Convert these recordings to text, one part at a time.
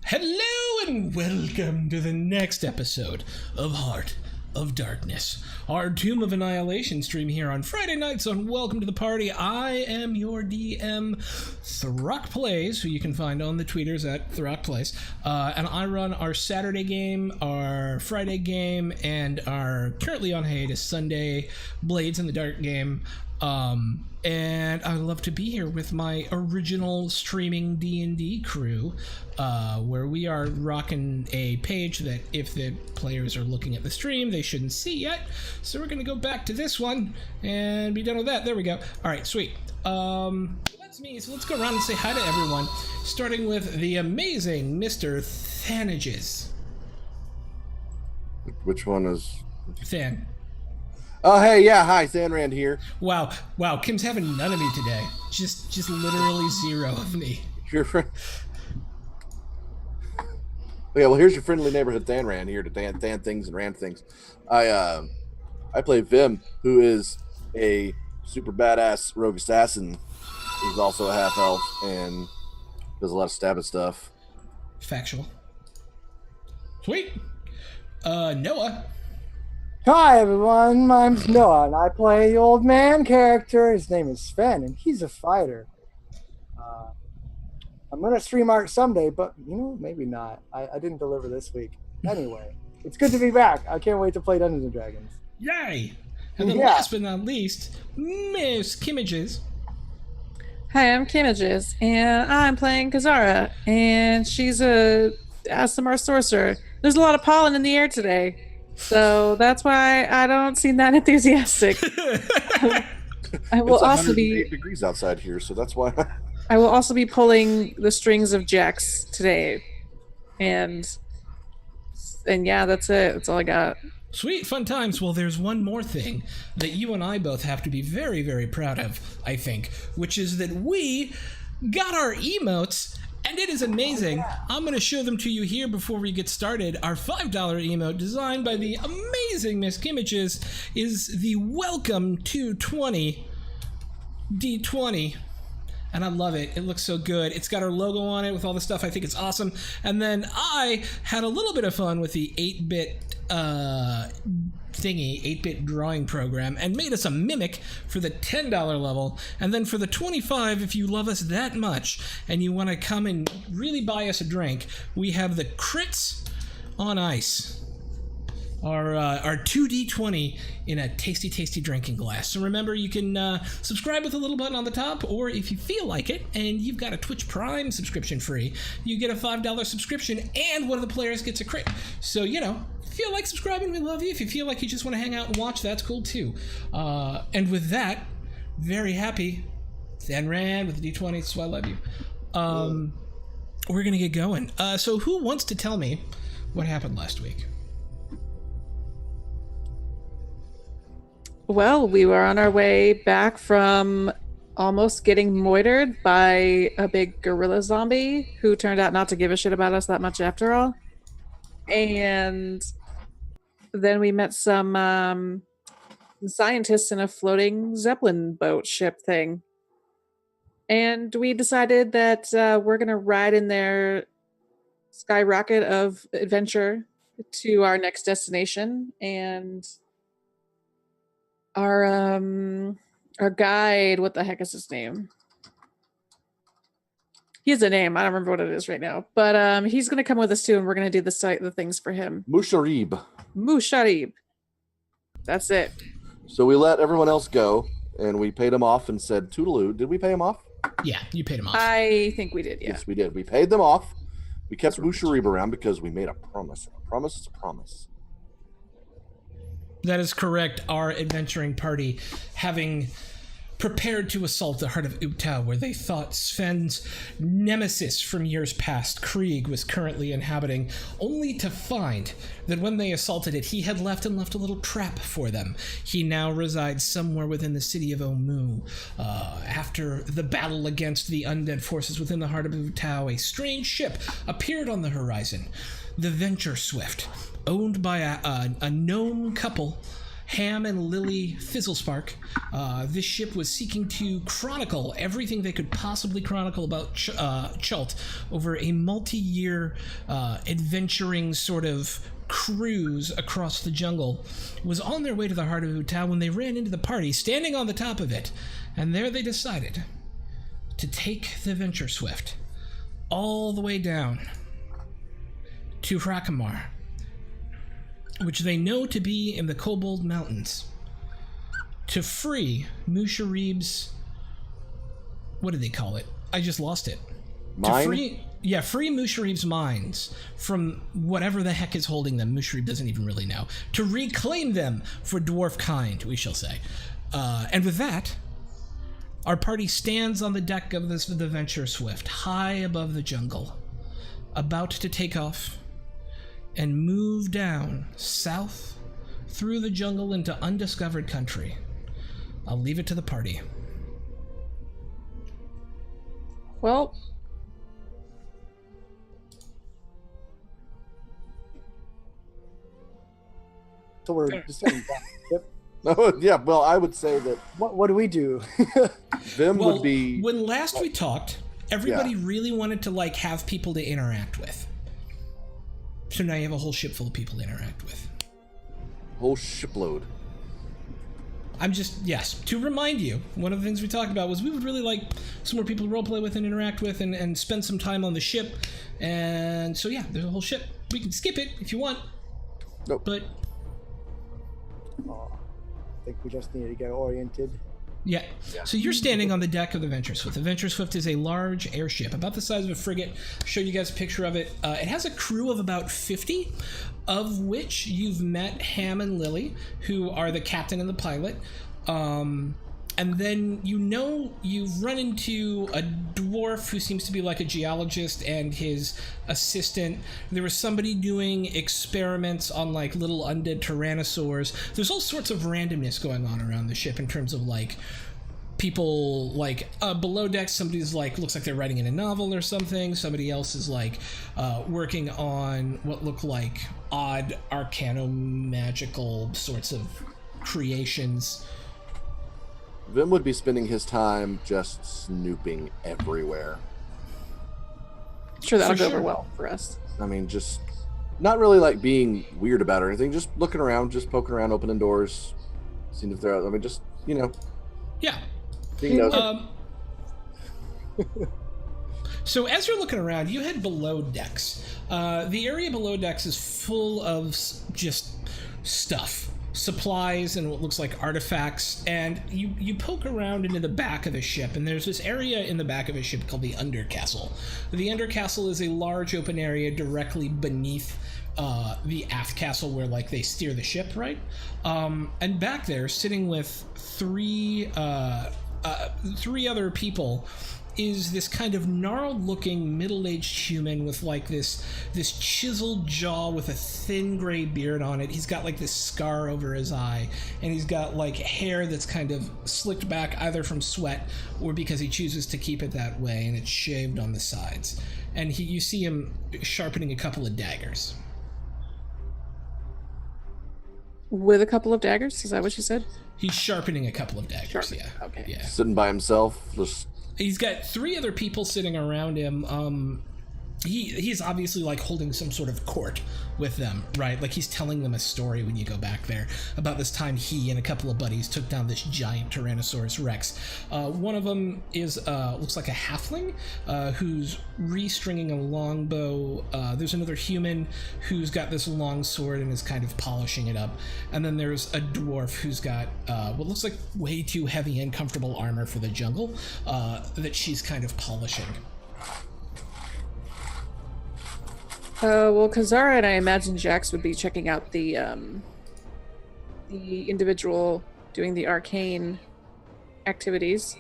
Hello and welcome to the next episode of Heart of Darkness, our Tomb of Annihilation stream here on Friday nights on Welcome to the Party. I am your DM, Throck Plays, who you can find on the tweeters at Throck Plays, and I run our Saturday game, our Friday game, and our currently on hiatus Sunday Blades in the Dark game. And I love to be here with my original streaming D&D crew, where we are rocking a page that if the players are looking at the stream, they shouldn't see yet. So we're going to go back to this one and be done with that. There we go. All right, sweet. That's me. So let's go around and say hi to everyone, starting with the amazing Mr. Thanages. Which one is? Than. Oh, hey, yeah, hi, Thanrand here. Wow, Kim's having none of me today. Just literally zero of me. Your friend. Okay, well, here's your friendly neighborhood Thanrand here to Dan things and Rand things. I play Vim, who is a super badass rogue assassin. He's also a half elf and does a lot of stabbing stuff. Factual. Sweet. Noah. Hi everyone, my name's Noah and I play the old man character. His name is Sven and he's a fighter. I'm going to stream art someday, but maybe not. I didn't deliver this week. Anyway, it's good to be back. I can't wait to play Dungeons and Dragons. Yay! And then last but not least, Miss Kimages. Hi, I'm Kimages and I'm playing Kazara and she's a ASMR sorcerer. There's a lot of pollen in the air today. So that's why I don't seem that enthusiastic. I will also be 8 degrees outside here, so that's why. I will also be pulling the strings of Jax today, and yeah, that's it. That's all I got. Sweet, fun times. Well, there's one more thing that you and I both have to be very, very proud of, I think, which is that we got our emotes. And it is amazing. I'm going to show them to you here before we get started. Our $5 emote, designed by the amazing Miss Kimages, is the Welcome to 20 D20. And I love it. It looks so good. It's got our logo on it with all the stuff. I think it's awesome. And then I had a little bit of fun with the 8-bit thingy, 8-bit drawing program, and made us a mimic for the $10 level. And then for the 25, if you love us that much and you want to come and really buy us a drink, we have the Crits on Ice. Our 2D20 in a tasty, tasty drinking glass. So remember, you can subscribe with a little button on the top, or if you feel like it, and you've got a Twitch Prime subscription free, you get a $5 subscription, and one of the players gets a crit. So, if you feel like subscribing, we love you. If you feel like you just want to hang out and watch, that's cool too. And with that, very happy, Thanrand with the D20, so I love you. We're going to get going. So who wants to tell me what happened last week? Well, we were on our way back from almost getting moitered by a big gorilla zombie who turned out not to give a shit about us that much after all. And then we met some scientists in a floating Zeppelin boat ship thing. And we decided that we're going to ride in their skyrocket of adventure to our next destination. And our guide, what the heck is his name? He has a name. I don't remember what it is right now. But he's going to come with us too, and we're going to do the things for him. Musharib. That's it. So we let everyone else go, and we paid them off and said toodaloo. Did we pay them off? Yeah, you paid him off. I think we did, yeah. Yes, we did. We paid them off. We kept Musharib around because we made a promise. A promise is a promise. That is correct. Our adventuring party, having prepared to assault the heart of Ubtao, where they thought Sven's nemesis from years past, Krieg, was currently inhabiting, only to find that when they assaulted it, he had left a little trap for them. He now resides somewhere within the city of Omu. After the battle against the undead forces within the heart of Ubtao, a strange ship appeared on the horizon. The Venture Swift, owned by a gnome couple, Ham and Lily Fizzlespark. This ship was seeking to chronicle everything they could possibly chronicle about Chult over a multi-year adventuring sort of cruise across the jungle. Was on their way to the heart of Utah when they ran into the party standing on the top of it, and there they decided to take the Venture Swift all the way down to Hrakamar, which they know to be in the Kobold Mountains, to free Musharib's... what did they call it? I just lost it. Mine? Free Musharib's mines from whatever the heck is holding them. Musharib doesn't even really know. To reclaim them for dwarf kind, we shall say. And with that, our party stands on the deck of the Venture Swift, high above the jungle, about to take off and move down south through the jungle into undiscovered country. I'll leave it to the party. Well, So we're just sitting back. Yep. Oh, yeah, well, I would say that What do we do? Vim would be... when last we talked, everybody really wanted to like have people to interact with. So now you have a whole ship full of people to interact with. whole shipload. I'm just, yes, to remind you, one of the things we talked about was we would really like some more people to roleplay with and interact with and spend some time on the ship. And so, yeah, there's a whole ship. We can skip it if you want. Nope. But, I think we just need to get oriented. yeah. So you're standing on the deck of the Venture Swift. The Venture Swift is a large airship, about the size of a frigate. I'll show you guys a picture of it. It has a crew of about 50, of which you've met Ham and Lily, who are the captain and the pilot. And then you've run into a dwarf who seems to be like a geologist and his assistant. There was somebody doing experiments on like little undead tyrannosaurs. There's all sorts of randomness going on around the ship in terms of like people like below deck. Somebody's like looks like they're writing in a novel or something. Somebody else is like working on what look like odd arcano-magical sorts of creations. Vim would be spending his time just snooping everywhere. Sure, that'll For go sure. over well for us. I mean, just not really like being weird about it or anything, just looking around, just poking around, opening doors, seeing if they're out. I mean, just, Yeah. being nosy. So as you're looking around, you head below decks. The area below decks is full of just stuff. Supplies and what looks like artifacts, and you poke around into the back of the ship, and there's this area in the back of the ship called the Undercastle. The Undercastle is a large open area directly beneath the aft castle where like they steer the ship, right? And back there, sitting with three other people, is this kind of gnarled-looking middle-aged human with like this chiseled jaw with a thin gray beard on it. He's got like this scar over his eye, and he's got like hair that's kind of slicked back either from sweat or because he chooses to keep it that way, and it's shaved on the sides. And you see him sharpening a couple of daggers. With a couple of daggers? Is that what you said? He's sharpening a couple of daggers. Sharpening, Yeah. okay. Yeah. Sitting by himself, just He's got three other people sitting around him. He's obviously like holding some sort of court with them, right? Like he's telling them a story when you go back there about this time he and a couple of buddies took down this giant Tyrannosaurus Rex. One of them is looks like a halfling who's restringing a longbow. There's another human who's got this long sword and is kind of polishing it up. And then there's a dwarf who's got what looks like way too heavy and comfortable armor for the jungle that she's kind of polishing. Well, Kazara and I imagine Jax would be checking out the individual doing the arcane activities.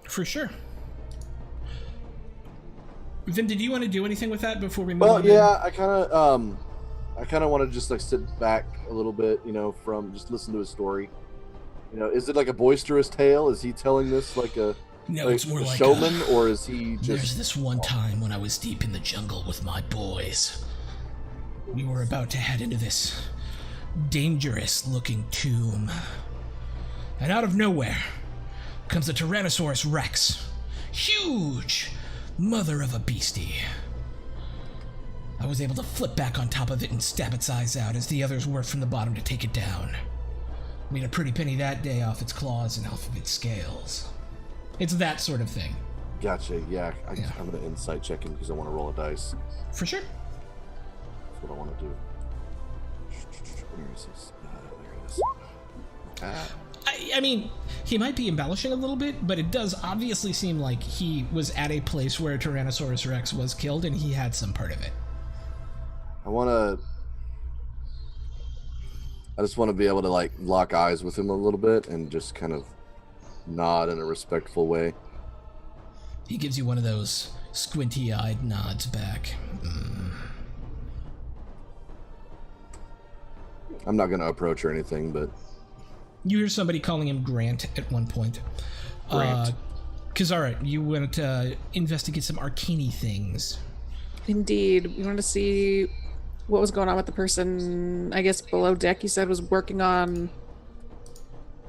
For sure. Vin, did you want to do anything with that before we move on? well, yeah. I kind of want to just like sit back a little bit, from just listen to his story. Is it like a boisterous tale? Is he telling this like a No, like it's more a like showman, or is he There's just? this one time when I was deep in the jungle with my boys. We were about to head into this dangerous looking tomb. And out of nowhere comes a Tyrannosaurus Rex. Huge! Mother of a beastie. I was able to flip back on top of it and stab its eyes out as the others worked from the bottom to take it down. Made a pretty penny that day off its claws and off of its scales. It's that sort of thing. Gotcha. Yeah, I'm gonna insight check him because I want to roll a dice. For sure. That's what I want to do. Where is this? There it is. I mean, he might be embellishing a little bit, but it does obviously seem like he was at a place where Tyrannosaurus Rex was killed and he had some part of it. I just want to be able to like lock eyes with him a little bit and just kind of nod in a respectful way. He gives you one of those squinty-eyed nods back. I'm not going to approach or anything, but... You hear somebody calling him Grant at one point. Grant. Kazara, you want to investigate some arcane things. Indeed. We wanted to see what was going on with the person, I guess, below deck you said was working on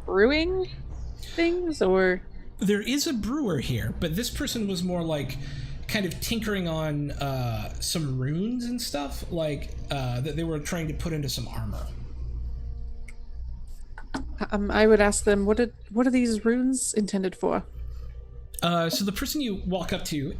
brewing things, or... There is a brewer here, but this person was more like kind of tinkering on some runes and stuff, like that they were trying to put into some armor. I would ask them, what are these runes intended for? So the person you walk up to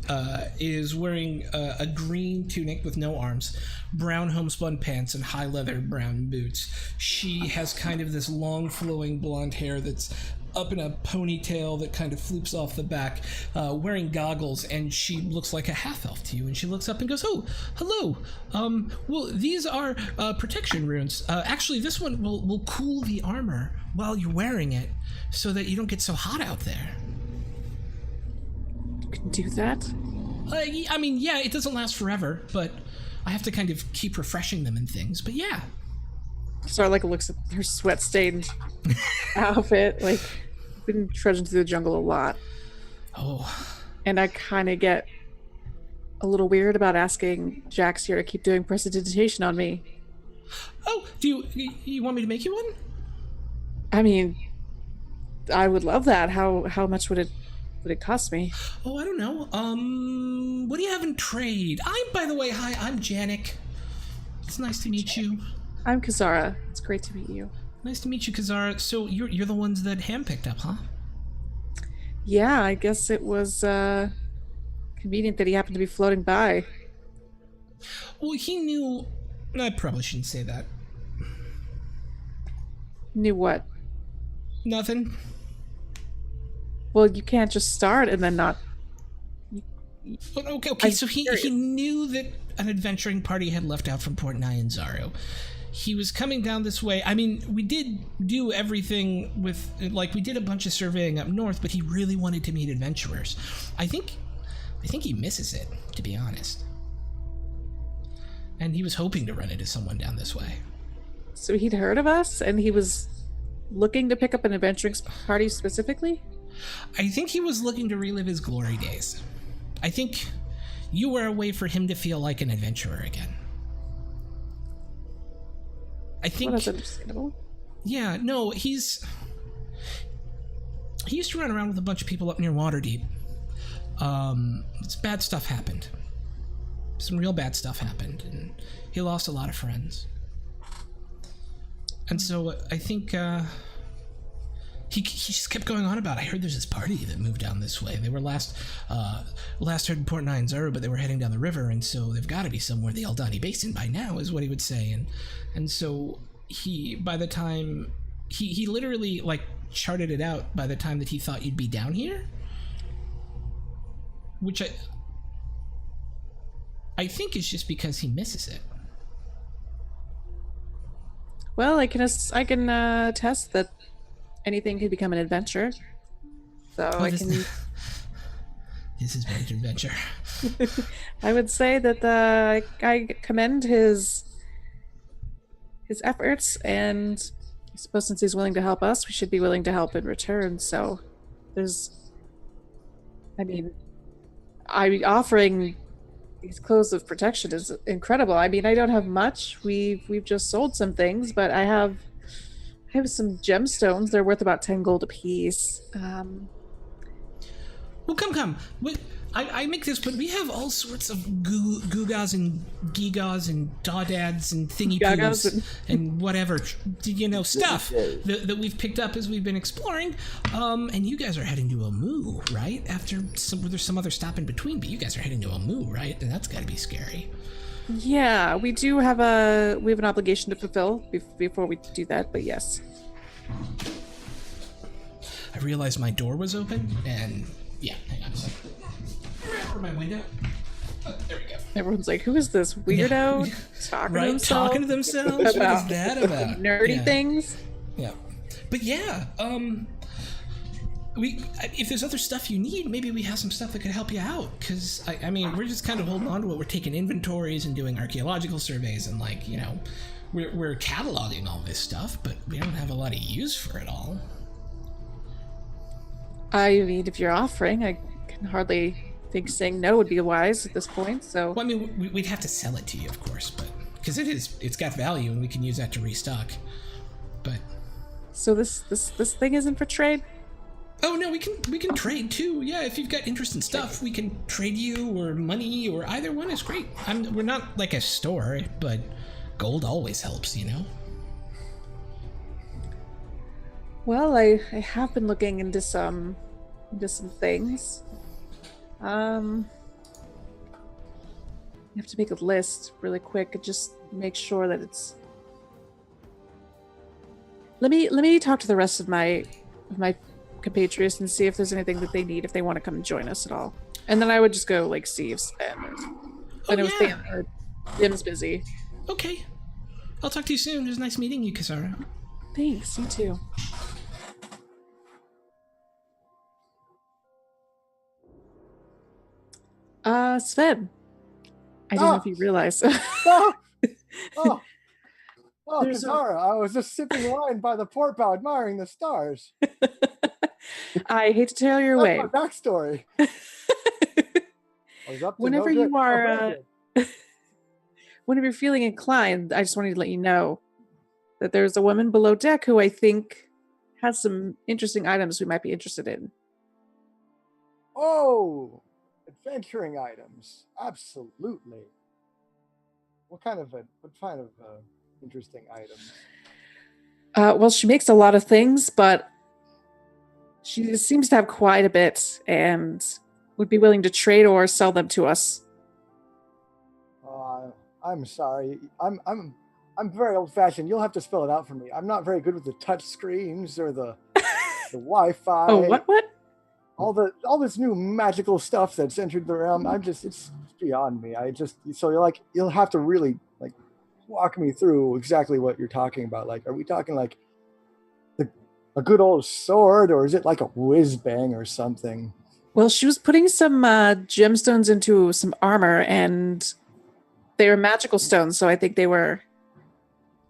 is wearing a green tunic with no arms, brown homespun pants, and high leather brown boots. She has kind of this long flowing blonde hair that's up in a ponytail that kind of floops off the back, wearing goggles, and she looks like a half-elf to you, and she looks up and goes, "Oh, hello. Well, these are protection runes. Actually, this one will cool the armor while you're wearing it so that you don't get so hot out there." Can do that? I mean, yeah, it doesn't last forever, but I have to kind of keep refreshing them and things, but yeah. Sort of like looks at her sweat-stained outfit, like, been trudging through the jungle a lot. Oh. And I kind of get a little weird about asking Jax here to keep doing prestidigitation on me. Oh, do you want me to make you one? I mean, I would love that. How much would it cost me? Oh, I don't know. What do you have in trade? By the way, hi, I'm Janik. It's nice to meet you. I'm Kazara. It's great to meet you. Nice to meet you, Kazara. So you're the ones that Ham picked up, huh? Yeah, I guess it was convenient that he happened to be floating by. Well, he knew... I probably shouldn't say that. Knew what? Nothing. Well, you can't just start and then not... Okay, so he knew that an adventuring party had left out from Port Nyanzaru. He was coming down this way. I mean, we did do everything with, like, we did a bunch of surveying up north, but he really wanted to meet adventurers. I think he misses it, to be honest. And he was hoping to run into someone down this way. So he'd heard of us, and he was looking to pick up an adventuring party specifically? I think he was looking to relive his glory days. I think you were a way for him to feel like an adventurer again. I think... Well, that's understandable. Yeah, no, he used to run around with a bunch of people up near Waterdeep. Bad stuff happened. Some real bad stuff happened, and he lost a lot of friends. And so I think he just kept going on about, I heard there's this party that moved down this way. They were last heard in Port Nyanzaru, but they were heading down the river, and so they've got to be somewhere the Eldani Basin by now, is what he would say. And so by the time he literally like charted it out by the time that he thought you'd be down here, which I think is just because he misses it. Well, I can attest that anything could become an adventure. So This has been an adventure. I would say that I commend his efforts, and I suppose since he's willing to help us, we should be willing to help in return. So I'm offering these clothes of protection is incredible. I mean, I don't have much. We've just sold some things, but I have some gemstones. They're worth about 10 gold apiece. Well, come. I make this, but we have all sorts of gugas and gigas and dawdads and thingy Gagas poos and whatever, stuff that we've picked up as we've been exploring. And you guys are heading to a moo, right? There's some other stop in between, but you guys are heading to a moo, right? And that's got to be scary. Yeah, we have an obligation to fulfill before we do that, but yes. I realized my door was open, and yeah, hang on a second. For my window. Oh, there we go. Everyone's like, "Who is this weirdo talking to themselves? What is that about? Nerdy things." Yeah, but yeah, if there's other stuff you need, maybe we have some stuff that could help you out. Because I mean, we're just kind of holding on to it. We're taking inventories and doing archaeological surveys, and we're cataloging all this stuff, but we don't have a lot of use for it all. I mean, if you're offering, I can hardly think saying no would be wise at this point. So, well, I mean, we'd have to sell it to you, of course, but because it's got value, and we can use that to restock. But so this thing isn't for trade. Oh no, we can trade too. Yeah, if you've got interest in stuff, we can trade you or money, or either one is great. We're not like a store, but gold always helps, Well, I have been looking into some things. You have to make a list really quick and just make sure that it's. Let me talk to the rest of my compatriots and see if there's anything that they need if they want to come and join us at all. And then I would just go see if Jim's busy. Okay, I'll talk to you soon. It was nice meeting you, Kasara. Thanks. You too. Sven. I don't know if you realize. Oh, Kasara, I was just sipping wine by the port bow, admiring the stars. I hate to tell your way. That's my backstory. Whenever you're feeling inclined, I just wanted to let you know that there's a woman below deck who I think has some interesting items we might be interested in. Oh, adventuring items, absolutely. What kind of interesting items? Well, she makes a lot of things, but she seems to have quite a bit, and would be willing to trade or sell them to us. I'm sorry. I'm very old-fashioned. You'll have to spell it out for me. I'm not very good with the touch screens or the Wi-Fi. Oh, what? All this new magical stuff that's entered the realm. It's beyond me. You'll have to really walk me through exactly what you're talking about. Are we talking a good old sword, or is it like a whiz bang or something? Well, she was putting some gemstones into some armor, and they were magical stones, so I think they were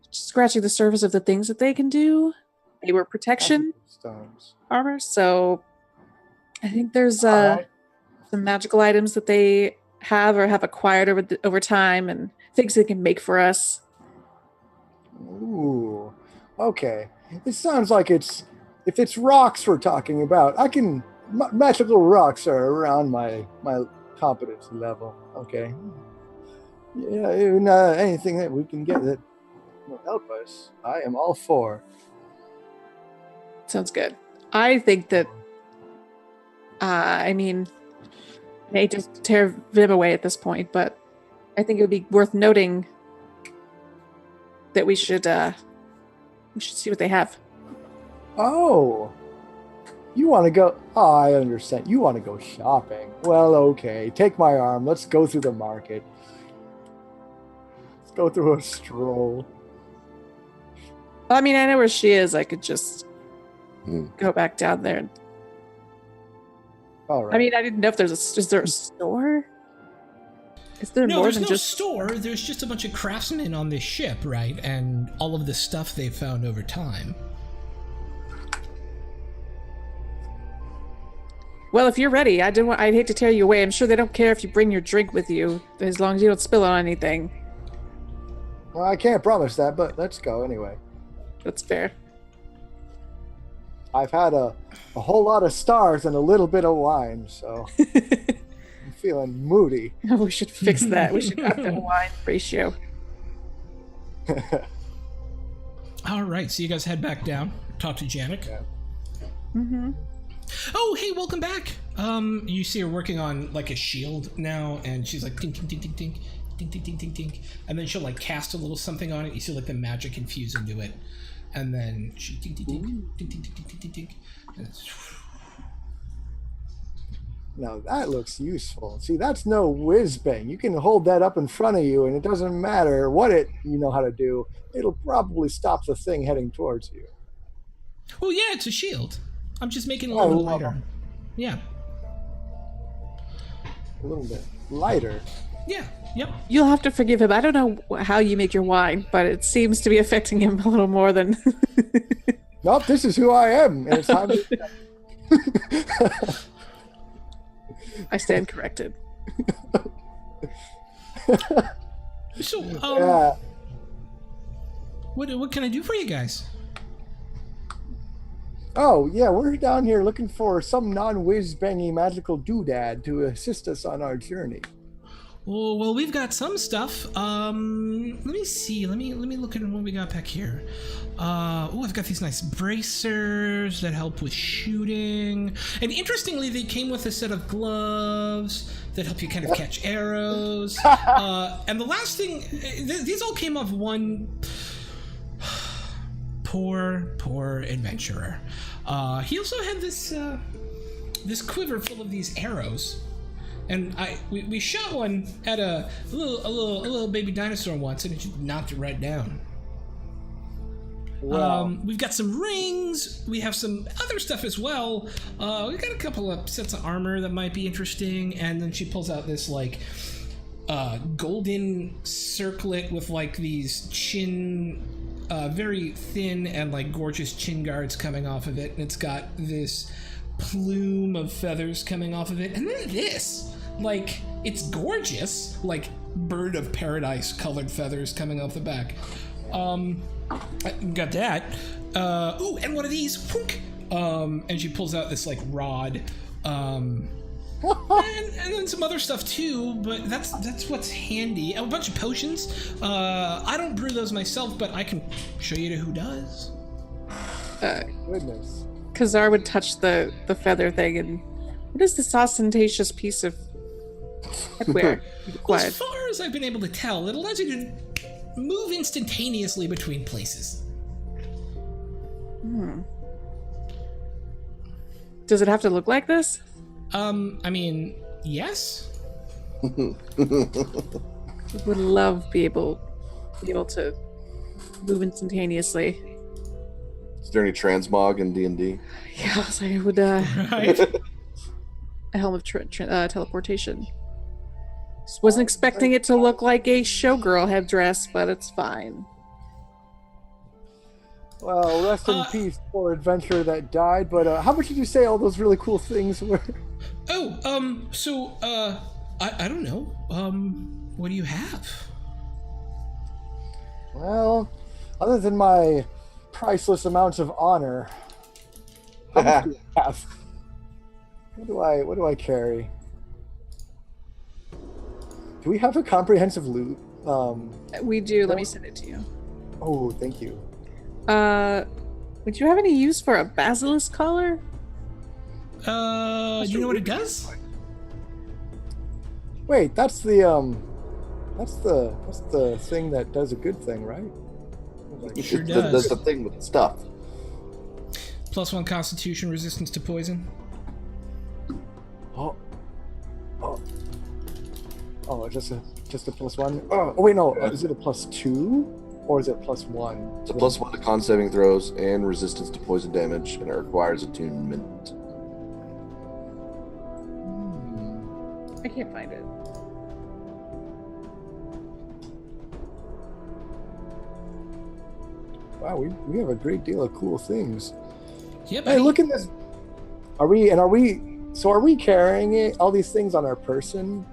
scratching the surface of the things that they can do. They were protection stones armor, so I think there's some magical items that they have or have acquired over time, and things they can make for us. Ooh, okay. It sounds like if it's rocks we're talking about, magical rocks are around my competence level. Okay. Yeah, anything that we can get that will help us, I am all for. Sounds good. I think that, I hate to tear Vim away at this point, but I think it would be worth noting that we should see what they have. Oh, you want to go? Oh, I understand. You want to go shopping. Well, okay. Take my arm. Let's go through the market. Let's go through a stroll. I know where she is. I could just go back down there. All right. I didn't know if is there a store? Is there no, more there's than no just store. There's just a bunch of craftsmen on this ship, right? And all of the stuff they've found over time. Well, if you're ready, I'd hate to tear you away. I'm sure they don't care if you bring your drink with you, as long as you don't spill it on anything. Well, I can't promise that, but let's go anyway. That's fair. I've had a whole lot of stars and a little bit of wine, so I'm feeling moody. We should fix that. We should up the wine ratio. All right, so you guys head back down, talk to Janik. Yeah. Mm-hmm. Oh, hey, welcome back. You see her working on like a shield now, and she's like tink tink tink tink tink tink tink tink tink tink, and then she'll like cast a little something on it. You see like the magic infuse into it, and then she tink tink tink tink tink tink tink tink tink, and it's... Now that looks useful. See, that's no whiz bang. You can hold that up in front of you, and it doesn't matter what you know how to do. It'll probably stop the thing heading towards you. Oh yeah, it's a shield. I'm just making it a little lighter. Yeah. A little bit lighter. Yeah. Yep. You'll have to forgive him. I don't know how you make your wine, but it seems to be affecting him a little more than... Nope, this is who I am, and it's time to... I stand corrected. So, Yeah. what can I do for you guys? Oh, yeah, we're down here looking for some non-whiz-bangy magical doodad to assist us on our journey. Oh, well, we've got some stuff. Let me see. Let me look at what we got back here. I've got these nice bracers that help with shooting. And interestingly, they came with a set of gloves that help you kind of catch arrows. And the last thing, these all came off one poor adventurer. He also had this quiver full of these arrows. And we shot one at a little baby dinosaur once, and it just knocked it right down. Wow. We've got some rings. We have some other stuff as well. We've got a couple of sets of armor that might be interesting. And then she pulls out this like golden circlet with like these very thin and like gorgeous chin guards coming off of it, and it's got this plume of feathers coming off of it, and then this, like, it's gorgeous, like bird of paradise colored feathers coming off the back. Got that. And one of these, and she pulls out this like rod, and then some other stuff too, but that's what's handy. A bunch of potions. I don't brew those myself, but I can show you to who does. Goodness. Kazar would touch the feather thing, and what is this ostentatious piece of headwear you Well, acquired? as far as I've been able to tell, it allows you to move instantaneously between places. Does it have to look like this? I mean, yes. Would love be able to move instantaneously. Is there any transmog in D&D? Yeah, so I would Right. a helm of teleportation. Just wasn't expecting it to look like a showgirl headdress, but it's fine. Well, rest in peace, poor adventurer that died. But how much did you say all those really cool things were? I don't know. What do you have? Well, other than my priceless amounts of honor, how much do you have? What do I carry? Do we have a comprehensive loot? We do. Let me send it to you. Oh, thank you. Would you have any use for a basilisk collar? Do you know what it does? Wait, that's the thing that does a good thing, right? It sure That's does. the thing with stuff. +1 Constitution resistance to poison. Oh, just a +1. Oh wait, no. Is it a +2 or is it +1? It's a +1 to con saving throws and resistance to poison damage, and it requires attunement. I can't find it. Wow, we have a great deal of cool things. Yep. Hey, look at this. Are we So are we carrying all these things on our person?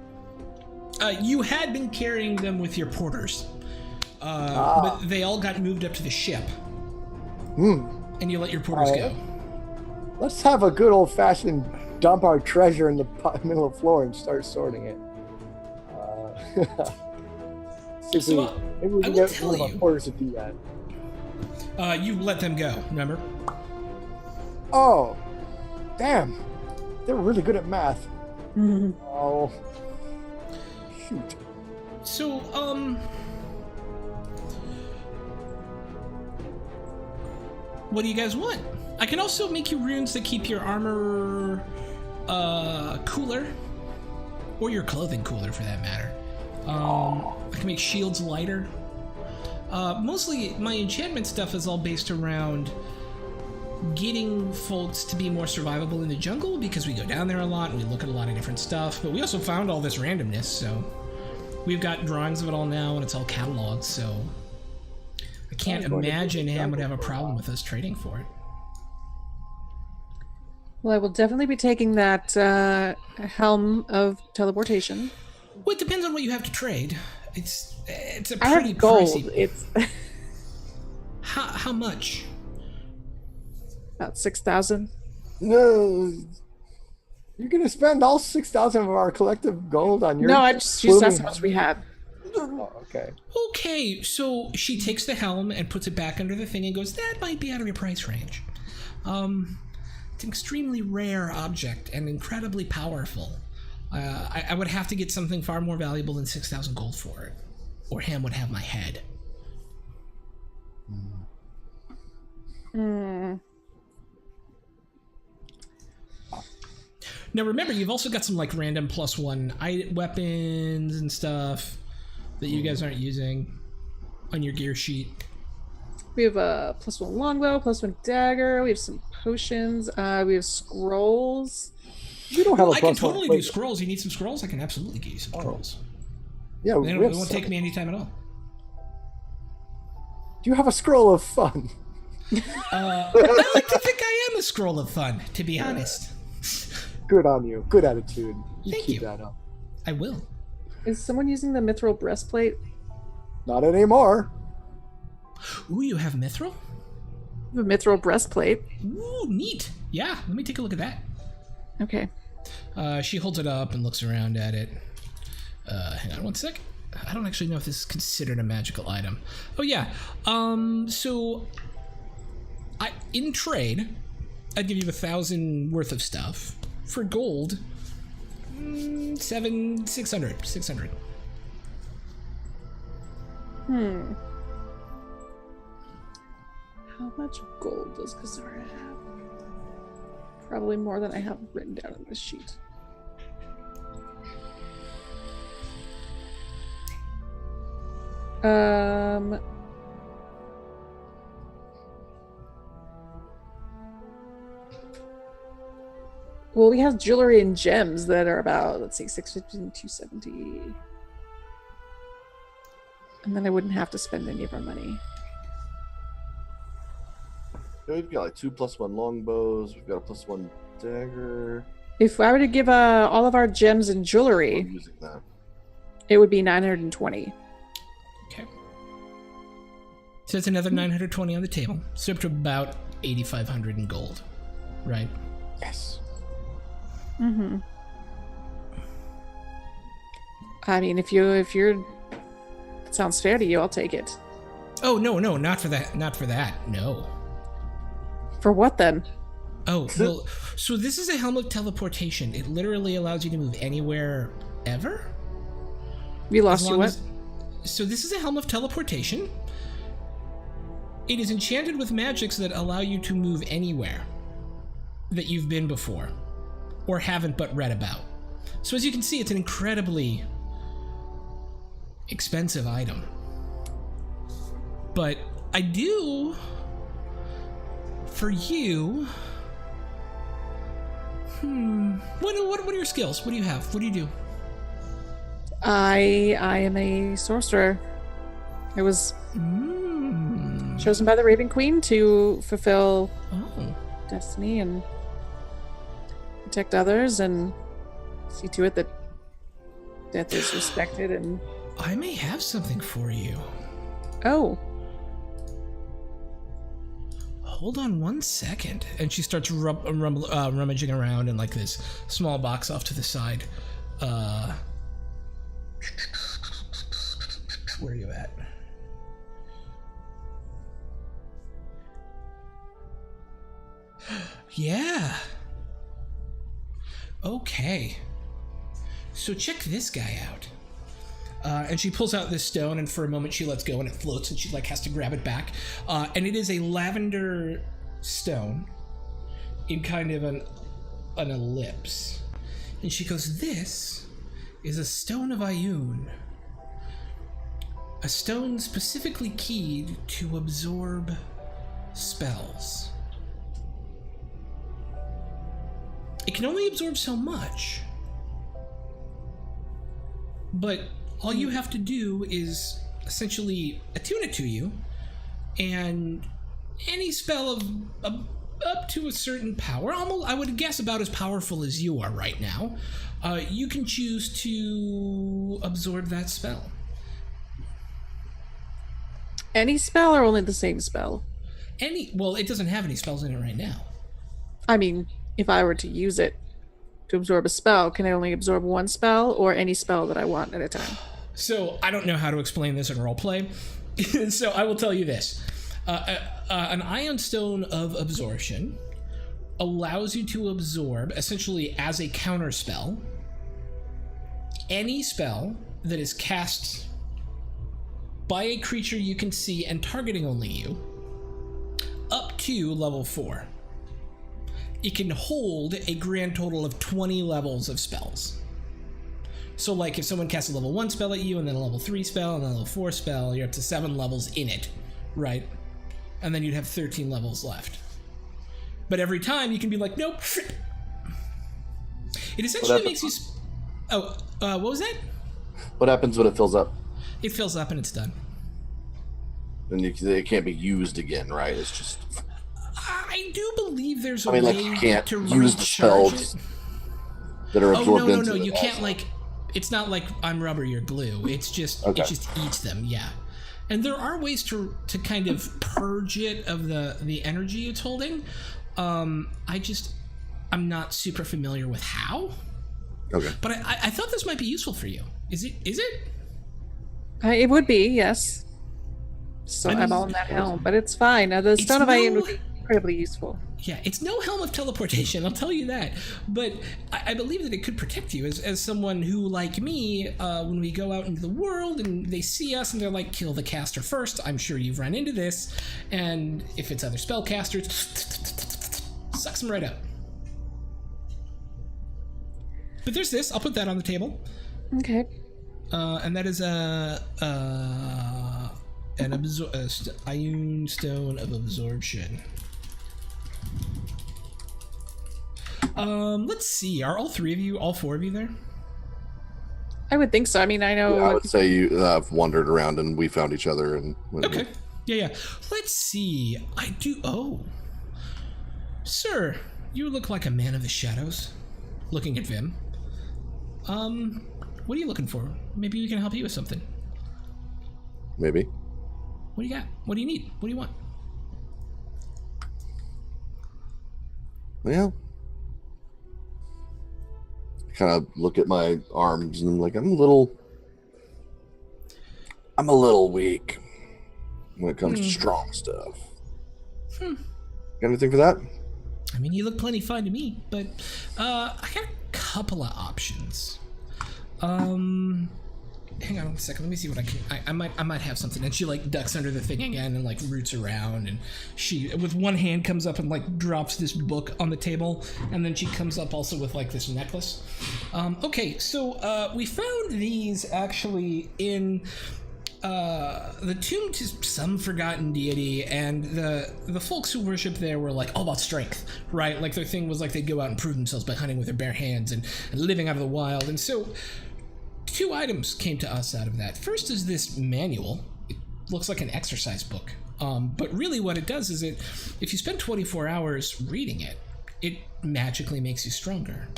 You had been carrying them with your porters, but they all got moved up to the ship. And you let your porters go. Let's have a good old-fashioned dump our treasure in the middle of the floor and start sorting it. Maybe we can get one of our porters to do that. You let them go, remember? Oh, damn. They're really good at math. Oh, shoot. So, what do you guys want? I can also make you runes that keep your armor cooler, or your clothing cooler for that matter. I can make shields lighter. Mostly my enchantment stuff is all based around getting folks to be more survivable in the jungle, because we go down there a lot and we look at a lot of different stuff, but we also found all this randomness, so we've got drawings of it all now and it's all cataloged, so I can't imagine Ham would have a problem with us trading for it. Well, I will definitely be taking that helm of teleportation. Well, it depends on what you have to trade. It's a I pretty have gold. pricey. It's how much? about 6,000. No. You're going to spend all 6,000 of our collective gold on your... No, I just that's how much we had. Oh, okay. Okay, so she takes the helm and puts it back under the thing and goes, that might be out of your price range. It's an extremely rare object and incredibly powerful. I would have to get something far more valuable than 6,000 gold for it, or Ham would have my head. Now remember, you've also got some like random +1 weapons and stuff that you guys aren't using on your gear sheet. We have a +1 longbow, +1 dagger. We have some potions. We have scrolls. You don't have a I plus can one. totally do scrolls. You need some scrolls? I can absolutely give you some scrolls. Yeah, They won't take me any time at all. Do you have a scroll of fun? I like to think I am a scroll of fun, to be honest. Good on you. Good attitude. Thank keep you. that up. I will. Is someone using the mithril breastplate? Not anymore. Ooh, you have mithril? The mithril breastplate. Ooh, neat. Yeah, let me take a look at that. Okay. She holds it up and looks around at it. Hang on one sec. I don't actually know if this is considered a magical item. Oh yeah. So in trade, I'd give you 1,000 worth of stuff. For gold, 600. How much gold does Kazara have? Probably more than I have written down on this sheet. Well, we have jewelry and gems that are about, let's see, 650 and 270. And then I wouldn't have to spend any of our money. Yeah, we've got like 2 +1 longbows. We've got a +1 dagger. If I were to give all of our gems and I'm jewelry, using that. it would be 920. Okay. So it's another 920 on the table. So up to about 8,500 in gold, right? Yes. Mm-hmm. I mean, if you're, it sounds fair to you, I'll take it. Oh no, not for that. Not for that. No. For what then? Oh well. So this is a helm of teleportation. It literally allows you to move anywhere ever. We lost you what? So this is a helm of teleportation. It is enchanted with magics that allow you to move anywhere that you've been before, or haven't but read about. So as you can see, it's an incredibly expensive item. But I do, for you, what are your skills? What do you have? What do you do? I am a sorcerer. I was chosen by the Raven Queen to fulfill Oh. destiny and protect others and see to it that death is respected. And I may have something for you. oh, Hold on 1 second. And she starts rummaging around in like this small box off to the side. Where are you at? Yeah. Okay. So check this guy out. And she pulls out this stone, and for a moment she lets go, and it floats, and she like has to grab it back. And it is a lavender stone in kind of an ellipse. And she goes, "This is a stone of Ioun. A stone specifically keyed to absorb spells. It can only absorb so much, but all you have to do is essentially attune it to you, and any spell of up to a certain power, almost, I would guess about as powerful as you are right now, you can choose to absorb that spell. any spell or only the same spell? Well, it doesn't have any spells in it right now. I mean, if I were to use it to absorb a spell, can I only absorb one spell or any spell that I want at a time? So I don't know how to explain this in roleplay, so I will tell you this. An Ion Stone of Absorption allows you to absorb, essentially as a counter spell, any spell that is cast by a creature you can see and targeting only you, up to level 4. It can hold a grand total of 20 levels of spells. So like if someone casts a level 1 spell at you, and then a level 3 spell, and then a level 4 spell, you're up to 7 levels in it, right? And then you'd have 13 levels left. But every time you can be like, nope. It essentially makes you... what was that? What happens when it fills up? It fills up and it's done. And it can't be used again, right? It's just... I do believe there's a I mean, way like, you can't to use the spells that are absorbed into no, it you can't, also. like... It's not like I'm rubber, you're glue. It's just... Okay. It just eats them, yeah. And there are ways to kind of purge it of the energy it's holding. I'm not super familiar with how. Okay. But I thought this might be useful for you. Is it? It would be, yes. So I'm all in that helm, but it's fine. The Stone of Ioun would be incredibly useful. Yeah, it's no helm of teleportation, I'll tell you that. But I believe that it could protect you as someone who, like me, when we go out into the world and they see us and they're like, kill the caster first. I'm sure you've run into this. And if it's other spellcasters, sucks them right up. But there's this. I'll put that on the table. Okay. And that is an Ioun Stone of Absorption. Let's see. Are all 4 of you there? I would think so. I mean, I know... Yeah, I would say you have wandered around and we found each other. And Okay. Yeah. Let's see. I do... Oh. Sir, you look like a man of the shadows. Looking at Vim. What are you looking for? Maybe we can help you with something. Maybe. What do you got? What do you need? What do you want? Well, I kind of look at my arms and I'm like, I'm a little weak when it comes to strong stuff. Got anything for that? I mean, you look plenty fine to me, but I got a couple of options. Hang on a second. Let me see what I can. I might have something. And she like ducks under the thing again and like roots around, and she with one hand comes up and like drops this book on the table, and then she comes up also with like this necklace. Okay, so we found these actually in the tomb to some forgotten deity, and the folks who worship there were like all about strength, right? Like their thing was like they'd go out and prove themselves by hunting with their bare hands and living out of the wild. And so 2 items came to us out of that. First is this manual. It looks like an exercise book, but really what it does is if you spend 24 hours reading it, it magically makes you stronger.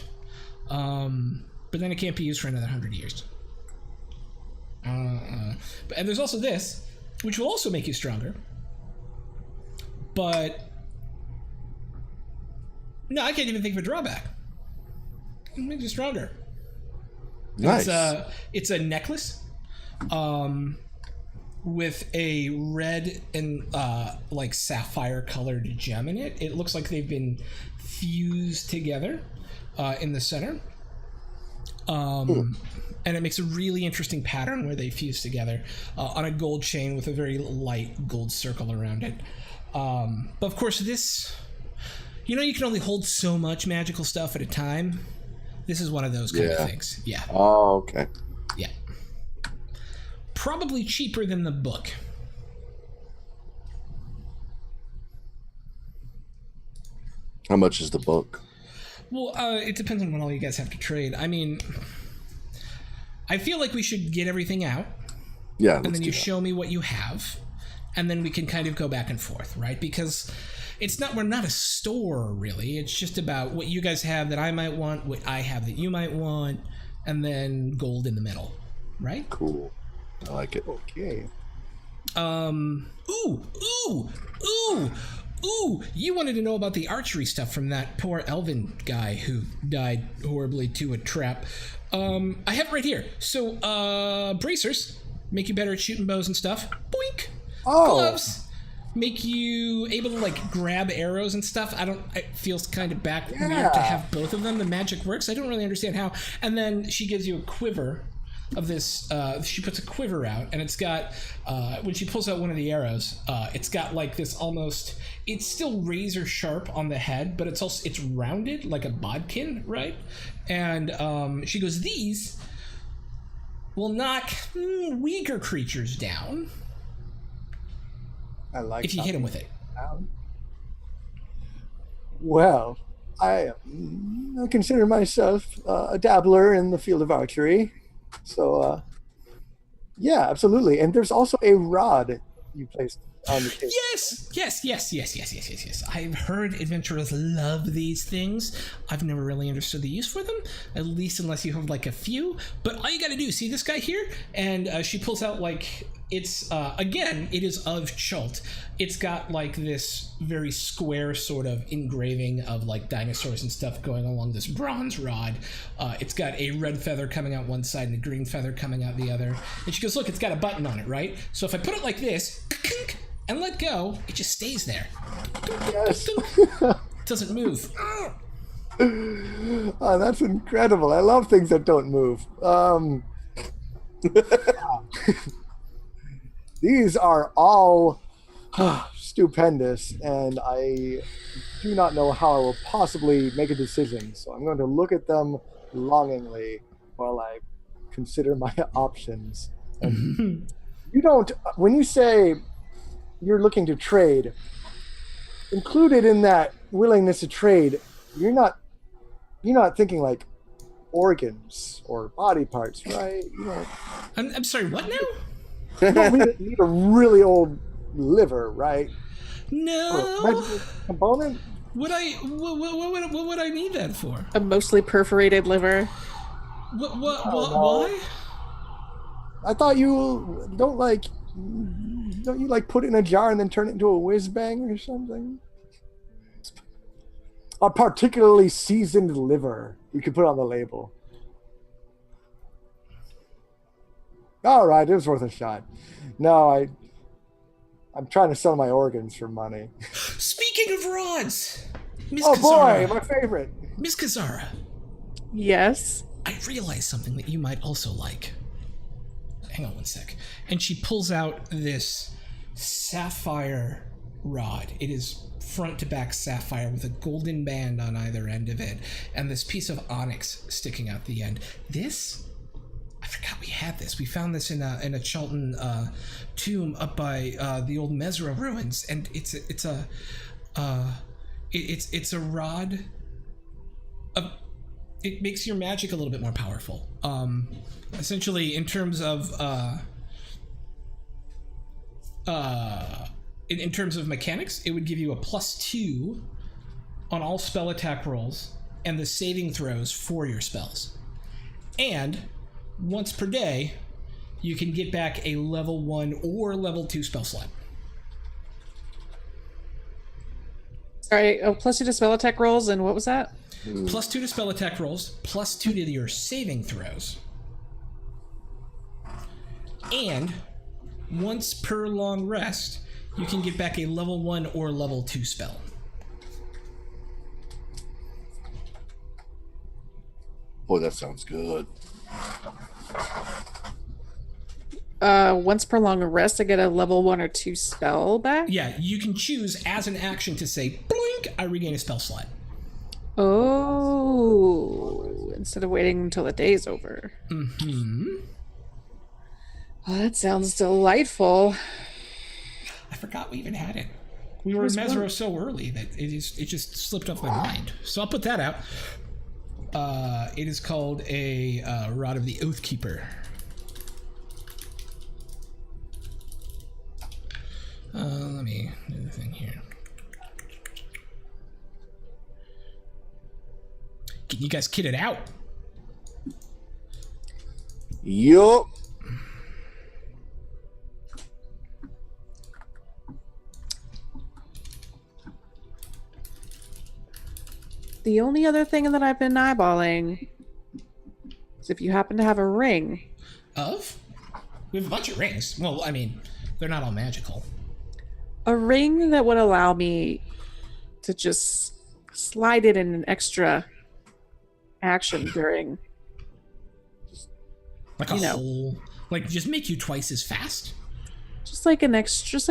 But then it can't be used for another 100 years. And there's also this, which will also make you stronger. But no, I can't even think of a drawback. It makes you stronger. Nice. It's a necklace, with a red and like sapphire colored gem in it. It looks like they've been fused together in the center. And it makes a really interesting pattern where they fuse together on a gold chain with a very light gold circle around it. But of course this, you can only hold so much magical stuff at a time. This is one of those kind of things. Yeah. Oh, okay. Yeah. Probably cheaper than the book. How much is the book? Well, it depends on what all you guys have to trade. I mean, I feel like we should get everything out. Yeah. And then you show me what you have. And then we can kind of go back and forth, right? Because we're not a store, really. It's just about what you guys have that I might want, what I have that you might want, and then gold in the middle, right? Cool. I like it. Okay. Ooh, you wanted to know about the archery stuff from that poor elven guy who died horribly to a trap. I have it right here. So, bracers make you better at shooting bows and stuff. Boink! Oh. Gloves make you able to, like, grab arrows and stuff. It feels kind of weird to have both of them. The magic works. I don't really understand how. And then she gives you a quiver of this, she puts a quiver out, and it's got, when she pulls out one of the arrows, it's got like this almost, it's still razor sharp on the head, but it's rounded like a bodkin, right? And she goes, these will knock weaker creatures down. I like if you hit them with it. Well, I consider myself a dabbler in the field of archery. So, yeah, absolutely. And there's also a rod you placed on the table. Yes. I've heard adventurers love these things. I've never really understood the use for them, at least unless you have like a few. But all you got to do, see this guy here? And she pulls out like, it's, again, it is of Chult. It's got like this very square sort of engraving of like dinosaurs and stuff going along this bronze rod. It's got a red feather coming out one side and a green feather coming out the other. And she goes, look, it's got a button on it, right? So if I put it like this, and let go, it just stays there. Yes. It doesn't move. Oh, that's incredible. I love things that don't move. These are all stupendous, and I do not know how I will possibly make a decision. So I'm going to look at them longingly while I consider my options. And when you say you're looking to trade, included in that willingness to trade, you're not thinking like organs or body parts, right? I'm sorry, what now? You don't need a really old liver, right? No. Component? What would I need that for? A mostly perforated liver. Why? I thought you don't you like put it in a jar and then turn it into a whiz bang or something? A particularly seasoned liver. We could put on the label. All right, it was worth a shot. No, I'm trying to sell my organs for money. Speaking of rods, Miss Oh Kazara, boy, my favorite. Miss Kazara, Yes. I realized something that you might also like. Hang on one sec. And she pulls out this sapphire rod. It is front to back sapphire with a golden band on either end of it, and this piece of onyx sticking out the end. This, I forgot we had this. We found this in a Chalton tomb up by the old Mesra ruins, and it's a rod. It makes your magic a little bit more powerful. Essentially, in terms of mechanics, it would give you a +2 on all spell attack rolls and the saving throws for your spells. And once per day, you can get back a level 1 or level 2 spell slot. Sorry, +2 to spell attack rolls, and what was that? +2 to spell attack rolls, +2 to your saving throws. And once per long rest, you can get back a level 1 or level 2 spell. Boy, that sounds good. Once per long rest, I get a level 1 or 2 spell back? Yeah, you can choose as an action to say, blink, I regain a spell slot. Oh, instead of waiting until the day's over. Mm-hmm. Oh, that sounds delightful. I forgot we even had it. We were in Mesro so early that it just slipped off my mind. So I'll put that out. It is called a Rod of the Oathkeeper. Let me do the thing here. Can you guys kid it out? Yup. The only other thing that I've been eyeballing is if you happen to have a ring. Of? We have a bunch of rings. Well, I mean, they're not all magical. A ring that would allow me to just slide it in an extra action during, Like a whole... Like, just make you twice as fast? just like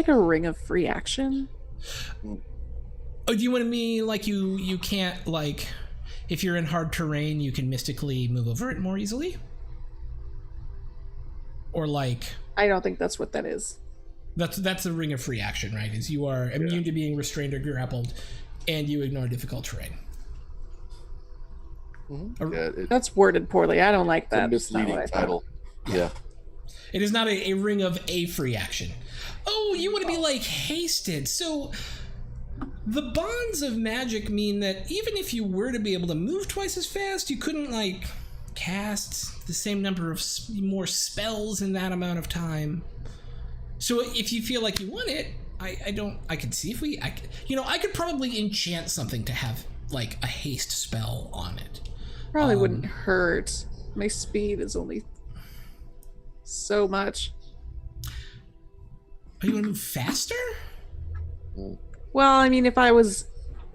a ring of free action. Oh, do you want to mean like you can't, like, if you're in hard terrain, you can mystically move over it more easily? Or like... I don't think that's what that is. That's a ring of free action, right? Is you are immune to being restrained or grappled, and you ignore difficult terrain. Mm-hmm. Yeah, That's worded poorly. I don't like that. It's a misleading title. Yeah. It is not a ring of a free action. Oh, you want to be like hasted. So the bonds of magic mean that even if you were to be able to move twice as fast, you couldn't like cast the same number of more spells in that amount of time. So if you feel like you want it, I could see if I could probably enchant something to have like a haste spell on it. Probably wouldn't hurt. My speed is only so much. Oh, you want to move faster? Well, I mean, if I was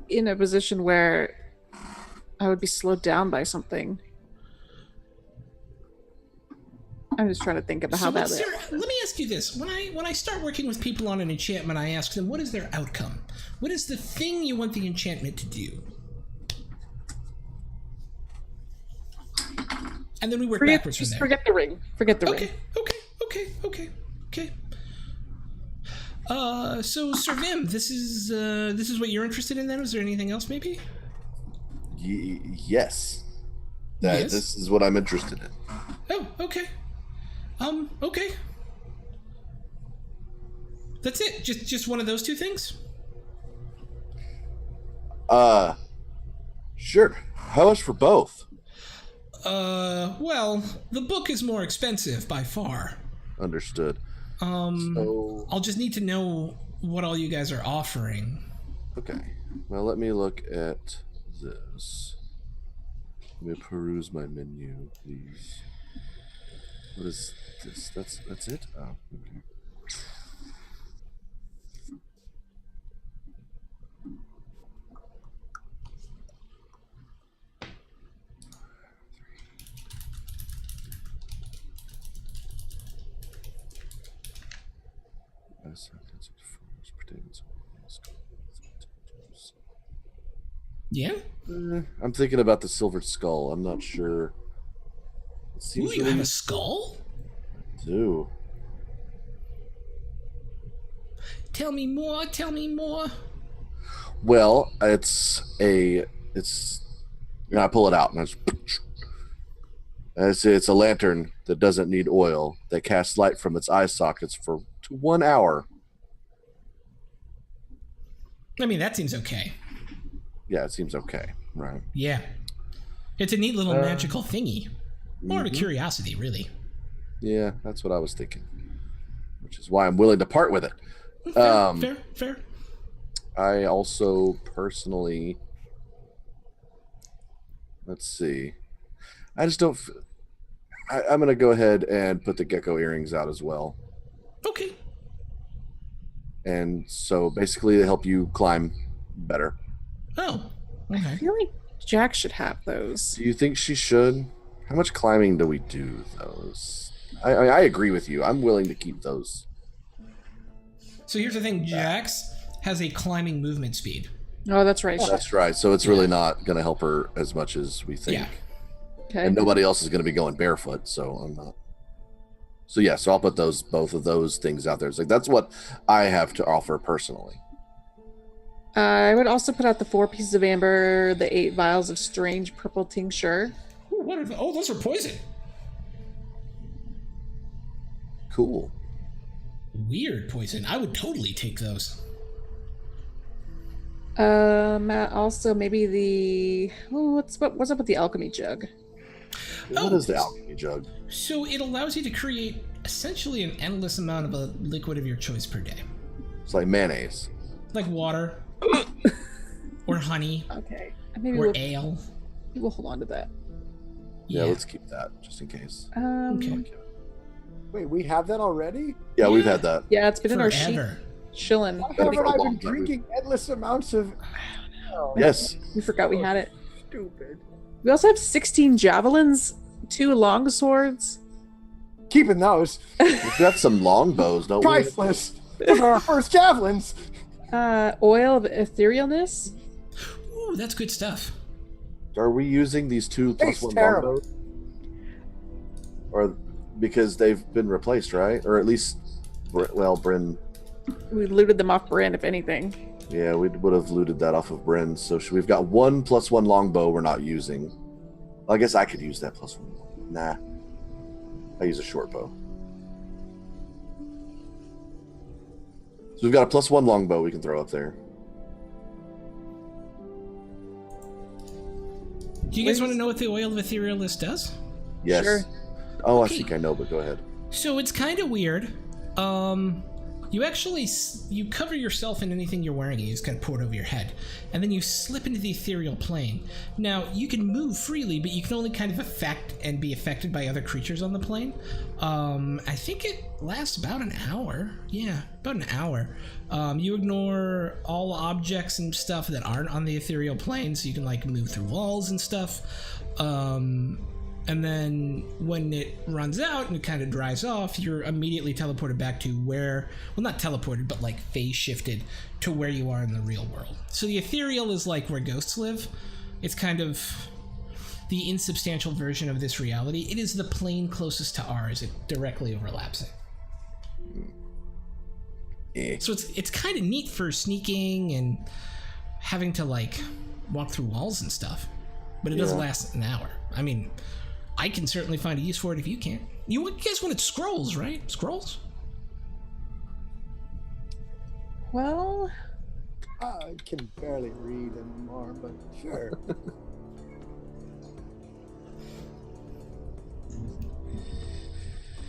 in a position where I would be slowed down by something. I'm just trying to think about how that is. Let me ask you this. When I start working with people on an enchantment, I ask them, what is their outcome? What is the thing you want the enchantment to do? And then we work backwards from there. Forget the ring. Forget the ring. Okay. So Sir Vim, this is what you're interested in then? Is there anything else maybe? Yes. Yes? This is what I'm interested in. Oh, okay. Okay. That's it? Just one of those two things? Sure. How much for both? Well, the book is more expensive by far. Understood. So... I'll just need to know what all you guys are offering. Okay. Well, let me look at this. Let me peruse my menu, please. What is this? That's it? Oh, okay. Yeah? I'm thinking about the Silver Skull. I'm not sure. Ooh, you have a skull? I do. Tell me more. Well, it's I pull it out and it's a lantern that doesn't need oil that casts light from its eye sockets for 1 hour. I mean, that seems okay. yeah, it seems okay, right? Yeah. It's a neat little magical thingy. More of a curiosity, really. Yeah, that's what I was thinking. Which is why I'm willing to part with it. Fair. I also personally, let's see. I just don't. I'm going to go ahead and put the gecko earrings out as well. Okay. And so basically, they help you climb better. Oh, I okay. feel like Jack should have those. Do you think she should? How much climbing do we do those? I agree with you. I'm willing to keep those. So here's the thing, Jax has a climbing movement speed. Oh, that's right. That's right. So it's really not going to help her as much as we think. Yeah. Okay. And nobody else is going to be going barefoot, so I'm not. So yeah, so I'll put both of those things out there. It's like that's what I have to offer personally. I would also put out the 4 pieces of amber, the 8 vials of strange purple tincture. Ooh, those are poison. Cool. Weird poison. I would totally take those. Also maybe the what's up with the alchemy jug? What is the alchemy jug? So it allows you to create essentially an endless amount of a liquid of your choice per day. It's like mayonnaise. Like water. Or honey. Okay. Maybe Or we'll, ale. we'll hold on to that. Yeah, let's keep that just in case. Okay. Wait, we have that already? Yeah, we've had that. Yeah, it's been in our sheet Forever. chilling. Why Been haven't for a I long been time. drinking endless amounts of? Oh, Yes. We forgot we had it. stupid. We also have 16 javelins, 2 long swords. Keeping those We've got some longbows, don't we? priceless. Those are our first javelins. Oil of etherealness. Ooh, that's good stuff. Are we using these 2 plus It's 1 terrible. longbows? Or because they've been replaced, right? Or at least, well, Bryn. We looted them off Brand, if anything. Yeah, we would have looted that off of Bryn. So we've got 1 plus 1 longbow we're not using. I guess I could use that plus 1. Nah. I use a short bow. So we've got a plus 1 longbow we can throw up there. Do you guys want to know what the oil of etherealness does? Yes. Sure. Oh, Okay. I think I know, but go ahead. So it's kind of weird. You actually you cover yourself in anything you're wearing, and you just kind of pour it over your head, and then you slip into the ethereal plane. Now you can move freely, but you can only kind of affect and be affected by other creatures on the plane. I think it lasts about an hour. Yeah, about an hour. You ignore all objects and stuff that aren't on the ethereal plane, so you can like move through walls and stuff. And then when it runs out and it kind of dries off, you're immediately teleported back to where, well, not teleported, but like phase shifted to where you are in the real world. So the ethereal is like where ghosts live. It's kind of the insubstantial version of this reality. It is the plane closest to ours. It directly overlaps it. So it's kind of neat for sneaking and having to like walk through walls and stuff. But it doesn't last an hour. I mean, I can certainly find a use for it if you can't. You guys wanted scrolls, right? Scrolls? Well, I can barely read anymore, but sure.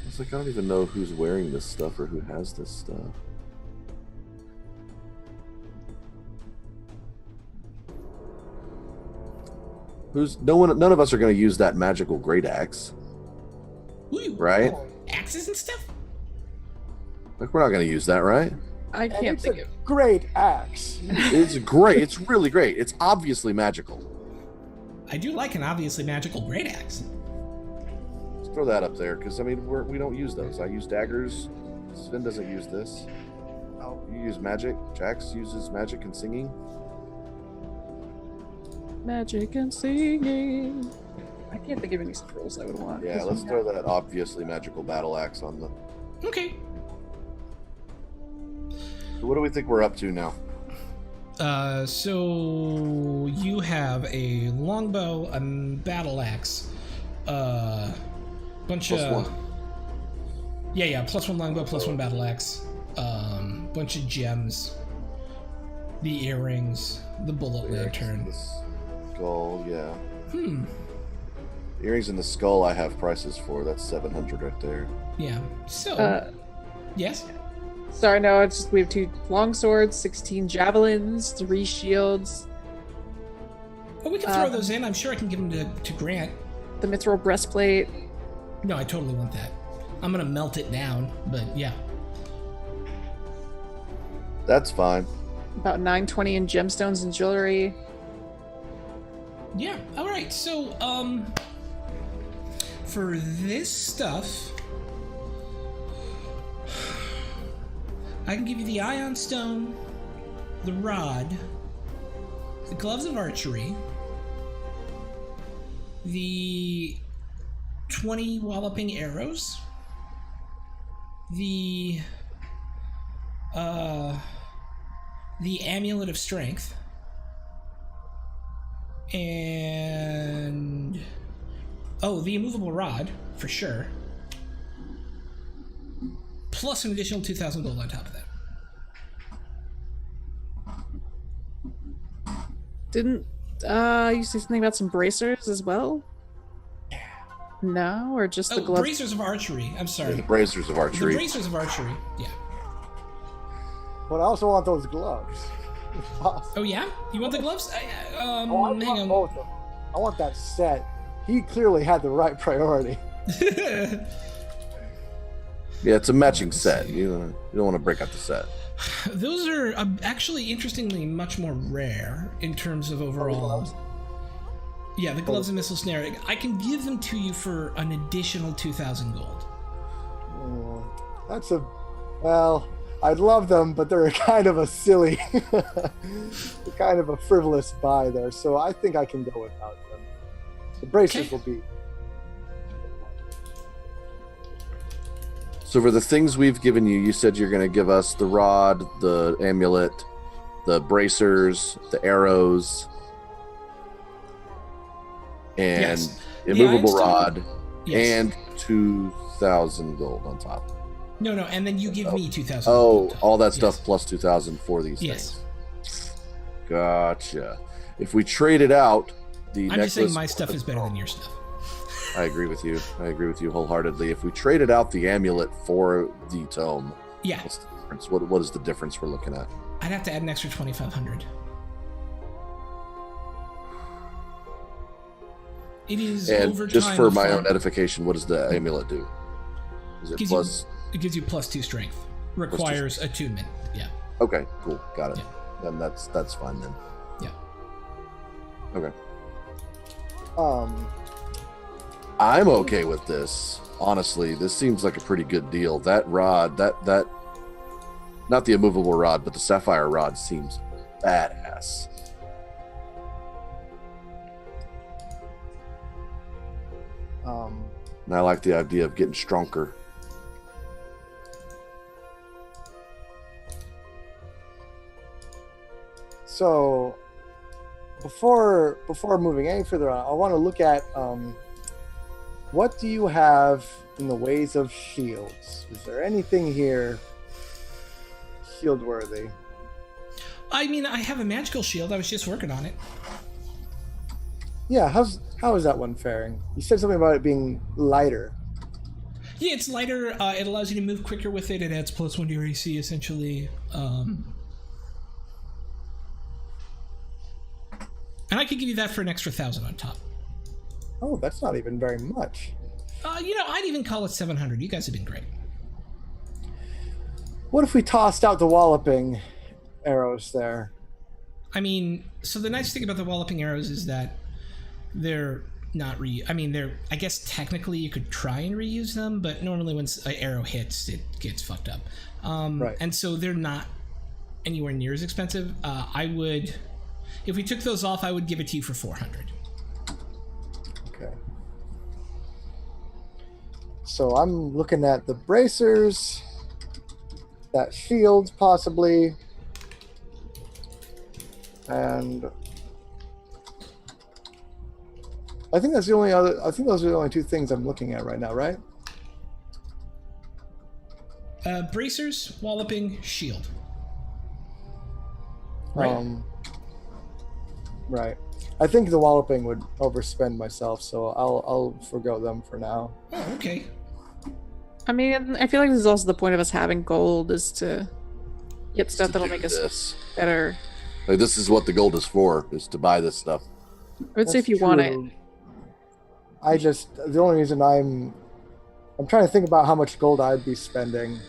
It's like I don't even know who's wearing this stuff or who has this stuff. None of us are going to use that magical great axe, Ooh, right? axes and stuff? Like we're not going to use that, right? I And can't it's think a of. great axe. It's great. It's really great. It's obviously magical. I do like an obviously magical great axe. Let's throw that up there because I mean we don't use those. I use daggers. Sven doesn't use this. Oh, You use magic. Jax uses magic and singing. Magic and singing. I can't think of any scrolls I would want. Yeah, let's throw that obviously magical battle axe on the. Okay. So what do we think we're up to now? So you have a longbow, a battle axe, bunch Plus of 1. yeah, plus 1 longbow, plus 1 battle axe, bunch of gems. The earrings, the bullet lantern. The skull, yeah. Earrings and the skull I have prices for. That's 700 right there. Yeah. So, yes? Sorry, no, it's just we have 2 long swords, 16 javelins, 3 shields, Oh, we can throw those in. I'm sure I can give them to Grant. the mithril breastplate. No, I totally want that. I'm going to melt it down, but yeah. That's fine. About 920 in gemstones and jewelry. Yeah, all right. So, for this stuff, I can give you the ion stone, the rod, the gloves of archery, the 20 walloping arrows, the amulet of strength, and the immovable rod for sure, plus an additional 2,000 gold on top of that. Didn't you say something about some bracers as well? No, or just the gloves? Bracers of archery. I'm sorry. The bracers of archery. The bracers of archery. Yeah. But I also want those gloves. if possible. Oh yeah, you want the gloves? I Hang want on. both of them. I want that set. He clearly had the right priority. Yeah, it's a matching set. You don't want to break out the set. Those are actually, interestingly, much more rare in terms of overall. Yeah, the gloves and missile snare. I can give them to you for an additional 2,000 gold. That's well, I'd love them, but they're kind of a silly, kind of a frivolous buy there. So I think I can go without them. The bracers will be. So for the things we've given you, you said you're going to give us the rod, the amulet, the bracers, the arrows, and Yes. immovable Yeah, rod, Yes. and 2,000 gold on top. No, and then you give me 2,000. Oh, all that stuff Yes. plus 2,000 for these Yes. things. Gotcha. If we trade it out, the I'm necklace. just saying my stuff is better than your stuff. I agree with you. I agree with you wholeheartedly. If we traded out the amulet for the tome, Yeah, what's the difference? What is the difference we're looking at? I'd have to add an extra 2,500. It is And over just time for of my farm- own edification, what does the amulet do? Is it gives plus? it gives you plus 2 strength. Requires attunement. Yeah. Okay, cool, got it. Yeah. Then that's fine then. Yeah. Okay, Um, I'm okay with this. Honestly, this seems like a pretty good deal. That rod, that not the immovable rod, but the sapphire rod seems badass. And I like the idea of getting stronger. So before moving any further on, I want to look at what do you have in the ways of shields? Is there anything here shield worthy? I mean, I have a magical shield. I was just working on it. Yeah, how is that one faring? You said something about it being lighter. Yeah, it's lighter. It allows you to move quicker with it. It adds +1 to your AC, essentially. And I could give you that for an extra 1,000 on top. Oh, that's not even very much. I'd even call it 700. You guys have been great. What if we tossed out the walloping arrows there? I mean, so the nice thing about the walloping arrows is that they're not I guess technically you could try and reuse them, but normally when an arrow hits, it gets fucked up. Right. And so they're not anywhere near as expensive. If we took those off, I would give it to you for 400. Okay. So I'm looking at the bracers, that shield possibly, and I think those are the only 2 things I'm looking at right now, right? Bracers, walloping, shield. Right. Right. I think the walloping would overspend myself, so I'll forgo them for now. Oh, okay. I mean, I feel like this is also the point of us having gold is to get stuff that'll make us this. better. Like, this is what the gold is for, is to buy this stuff. I would say if you want it. The only reason I'm trying to think about how much gold I'd be spending,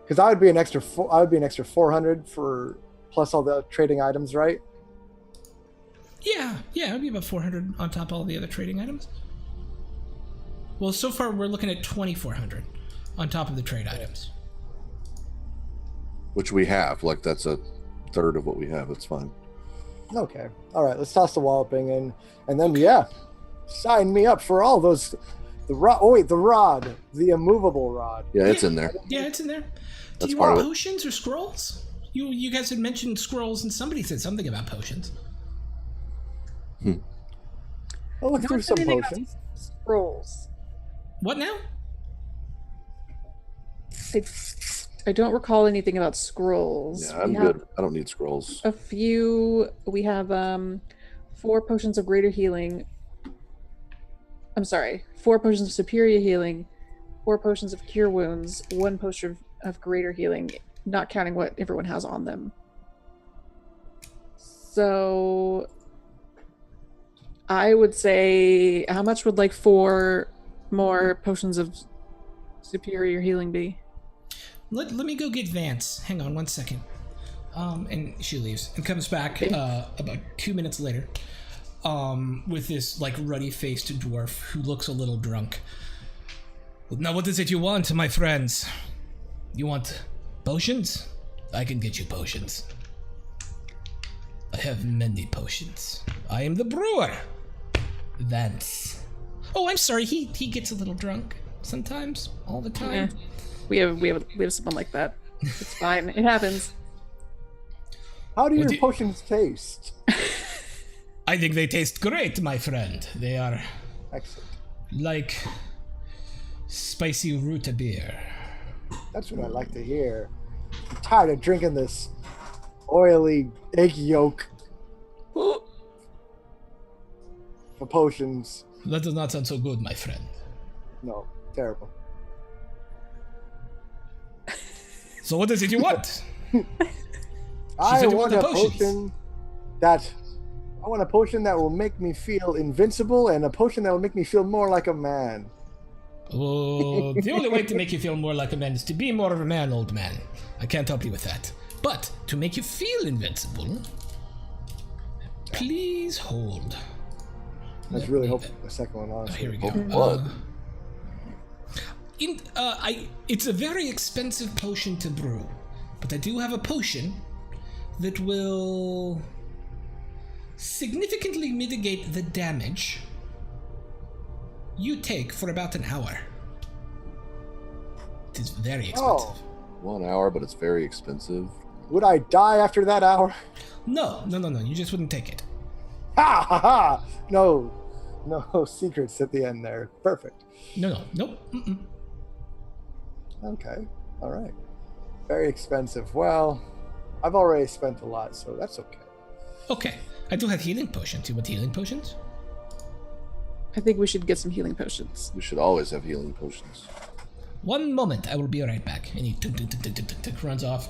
because I would be an extra 400 for plus all the trading items, right? Yeah, it'd be about 400 on top of all the other trading items. Well, so far we're looking at 2,400 on top of the trade items. Which we have. Like, that's a third of what we have. It's fine. Okay. All right. Let's toss the walloping in, and then sign me up for all those. The rod, the immovable rod. Yeah, it's in there. Yeah, it's in there. Do That's you part want of it. potions or scrolls? You guys had mentioned scrolls, and somebody said something about potions. I'll look Don't through say some anything about potions. Scrolls. What now? I don't recall anything about scrolls. Yeah, I'm good. I don't need scrolls. A few. We have 4 potions of greater healing. I'm sorry, 4 potions of superior healing, 4 potions of cure wounds, 1 potion of greater healing, not counting what everyone has on them. So I would say, how much would like 4 more potions of superior healing be? Let me go get Vance. Hang on 1 second. And she leaves and comes back about 2 minutes later. With this like ruddy-faced dwarf who looks a little drunk. Now, what is it you want, my friends? You want potions? I can get you potions. I have many potions. I am the brewer. Vance. Oh, I'm sorry. He gets a little drunk sometimes, all the time. We have someone like that. It's fine. It happens. How do your potions taste? I think they taste great, my friend. They are Excellent. like spicy root beer. That's what I like to hear. I'm tired of drinking this oily egg yolk for potions. That does not sound so good, my friend. No, terrible. So what is it you want? I said you want wanted a potions. potion that will make me feel invincible, and a potion that will make me feel more like a man. Oh, the only way to make you feel more like a man is to be more of a man, old man. I can't help you with that. But to make you feel invincible, please hold. I was really hoping for the second one, honestly. Here we go. Blood. It's a very expensive potion to brew, but I do have a potion that will significantly mitigate the damage you take for about an hour. It is very expensive. Oh, 1 hour, but it's very expensive. would I die after that hour? No, you just wouldn't take it. Ha ha ha! No secrets at the end there. Perfect. Nope. Mm-mm. Okay, all right. Very expensive. Well, I've already spent a lot, so that's okay. Okay, I do have healing potions. You want healing potions? I think we should get some healing potions. We should always have healing potions. 1 moment, I will be right back. And he runs off.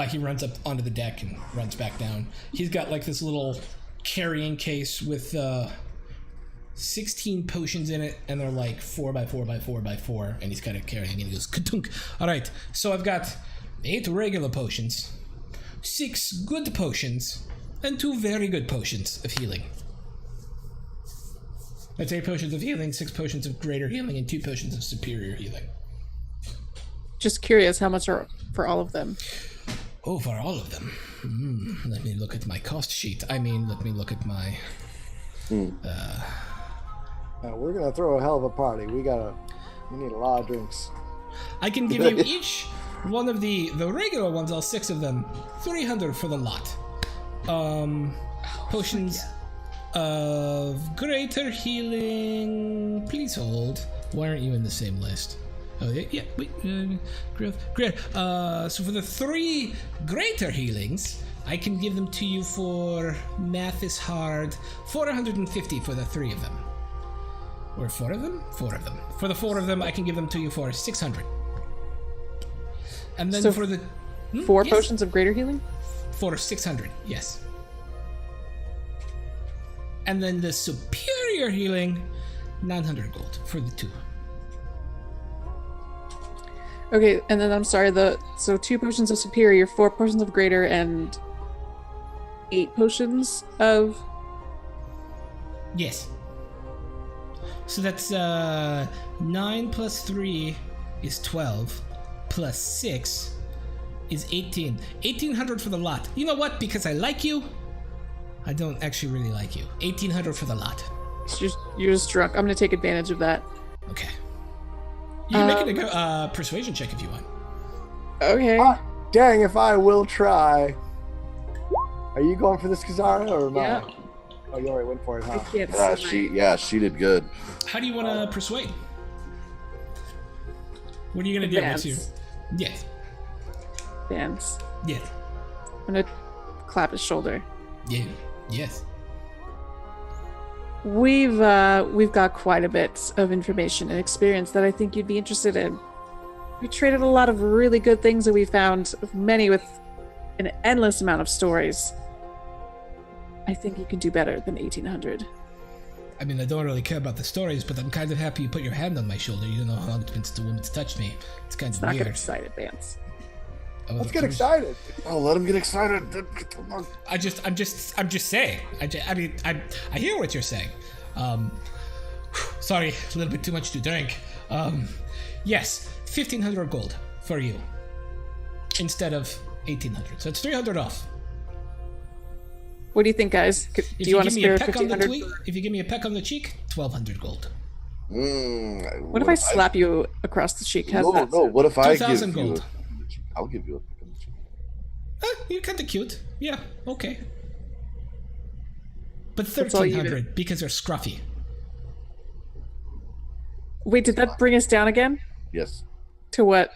He runs up onto the deck and runs back down. He's got like this little carrying case with 16 potions in it, and they're like 4x4x4x4, and he's kind of carrying, and he goes ka-dunk. All right, so I've got 8 regular potions, 6 good potions, and 2 very good potions of healing. That's 8 potions of healing, 6 potions of greater healing, and 2 potions of superior healing. Just curious, how much are for all of them? Oh, for all of them. Let me look at my cost sheet. Let me look at my... Now, we're gonna throw a hell of a party. We need a lot of drinks. I can give you each one of the regular ones, all 6 of them, 300 for the lot. Potions of greater healing. Please hold. Why aren't you in the same list? Oh, yeah, wait. Great. So for the 3 greater healings, I can give them to you for, math is hard, 450 for the 3 of them. Or 4 of them? 4 of them. For the 4 of them, I can give them to you for 600. And then So for the... 4 yes. potions of greater healing? For 600, yes. And then the superior healing, 900 gold for the 2. Okay, and then I'm sorry, so 2 potions of superior, 4 potions of greater, and 8 potions of... Yes. So that's 9 plus 3 is 12, plus 6 is 18. 1800 for the lot. You know what? Because I like you, I don't actually really like you. 1800 for the lot. You're just drunk. I'm gonna take advantage of that. Okay. You can make a persuasion check if you want. Okay. Dang, if I will try. Are you going for this, Kazara, or am Yeah. I? Oh, you already went for it, I huh? can't see She did good. How do you want to persuade? What are you going to do? What's your... Yes. Dance. Yes. I'm gonna clap his shoulder. Yeah. Yes. We've got quite a bit of information and experience that I think you'd be interested in. We traded a lot of really good things that we found, many with an endless amount of stories. I think you can do better than 1800. I mean, I don't really care about the stories, but I'm kind of happy you put your hand on my shoulder. You don't know how long it's been since a woman's touched me. It's kind of Not weird. get excited, Vance. Let's get excited. Oh, let him get excited. I'm just saying. I hear what you're saying. Sorry, a little bit too much to drink. Yes, 1,500 gold for you instead of 1,800. So it's 300 off. What do you think, guys? Do If you want to give me a spare peck on the 1,500? if you give me a peck on the cheek, 1,200 gold. What if I slap you across the cheek? How's that? No. What if I give 2,000 you? gold. I'll give you a pick on the cheek. You're kind of cute. Yeah, okay. But That's all you 1,300 because they're scruffy. Wait, did that bring us down again? Yes. To what?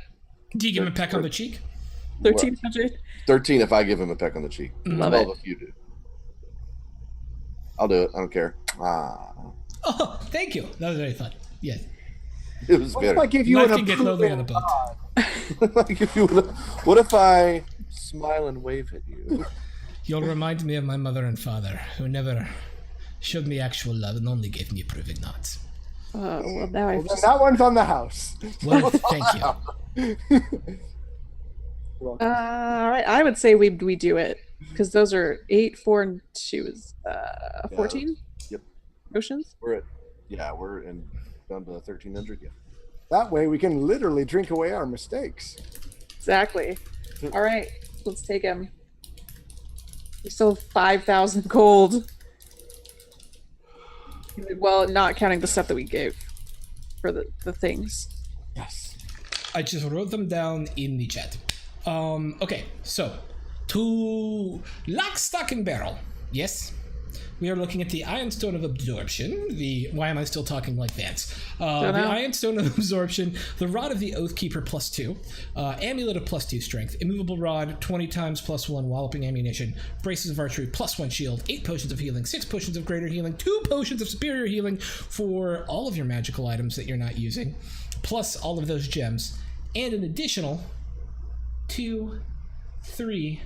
Do you give him a peck on the cheek? 1,300? 13 if I give him a peck on the cheek. Love 12 it. if you do. I'll do it. I don't care. Oh, thank you. That was very fun. Yes. It was What if better. I give you Life an can get lonely on a approval boat. nod? What if I smile and wave at you? You'll remind me of my mother and father, who never showed me actual love and only gave me approving nods. Well, now I've Then just... that one's on the house. Well, thank you. All right, I would say we do it because those are 8, 4, and 2 is 14. Yep. Potions. We're down to 1,300. Yeah. That way we can literally drink away our mistakes. Exactly. All right, let's take him. We still have 5,000 gold. Well, not counting the stuff that we gave for the things. Yes. I just wrote them down in the chat. Okay, so to lock, stock, and barrel. Yes, we are looking at the Iron Stone of Absorption. Why am I still talking like Vance? The Iron Stone of Absorption, the Rod of the Oathkeeper +2, Amulet of +2 Strength, Immovable Rod 20 times +1 Walloping Ammunition, Braces of Archery +1 Shield, 8 Potions of Healing, 6 Potions of Greater Healing, 2 Potions of Superior Healing for all of your magical items that you're not using, plus all of those gems, and an additional 2, 3,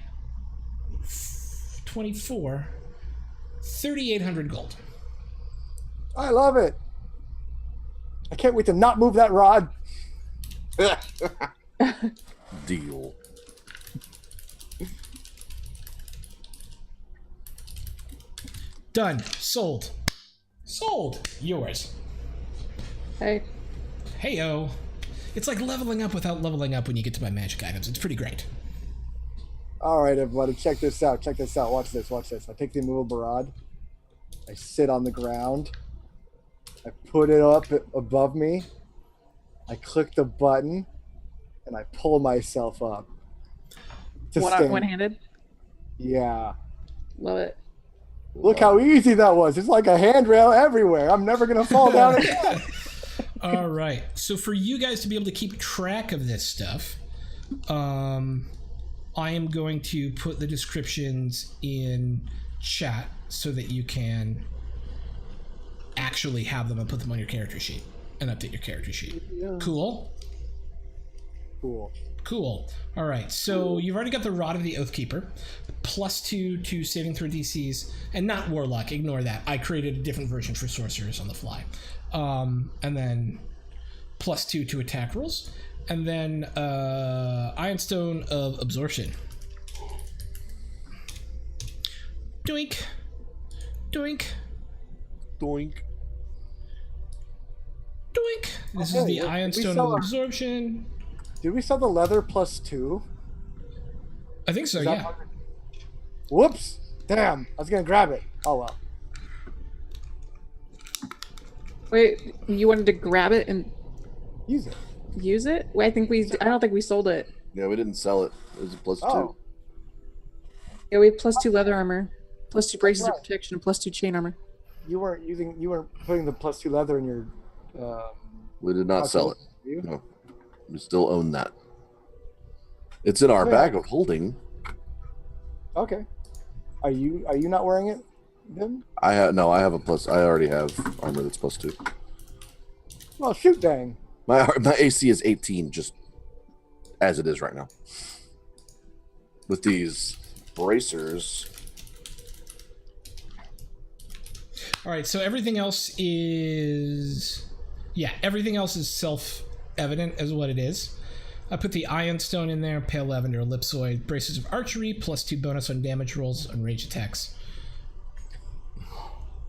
24, 3,800 gold. I love it. I can't wait to not move that rod. Deal. Done. Sold. Sold. Yours. Hey, Heyo. It's like leveling up without leveling up when you get to my magic items. It's pretty great. All right, everybody, check this out. Check this out. Watch this. Watch this. I take the immovable rod. I sit on the ground. I put it up above me. I click the button, and I pull myself up. To stand. one-handed. Yeah. Love it. Look how easy that was. It's like a handrail everywhere. I'm never gonna fall down again. All right. So for you guys to be able to keep track of this stuff, I am going to put the descriptions in chat so that you can actually have them and put them on your character sheet and update your character sheet. Yeah. Cool. All right, so you've already got the Rod of the Oathkeeper, +2 to saving throw DCs, and not Warlock. Ignore that. I created a different version for sorcerers on the fly, and then +2 to attack rolls, and then Ironstone of Absorption. Doink, doink, Doink. doink. This is the Ironstone of Absorption. Did we sell the leather +2? I think so, yeah. Whoops! Damn, I was gonna grab it. Oh well. Wait, you wanted to grab it and Use it. use it? Wait, I don't think we sold it. Yeah, we didn't sell it. It was a +2. Oh. Yeah, we have +2 leather armor, +2 braces of protection, and +2 chain armor. You weren't putting the +2 leather in your. We did not sell it. You? No, we still own that. It's in our bag of holding. Okay. Are you not wearing it then? I have a plus. I already have armor that's +2. Well, shoot, dang. My AC is 18, just as it is right now. With these bracers. All right, so everything else is self-evident as what it is. I put the Ironstone in there, Pale Lavender, Ellipsoid, Braces of Archery, +2 bonus on damage rolls on range attacks.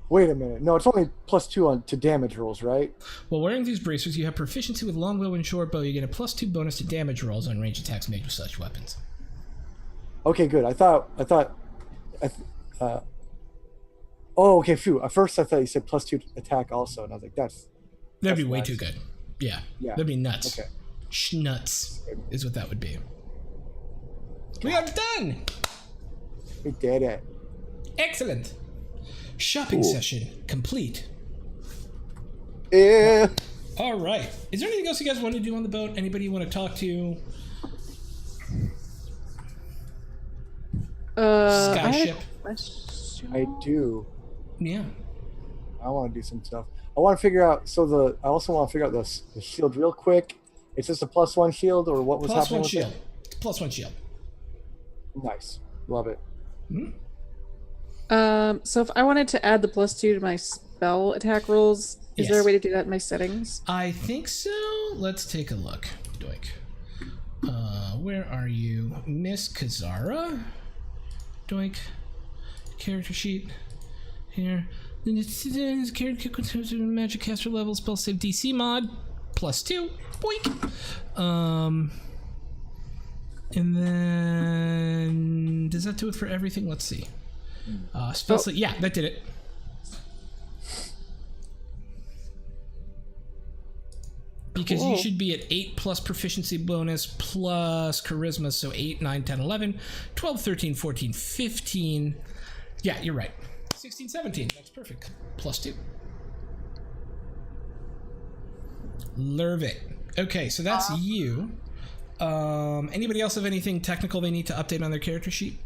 Wait a minute. No, it's only +2 to damage rolls, right? While wearing these bracers, you have proficiency with longbow and short bow. You get a +2 bonus to damage rolls on range attacks made with such weapons. Okay, good. Oh, okay, phew. At first I thought you said +2 attack also, and I was like, That'd be way nice. too good. Yeah. Yeah. That'd be nuts. Okay. Schnuts is what that would be. We are done! We did it. Excellent. Shopping session complete. Yeah. All right. Is there anything else you guys want to do on the boat? Anybody you want to talk to? Skyship. I do. Yeah. I want to do some stuff. I want to figure out. I also want to figure out the shield real quick. Is this a +1 shield or what was happening? +1 shield. +1 shield. Nice. Love it. So if I wanted to add the +2 to my spell attack rolls, is there a way to do that in my settings? I think so. Let's take a look. Doink. Where are you? Miss Kazara? Doink. Character sheet. Here. Character magic caster level, spell save DC mod. +2. Boink. And then does that do it for everything? Let's see. Spell save. Yeah, that did it. Because you should be at 8 plus proficiency bonus plus charisma, so 8, 9, 10, 11, 12, 13, 14, 15. Yeah, you're right. 16, 17. That's perfect. +2. Love it. Okay, so that's you. Anybody else have anything technical they need to update on their character sheet?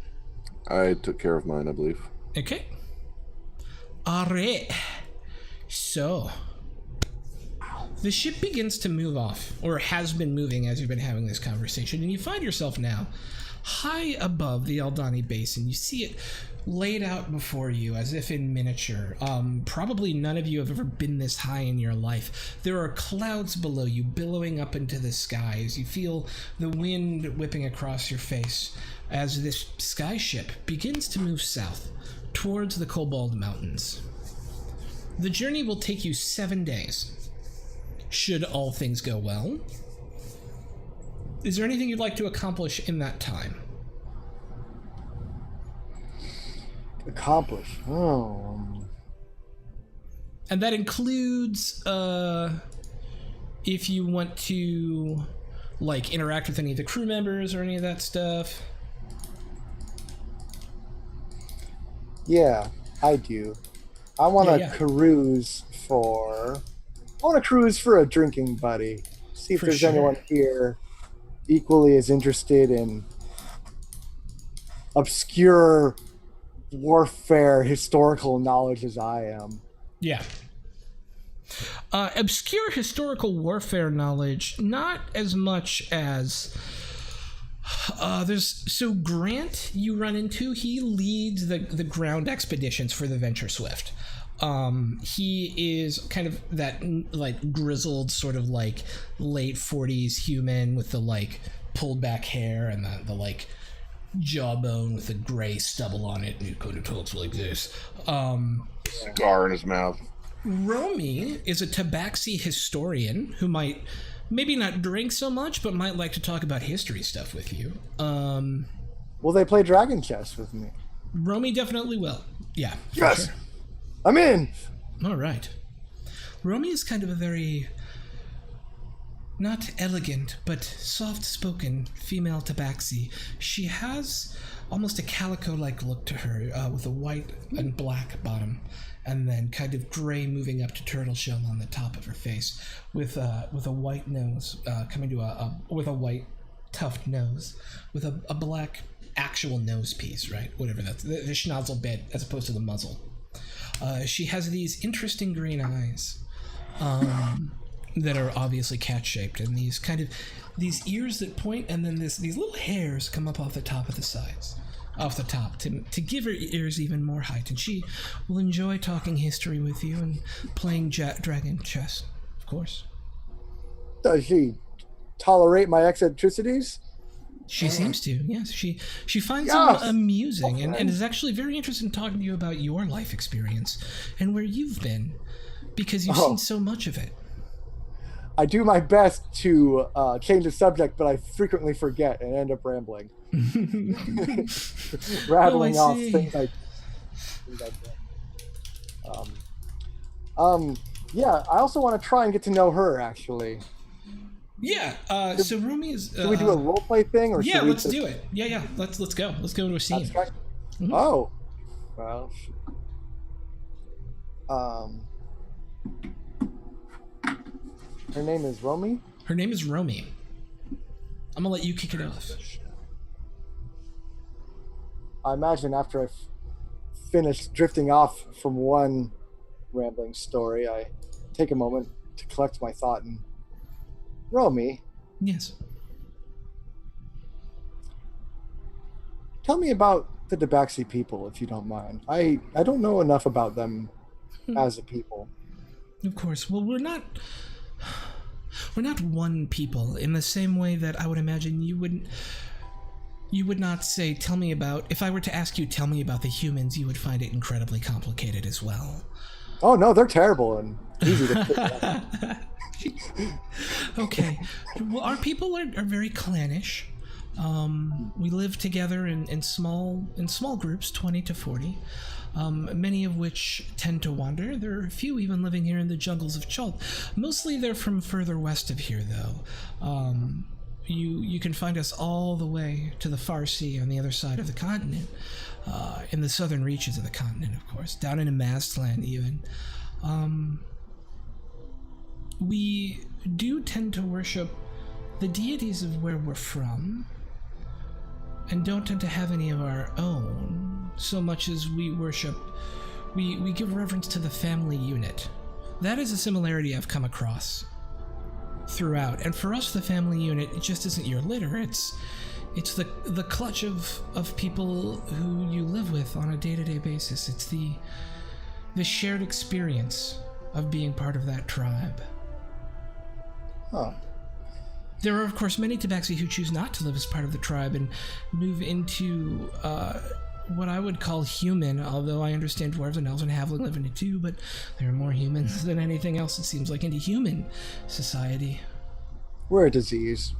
I took care of mine, I believe. Okay. All right. So, the ship begins to move off, or has been moving as you've been having this conversation, and you find yourself now high above the Aldani Basin. You see it laid out before you as if in miniature. Probably none of you have ever been this high in your life. There are clouds below you billowing up into the sky as you feel the wind whipping across your face as this sky ship begins to move south towards the Cobalt Mountains. The journey will take you 7 days, should all things go well. Is there anything you'd like to accomplish in that time? Accomplish. And that includes if you want to like interact with any of the crew members or any of that stuff. Yeah, I do. I want to cruise for a drinking buddy. See if there's anyone here equally as interested in obscure warfare historical knowledge as I am. Yeah. Obscure historical warfare knowledge, not as much as so Grant you run into, he leads the ground expeditions for the Venture Swift. He is kind of that like grizzled sort of like late 40s human with the like pulled back hair and the like jawbone with the gray stubble on it, and he kind of talks like this. Cigar in his mouth. Romy is a Tabaxi historian who might maybe not drink so much, but might like to talk about history stuff with you. Will they play dragon chess with me? Romy definitely will. Yeah. Yes. Sure. I'm in. All right. Romy is kind of a very not elegant, but soft-spoken female Tabaxi. She has almost a calico-like look to her, with a white and black bottom, and then kind of gray moving up to turtle shell on the top of her face, with a white nose coming to with a white tufted nose, with a black actual nose piece, right? Whatever that's the schnozzle bit as opposed to the muzzle. She has these interesting green eyes. That are obviously cat-shaped, and these ears that point, and then these little hairs come up off the top of the sides, off the top, to give her ears even more height. And she will enjoy talking history with you and playing dragon chess, of course. Does she tolerate my eccentricities? She seems to, yes. She finds them amusing, and is actually very interested in talking to you about your life experience and where you've been, because you've seen so much of it. I do my best to change the subject, but I frequently forget and end up rambling. Rattling off things yeah, I also want to try and get to know her, actually. Yeah, so Romy is... Should we do a role-play thing? Or yeah, let's do it. Yeah, let's go. Let's go to a scene. Mm-hmm. Oh. Well... Her name is Romy? Her name is Romy. I'm gonna let you kick it off. I imagine after I've finished drifting off from one rambling story, I take a moment to collect my thought and... Romy? Yes. Tell me about the Tabaxi people, if you don't mind. I don't know enough about them as a people. Of course. Well, we're not one people in the same way that I would imagine you would not say, tell me about... If I were to ask you, tell me about the humans, you would find it incredibly complicated as well. Oh, no, they're terrible and easy to figure out. Okay. Well, our people are very clannish. We live together in small groups, 20 to 40. Many of which tend to wander. There are a few even living here in the jungles of Chult. Mostly they're from further west of here, though. You can find us all the way to the far sea on the other side of the continent, in the southern reaches of the continent, of course, down in Amastland even. We do tend to worship the deities of where we're from, and don't tend to have any of our own, so much as we give reverence to the family unit. That is a similarity I've come across throughout, and for us the family unit, it just isn't your litter, it's the clutch of people who you live with on a day-to-day basis. It's the shared experience of being part of that tribe. Huh. There are, of course, many Tabaxi who choose not to live as part of the tribe and move into what I would call human, although I understand dwarves and elves and halfling live in it too, but there are more humans than anything else, it seems like, into human society. We're a disease.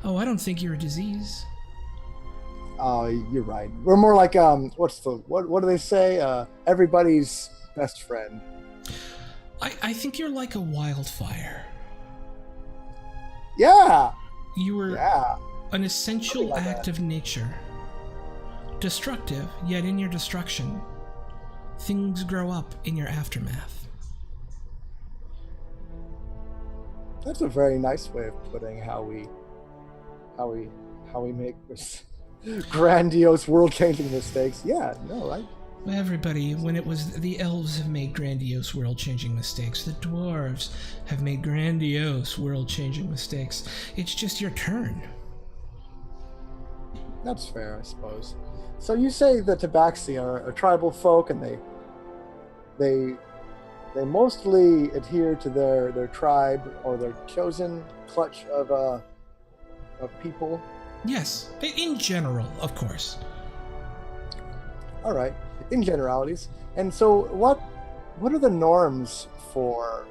Oh, I don't think you're a disease. Oh, you're right. We're more like, what do they say? Everybody's best friend. I think you're like a wildfire. Yeah! You were an essential act of nature. Destructive, yet in your destruction, things grow up in your aftermath. That's a very nice way of putting how we make this Grandiose, world-changing mistakes. Yeah, no, Everybody, when it was the elves have made grandiose world-changing mistakes. The dwarves have made grandiose world-changing mistakes. It's just your turn. that's fair, I suppose. So you say the Tabaxi are a tribal folk, and they mostly adhere to their tribe or their chosen clutch of people. Yes, in general, of course. All right, in generalities. And so, what are the norms for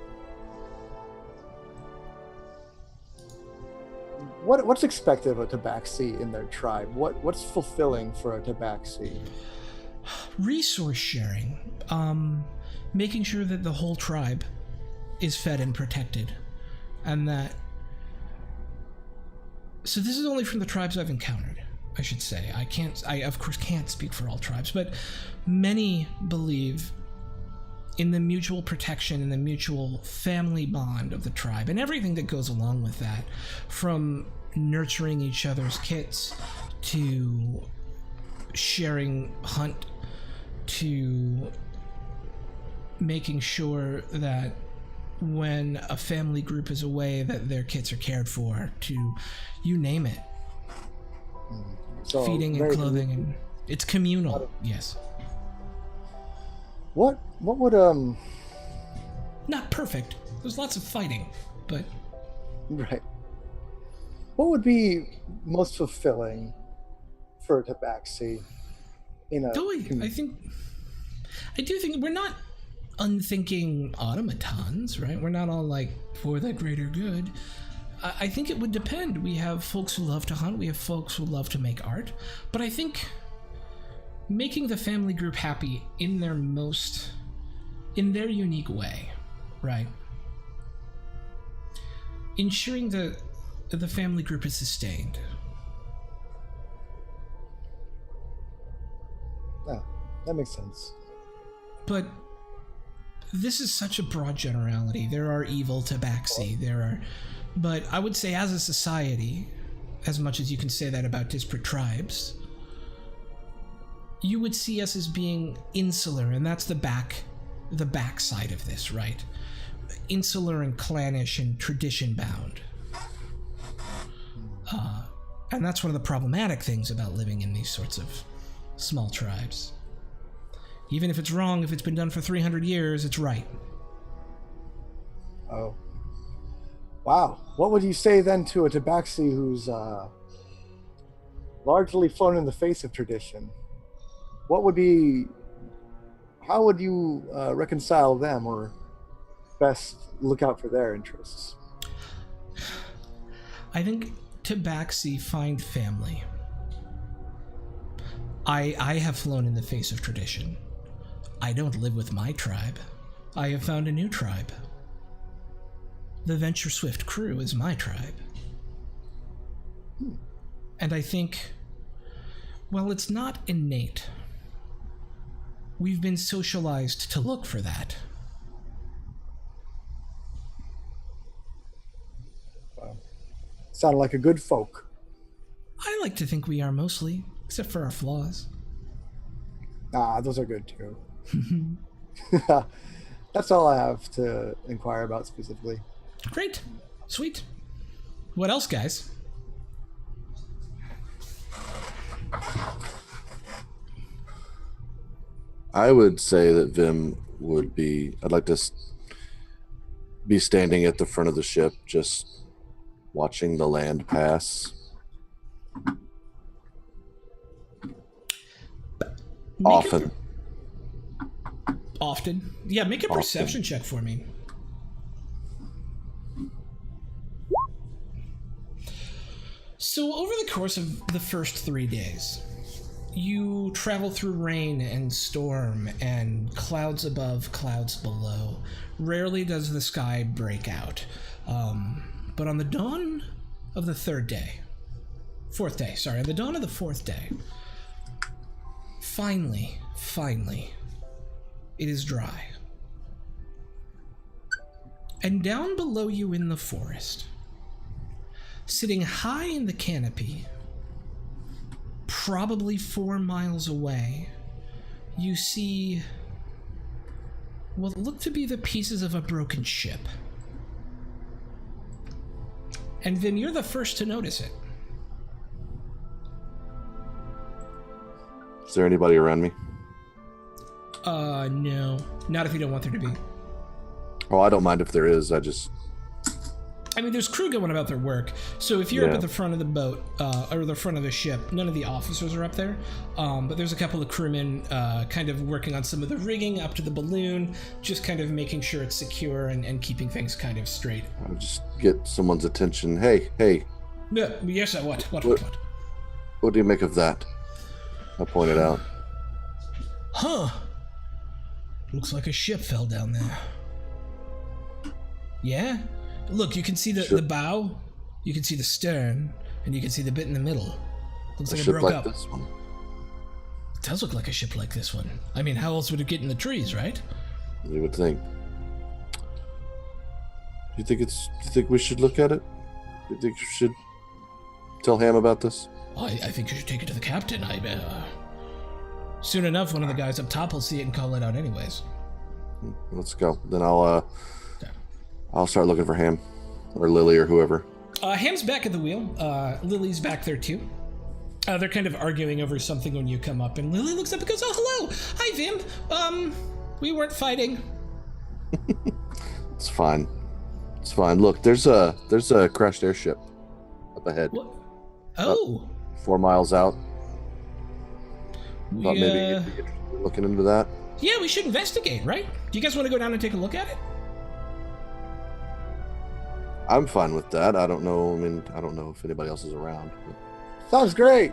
what's expected of a Tabaxi in their tribe? What's fulfilling for a Tabaxi? Resource sharing, making sure that the whole tribe is fed and protected, and that. So this is only from the tribes I've encountered, I should say. I of course can't speak for all tribes, but many believe in the mutual protection and the mutual family bond of the tribe and everything that goes along with that, from nurturing each other's kits to sharing hunt to making sure that when a family group is away that their kids are cared for, to you name it. So Feeding and clothing, and it's communal. Yes. What would Not perfect. There's lots of fighting, but right. What would be most fulfilling for a Tabaxi in a I do think we're not unthinking automatons, right? We're not all like for the greater good. I think it would depend. We have folks who love to hunt, we have folks who love to make art, but I think making the family group happy in their unique way, right? Ensuring that the family group is sustained. Yeah, that makes sense. But this is such a broad generality. There are evil Tabaxi, but I would say as a society, as much as you can say that about disparate tribes, you would see us as being insular, and that's the back side of this, right? Insular and clannish and tradition bound. And that's one of the problematic things about living in these sorts of small tribes. Even if it's wrong, if it's been done for 300 years, it's right. Oh. Wow. What would you say then to a Tabaxi who's largely flown in the face of tradition? How would you reconcile them, or best look out for their interests? I think Tabaxi find family. I have flown in the face of tradition. I don't live with my tribe. I have found a new tribe. The Venture Swift crew is my tribe. And I think, well, it's not innate. We've been socialized to look for that. Sound like a good folk. I like to think we are mostly, except for our flaws. Those are good too. That's all I have to inquire about specifically. Great. Sweet. What else, guys? I would say that Vim would be, I'd like to be standing at the front of the ship, just watching the land pass. Often. Yeah, make a perception check for me. So over the course of the first 3 days, you travel through rain and storm and clouds above, clouds below. Rarely does the sky break out. But on the dawn of the on the dawn of the fourth day, finally, it is dry. And down below you in the forest, sitting high in the canopy, probably 4 miles away, you see what look to be the pieces of a broken ship. And Vim, you're the first to notice it. Is there anybody around me? No. Not if you don't want there to be. Oh, I don't mind if there is. I mean, there's crew going about their work. So if you're up at the front of the boat, or the front of the ship, none of the officers are up there. But there's a couple of crewmen kind of working on some of the rigging up to the balloon, just kind of making sure it's secure and keeping things kind of straight. I'll just get someone's attention. Hey. No, yes, sir. What? What do you make of that? I pointed out. Huh. Looks like a ship fell down there. Yeah? Look, you can see the bow, you can see the stern, and you can see the bit in the middle. Looks like it broke up. This one. It does look like a ship like this one. I mean, how else would it get in the trees, right? You would think. Do you think we should look at it? Do you think you should tell Ham about this? I think you should take it to the captain. Soon enough, one of the guys up top will see it and call it out anyways. Let's go. Then I'll start looking for Ham, or Lily, or whoever. Ham's back at the wheel. Lily's back there too. They're kind of arguing over something when you come up, and Lily looks up and goes, "Oh, hello. Hi, Vim. We weren't fighting." It's fine. It's fine. Look, there's a crashed airship up ahead. What? Oh. 4 miles out. Thought We, maybe you'd be interested in looking into that. Yeah, we should investigate, right? Do you guys want to go down and take a look at it? I'm fine with that. I don't know. I mean, I don't know if anybody else is around. Sounds great.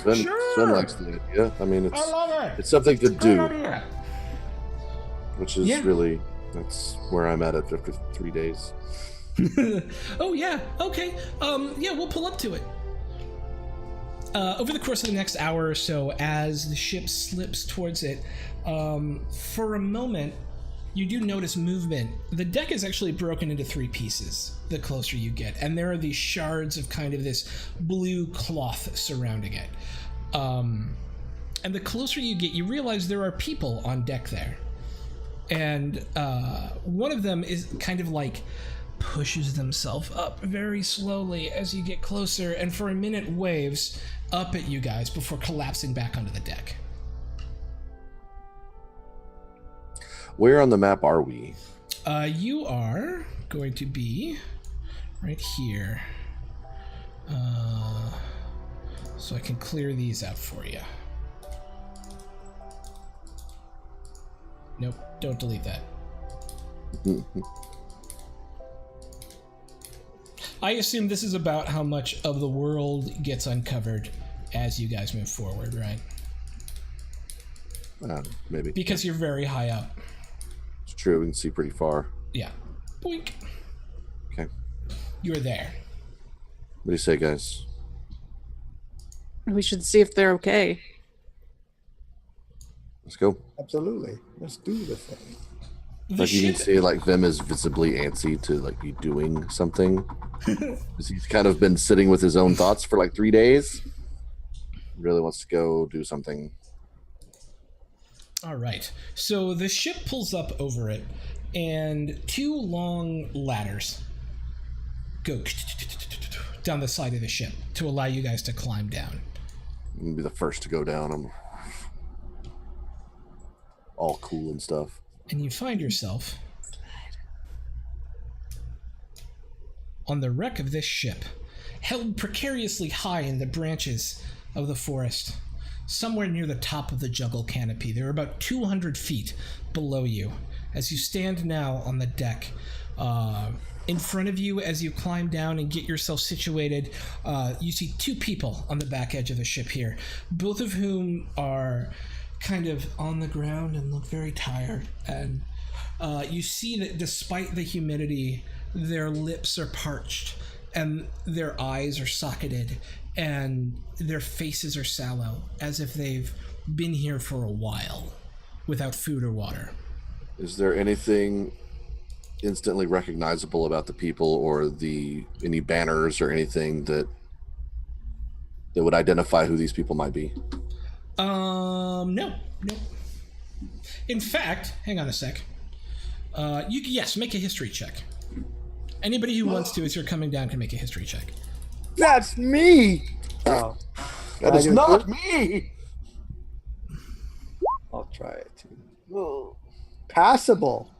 Sven likes the idea. I mean, I love it. it's something to do, Good idea. which is really, that's where I'm at after 3 days. Oh yeah, okay. Yeah, we'll pull up to it. Over the course of the next hour or so, as the ship slips towards it, for a moment, you do notice movement. The deck is actually broken into 3 pieces the closer you get, and there are these shards of kind of this blue cloth surrounding it. And the closer you get, you realize there are people on deck there. And one of them is kind of like pushes themselves up very slowly as you get closer, and for a minute waves up at you guys before collapsing back onto the deck. Where on the map are we? You are going to be right here. So I can clear these out for you. Nope, don't delete that. I assume this is about how much of the world gets uncovered as you guys move forward, right? Maybe. Because you're very high up. It's true. We can see pretty far. Yeah. Boink. Okay. You're there. What do you say, guys? We should see if they're okay. Let's go. Absolutely. Let's do the thing. The Like you ship, can see, like Vim is visibly antsy to like be doing something. 'Cause he's kind of been sitting with his own thoughts for like 3 days. Really wants to go do something. All right. So the ship pulls up over it, and 2 long ladders go down the side of the ship to allow you guys to climb down. I'm gonna be the first to go down. I'm all cool and stuff. And you find yourself on the wreck of this ship, held precariously high in the branches of the forest, somewhere near the top of the juggle canopy. They're about 200 feet below you as you stand now on the deck. In front of you, as you climb down and get yourself situated, you see 2 people on the back edge of the ship here, both of whom are kind of on the ground and look very tired. And you see that despite the humidity, their lips are parched and their eyes are socketed and their faces are sallow, as if they've been here for a while without food or water. Is there anything instantly recognizable about the people, or any banners or anything that that would identify who these people might be? No. In fact, hang on a sec. Yes, make a history check. Anybody who wants to, as you're coming down, can make a history check. That's me. Oh, That is not me. I'll try it too. Passable.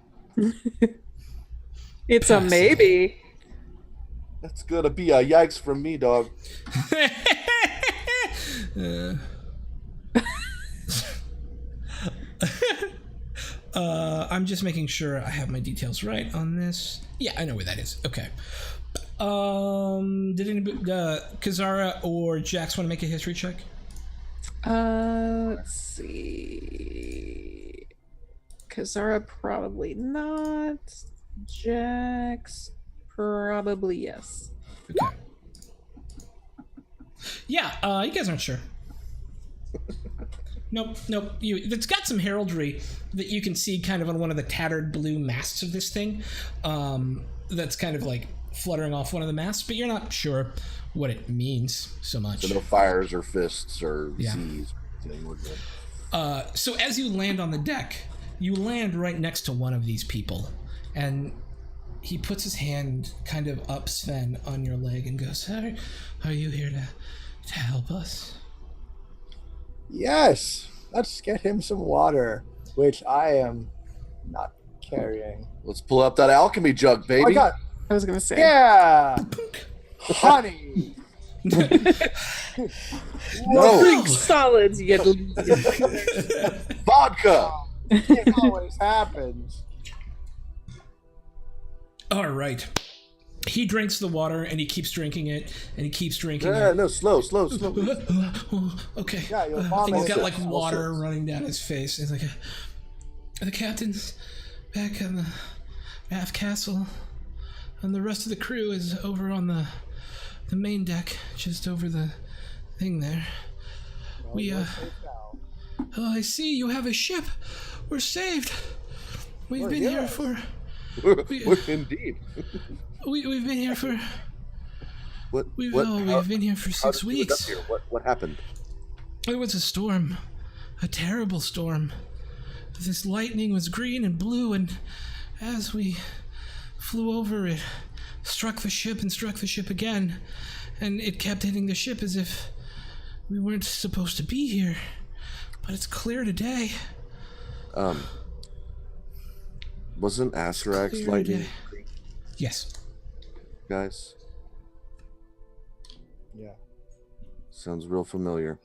It's a maybe. That's gonna be a yikes from me, dog. I'm just making sure I have my details right on this. Yeah, I know where that is. Okay. Did anybody, Kazara or Jax want to make a history check? Let's see. Kazara probably not. Jax probably yes. Okay. Yeah, you guys aren't sure. Nope. It's got some heraldry that you can see kind of on one of the tattered blue masts of this thing. That's kind of like fluttering off one of the masts, but you're not sure what it means so much. So no fires or fists or Yeah. seas. So as you land on the deck, you land right next to one of these people, and he puts his hand kind of up, Sven, on your leg and goes, are you here to help us? Yes. Let's get him some water, which I am not carrying. Let's pull up that alchemy jug, baby. Oh my God. I was gonna say. Yeah. Honey. No. Greek solids, you Vodka. It always happens. All right. He drinks the water, and he keeps drinking it, and he keeps drinking Yeah, it. no, slow. Okay. Yeah, you'll And vomit. he's got All like six, all water six. running down his face. He's like, the captain's back on the aft castle, and the rest of the crew is over on the main deck, just over the thing there. Oh, I see you have a ship. We're saved. We've been here for. Indeed. We've been here for. We've been here for how 6 did you end up weeks. here? What happened? It was a storm, a terrible storm. This lightning was green and blue, and as we flew over, it struck the ship and struck the ship again, and it kept hitting the ship as if we weren't supposed to be here. But it's clear today. Wasn't Acerac's Clear lightning, today. Yes. guys? Yeah. Sounds real familiar.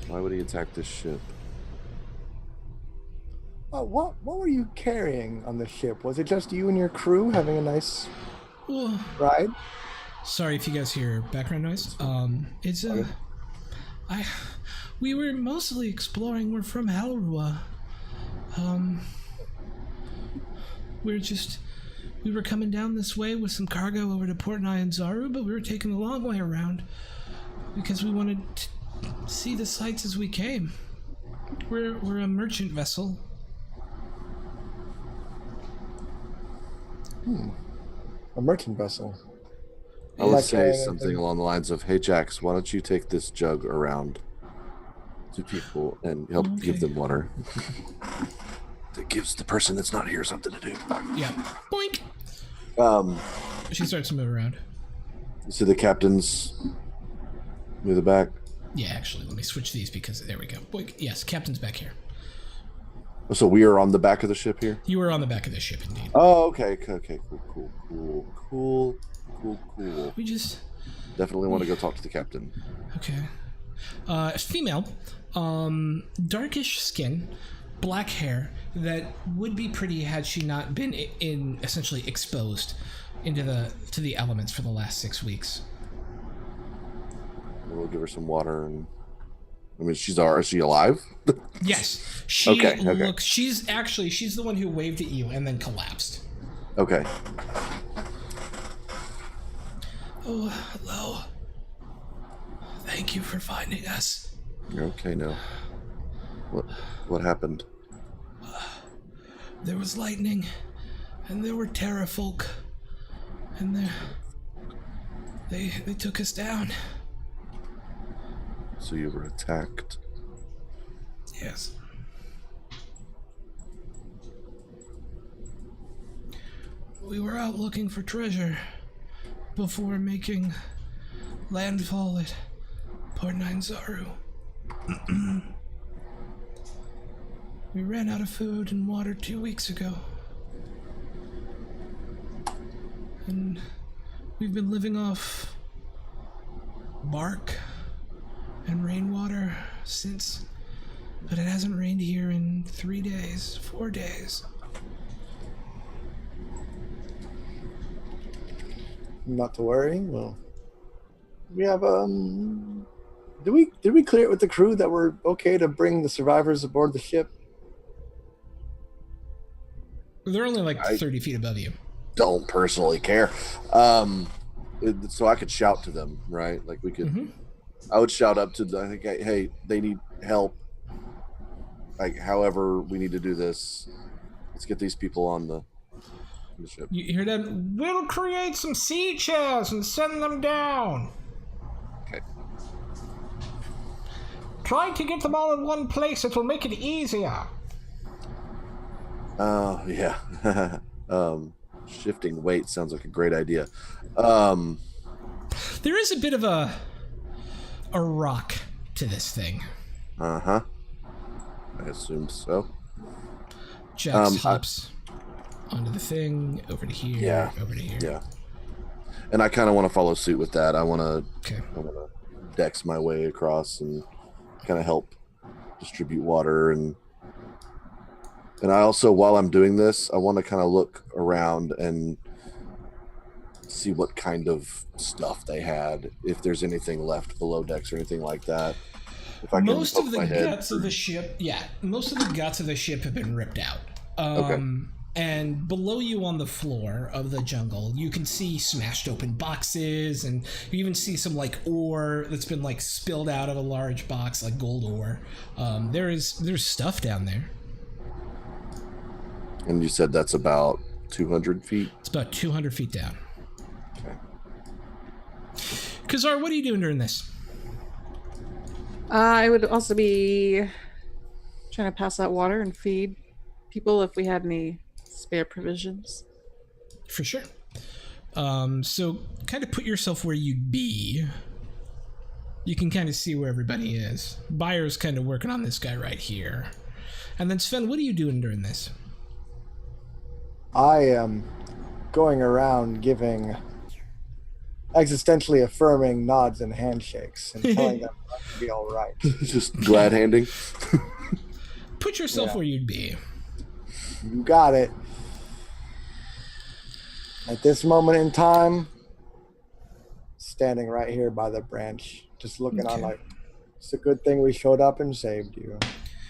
Why would he attack this ship? What were you carrying on the ship? Was it just you and your crew having a nice Well, ride? sorry if you guys hear background noise. It's we were mostly exploring. We're from Helrua. We were coming down this way with some cargo over to Port Nyanzaru, but we were taking the long way around because we wanted to see the sights as we came. We're a merchant vessel. A merchant vessel. I would Like say a- something along the lines of, "Hey Jax, why don't you take this jug around to people and help give them water?" That gives the person that's not here something to do. Yeah. Boink. She starts to move around. You see the captain's near the back. Yeah, actually, let me switch these because there we go. Boink. Yes, captain's back here. So we are on the back of the ship here. You were on the back of this ship, indeed. Oh, okay, cool. We just Definitely want to go talk to the captain. okay. Female, darkish skin, black hair that would be pretty had she not been in essentially exposed into the elements for the last 6 weeks. We'll give her some water and. I mean, is she alive? Yes, she Okay. looks. She's the one who waved at you and then collapsed. Okay. Oh, hello. Thank you for finding us. You're okay now. What happened? There was lightning, and there were terra folk, and They took us down. So you were attacked. Yes. We were out looking for treasure before making landfall at Port Nine Zaru. We ran out of food and water 2 weeks ago. And we've been living off bark and rainwater since, but it hasn't rained here in 3 days, 4 days. Not to worry. Well, we have did we clear it with the crew that we're okay to bring the survivors aboard the ship? They're only like I 30 feet above you. don't personally care. So I could shout to them, right? Like we could. I would shout up to them. I think, hey, they need help. Like, however we need to do this. Let's get these people on the ship. You hear that? We'll create some sea chests and send them down. Okay. Try to get them all in one place. It will make it easier. Oh, yeah. Shifting weight sounds like a great idea. There is a bit of a rock to this thing. I assumed so. Jax hops onto the thing, over to here, over to here. Yeah. And I kind of want to follow suit with that. I want to dex my way across and kind of help distribute water. And I also, while I'm doing this, I want to kind of look around and see what kind of stuff they had, if there's anything left below decks or anything like that. If I most of the guts of the ship, most of the guts of the ship have been ripped out. And below you on the floor of the jungle, you can see smashed open boxes, and you even see some like ore that's been like spilled out of a large box, like gold ore. There's stuff down there. And you said that's about 200 feet? It's about 200 feet down. Okay. Kazar, what are you doing during this? I would also be trying to pass out water and feed people if we had any spare provisions. For sure. So kind of put yourself where you'd be. You can kind of see where everybody is. Byer's kind of working on this guy right here. And then Sven, what are you doing during this? I am going around giving existentially affirming nods and handshakes and telling them to be all right. Just glad handing. Put yourself where you'd be. You got it. At this moment in time, standing right here by the branch, just looking on like, it's a good thing we showed up and saved you.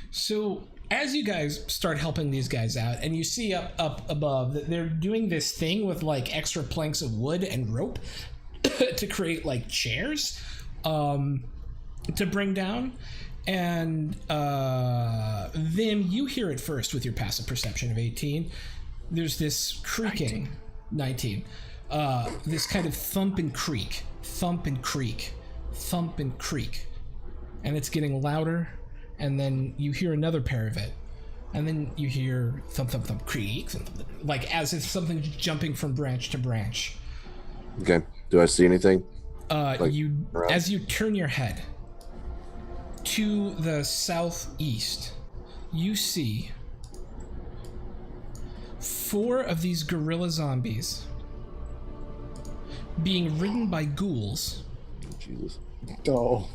So as you guys start helping these guys out, and you see up above that they're doing this thing with like extra planks of wood and rope to create like chairs to bring down. And Vim, you hear it first with your passive perception of 18. There's this creaking. 19. This kind of thump and creak, thump and creak, thump and creak. And it's getting louder, and then you hear another pair of it. And then you hear thump, thump, thump, creak, thump, thump, like as if something's jumping from branch to branch. Okay. Do I see anything? As you turn your head to the southeast, you see 4 of these gorilla zombies being ridden by ghouls. Jesus. Oh.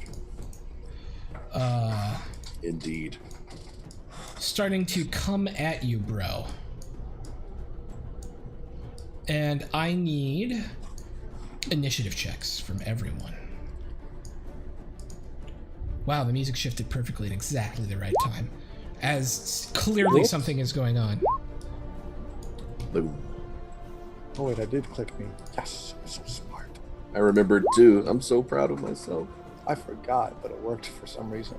Indeed. Starting to come at you, bro. And I need initiative checks from everyone. Wow, the music shifted perfectly at exactly the right time, as clearly something is going on. Boom. Oh wait, I did click me. Yes, I'm so smart. I remembered too. I'm so proud of myself. I forgot, but it worked for some reason.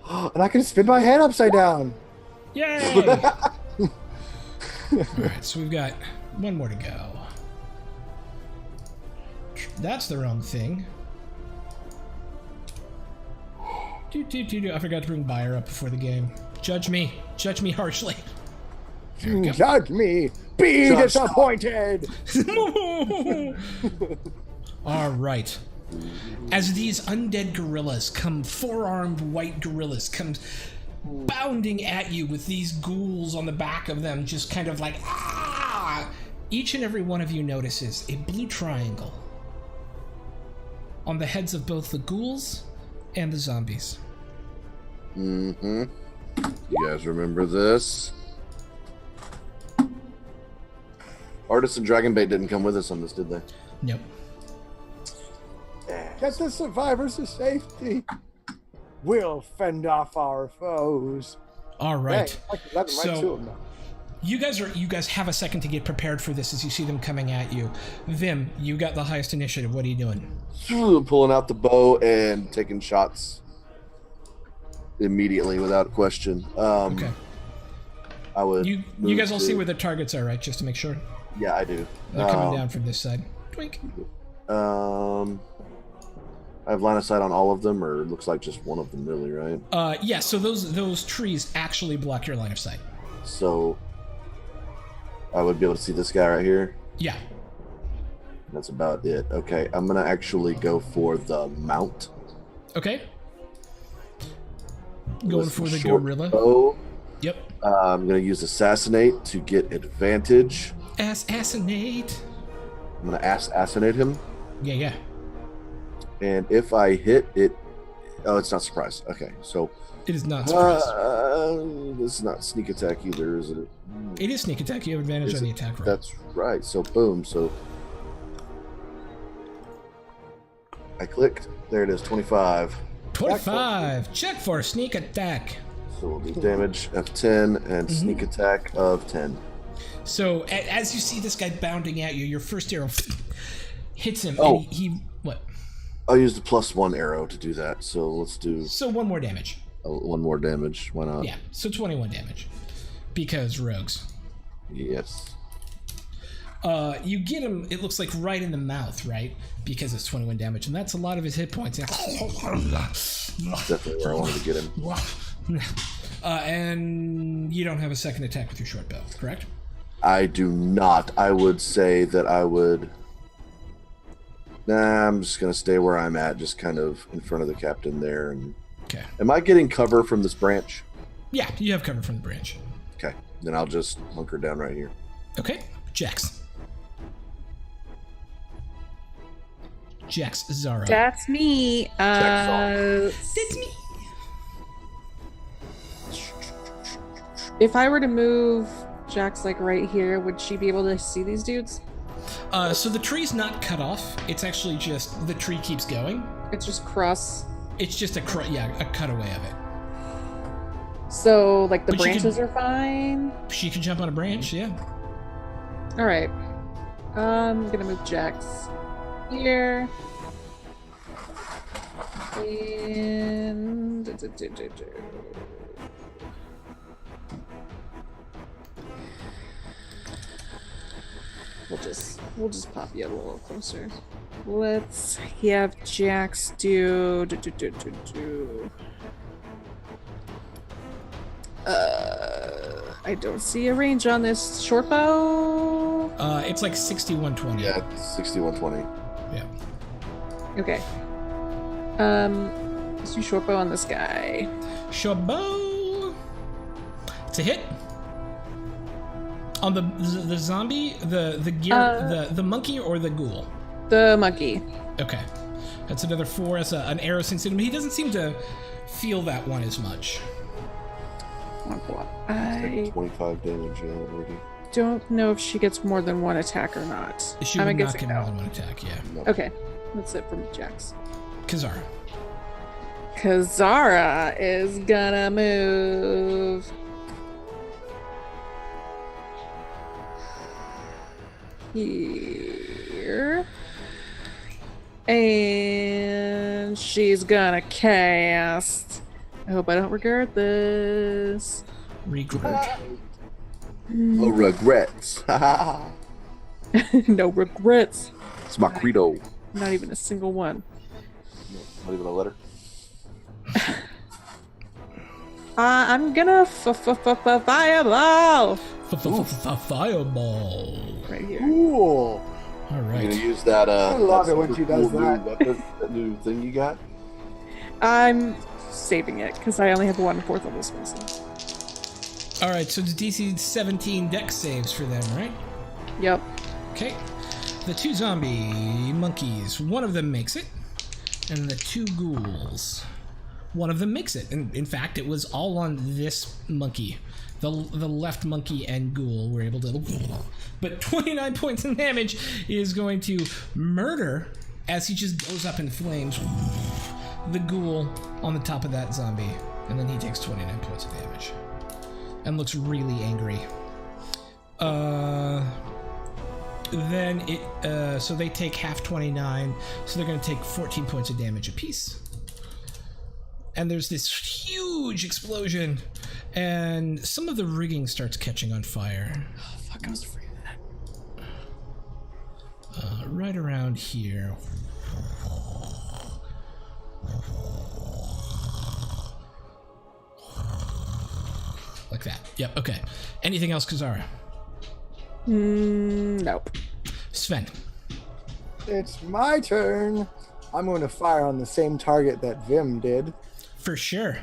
And I can spin my head upside down. Yay! Alright, so we've got one more to go. That's the wrong thing. I forgot to bring Bayer up before the game. Judge me. Judge me harshly. Judge me. Be disappointed. All right. As these undead gorillas come, four-armed white gorillas come bounding at you with these ghouls on the back of them, just kind of like, ah! Each and every one of you notices a blue triangle on the heads of both the ghouls and the zombies. Mm-hmm. You guys remember this? Artist and Dragonbait didn't come with us on this, did they? Nope. Get the survivors to safety. We'll fend off our foes. All right. Hey, I can let them right to them now. You guys have a second to get prepared for this as you see them coming at you. Vim, you got the highest initiative. What are you doing? Pulling out the bow and taking shots immediately without question. Okay. I would. You guys all see where the targets are, right? Just to make sure. Yeah, I do. They're coming down from this side. Twink. I have line of sight on all of them, or it looks like just one of them, really, right? Yeah. So those trees actually block your line of sight. So I would be able to see this guy right here. Yeah. That's about it. Okay, I'm gonna actually go for the mount. Okay. Going for the short gorilla. bow. Yep. I'm gonna use assassinate to get advantage. Assassinate. I'm gonna assassinate him, Yeah. and if I hit it, oh, it's not surprise. Okay, so It is not surprise. this is not sneak attack either, is it? It is sneak attack. You have advantage on the attack roll. That's right. So boom. So I clicked. There it is. 25. 25. Check for sneak attack. So we'll do damage of 10 and sneak attack of 10. So as you see this guy bounding at you, your first arrow hits him. Oh. And he what? I'll use the +1 arrow to do that. So let's do So one more damage. one more damage. Why not? Yeah. So 21 damage. Because rogues. Yes. You get him, it looks like right in the mouth, right? Because it's 21 damage, and that's a lot of his hit points. Definitely where I wanted to get him. And you don't have a second attack with your short bow, correct? I do not. I would say that I would. Nah, I'm just gonna stay where I'm at, just kind of in front of the captain there. And Okay. am I getting cover from this branch? Yeah, you have cover from the branch. Okay, then I'll just hunker down right here. Okay, Jax. Jax Zara. That's me. That's me. If I were to move Jax like right here, would she be able to see these dudes? So the tree's not cut off. It's actually just the tree keeps going. It's just cross. It's just a cutaway of it. So like the But she branches can- are fine. She can jump on a branch, yeah. All right. I'm gonna move Jax here. And we'll just pop you a little closer. Let's have Jax do. I don't see a range on this short bow. It's like 6120. Yeah, 6120. Yeah. Okay. Let's do short bow on this guy. Shabo. It's a hit. On the zombie, the gear, the monkey or the ghoul? The monkey. Okay. That's another 4 as an arrow sinks in him. He doesn't seem to feel that one as much. I 25 damage already. don't know if she gets more than one attack or not. She I'm would not guessing get more no. than one attack, yeah. No. Okay, that's it from Jax. Kazara. Kazara is gonna move. Here. And she's gonna cast. I hope I don't regret this. Regret. No regrets. No regrets. It's my credo. Not even a single one. Not even a letter. I'm gonna fireball Fireball. right here. Cool. All You're right. gonna use that. I love it when super she does cool that. New weapon, that new thing you got. I'm saving it because I only have one 4th level spell slot. All right. So it's DC 17 dex saves for them, right? Yep. Okay. The 2 zombie monkeys. One of them makes it, and the 2 ghouls. One of them makes it. And in fact, it was all on this monkey. The left monkey and ghoul were able to... But 29 points of damage is going to murder as he just goes up in flames the ghoul on the top of that zombie. And then he takes 29 points of damage. And looks really angry. Then it... so they take half 29. So they're going to take 14 points of damage apiece. And there's this huge explosion, and some of the rigging starts catching on fire. Oh, fuck, I was afraid of that. Right around here. Like that. Yep, okay. Anything else, Kazara? Nope. Sven. It's my turn. I'm going to fire on the same target that Vim did. For sure.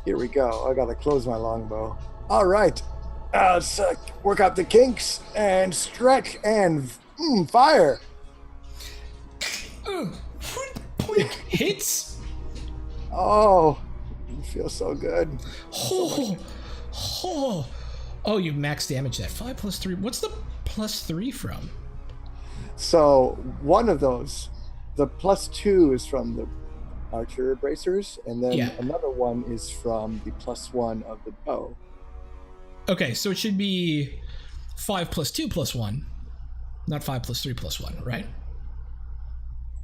Here we go. I gotta close my longbow. All right. Let's work out the kinks and stretch and fire. Hits. Oh, it feels so good. Oh, you max damage that. 5 plus 3. What's the plus 3 from? So one of those, the +2 is from the archer bracers, and then another one is from the +1 of the bow. Okay, so it should be 5 plus 2 plus 1, not 5 plus 3 plus 1, right?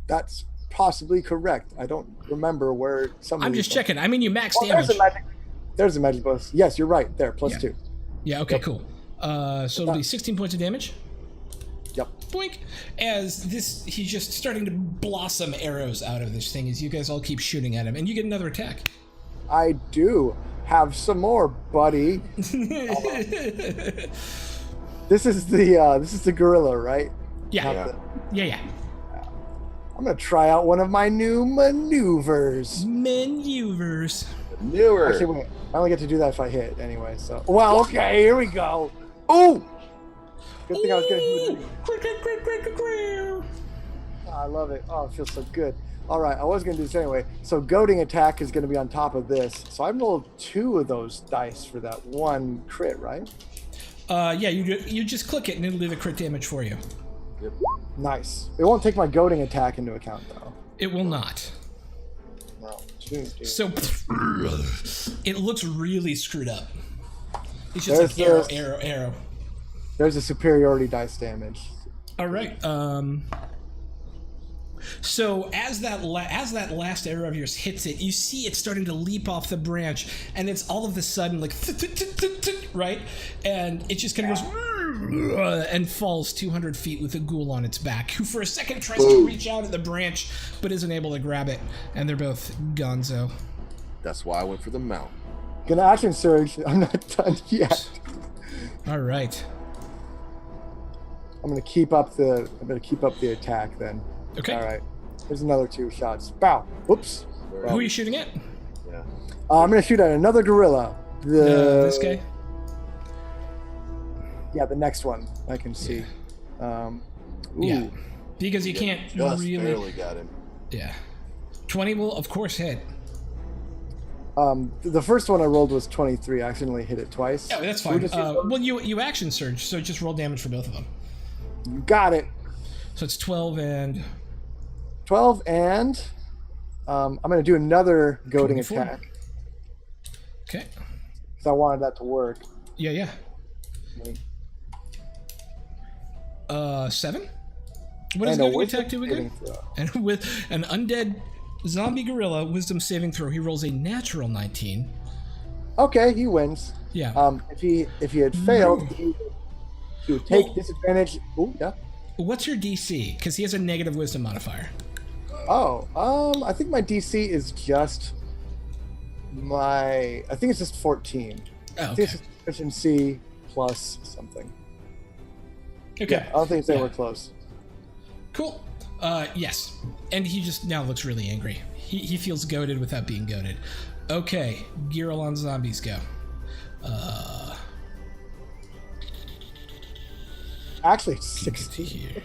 That's possibly correct. I don't remember where some. I'm just checking. I mean, you max There's damage. a magic bonus. Yes, you're right. There, +2. Yeah, okay, cool. So it'll be 16 points of damage. Yep. Boink. As he's just starting to blossom arrows out of this thing as you guys all keep shooting at him, and you get another attack. I do have some more, buddy. This is the gorilla, right? Yeah. Yeah. I'm gonna try out one of my new maneuvers. Maneuvers. Newer. Actually, wait. I only get to do that if I hit anyway. So, well, okay, here we go. Ooh. Good thing I was gonna do it. Oh, I love it. Oh, it feels so good. All right, I was gonna do this anyway. So, goading attack is gonna be on top of this. So I've rolled 2 of those dice for that one crit, right? Yeah, you just click it and it'll do the crit damage for you. Yep. Nice. It won't take my goading attack into account though. It will not. No. 2, 2. So it looks really screwed up. It's just like arrow. There's a superiority dice damage. All right. So as that last arrow of yours hits it, you see it starting to leap off the branch, and it's all of a sudden like right, and it just kind of goes and falls 200 feet with a ghoul on its back, who for a second tries to reach out at the branch but isn't able to grab it, and they're both gonzo. That's why I went for the mount. Gonna action surge. I'm not done yet. All right. I'm gonna keep up the attack then. Okay. All right. There's another 2 shots. Bow. Whoops. Who are you shooting at? Yeah. I'm gonna shoot at another gorilla. This guy? Yeah, the next one I can see. Yeah. Because you can't Just really. barely got him. Yeah. 20 will of course hit. The first one I rolled was 23. I accidentally hit it twice. Yeah, that's fine. Well, you action surge, so just roll damage for both of them. You got it. So it's 12 and 12 and I'm gonna do another goading 24. attack okay. because I wanted that to work. Yeah. 7. What does And a goading wisdom attack do again? saving throw. And with an undead zombie gorilla wisdom saving throw, he rolls a natural 19. Okay, he wins. Yeah. If he had failed, he would take disadvantage. Ooh, yeah. What's your DC? Because he has a negative wisdom modifier. Oh, I think my DC is just I think it's just 14. Oh, I think okay. it's just efficiency plus something. Okay. Yeah, I don't think they Yeah. were close. Cool. Yes. And he just now looks really angry. He feels goated without being goated. Okay, Giralon zombies go. Actually, 16. Here.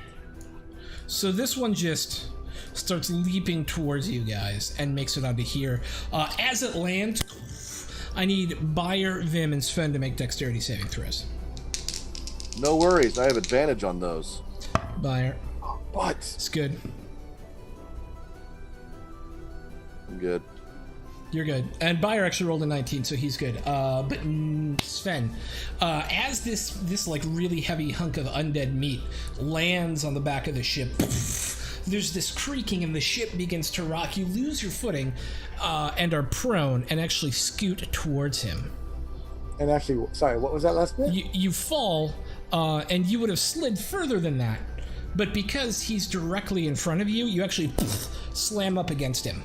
So this one just starts leaping towards you guys and makes it onto here. As it lands, I need Bayer, Vim, and Sven to make dexterity saving throws. No worries. I have advantage on those. Bayer, But it's good. I'm good. You're good. And Bayer actually rolled a 19, so he's good. But Sven, as this like really heavy hunk of undead meat lands on the back of the ship, there's this creaking and the ship begins to rock. You lose your footing and are prone and actually scoot towards him. and actually, sorry, what was that last bit? You fall, and you would have slid further than that, but because he's directly in front of you, you actually slam up against him.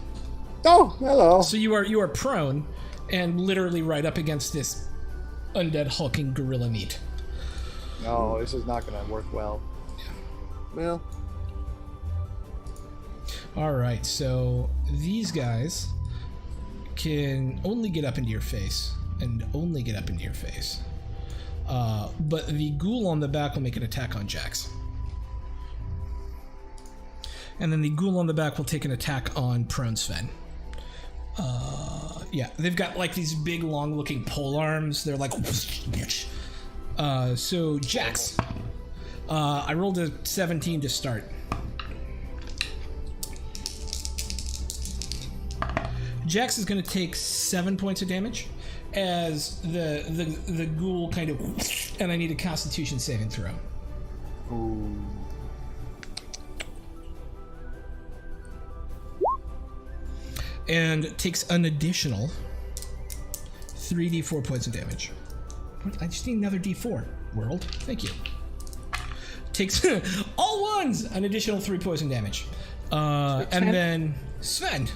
Oh, hello. So you are prone and literally right up against this undead hulking gorilla meat. No, this is not going to work well. Well, All right, so these guys can only get up into your face and only get up into your face. But the ghoul on the back will make an attack on Jax. And then the ghoul on the back will take an attack on prone Sven. Yeah, they've got like these big long looking pole arms. They're like... So Jax, I rolled a 17 to start. Jax is going to take 7 points of damage as the ghoul kind of... And I need a Constitution saving throw. Ooh. And takes an additional 3d4 points of damage. What? I just need another d4. World, thank you. Takes all ones, an additional 3 poison damage. And then Sven,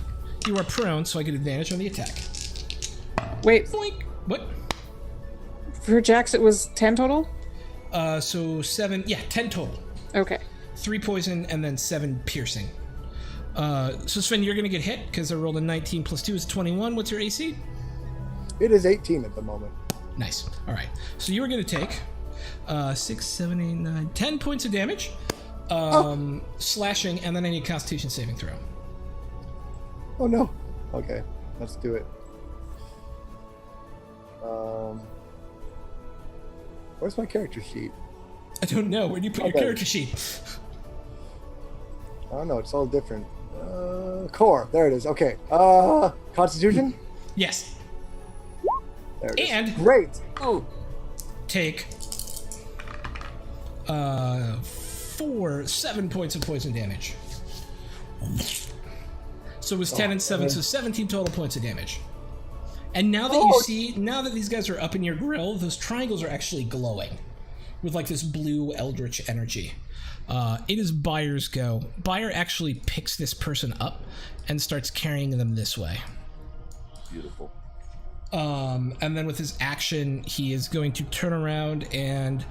you are prone, so I get advantage on the attack. Wait, Boink. What? for Jax it was 10 total? So 7, yeah, 10 total. Okay. 3 poison and then 7 piercing. So Sven, you're gonna get hit because I rolled a 19 plus 2 is 21. What's your AC? It is 18 at the moment. Nice. All right. So you are going to take 6, 7, 8, 9, 10 points of damage, slashing, and then I need a Constitution saving throw. Oh no. Okay, let's do it. Where's my character sheet? I don't know. Where do you put your Okay. character sheet? I don't know. It's all different. Core. There it is. Okay. Constitution. Yes. There it is. And Great. Oh. take 7 points of poison damage. So it was 10 and 7, so 17 total points of damage. And now that you see, now that these guys are up in your grill, those triangles are actually glowing with like this blue eldritch energy. It is Bayer's go. Bayer actually picks this person up and starts carrying them this way. beautiful. And then with his action, he is going to turn around and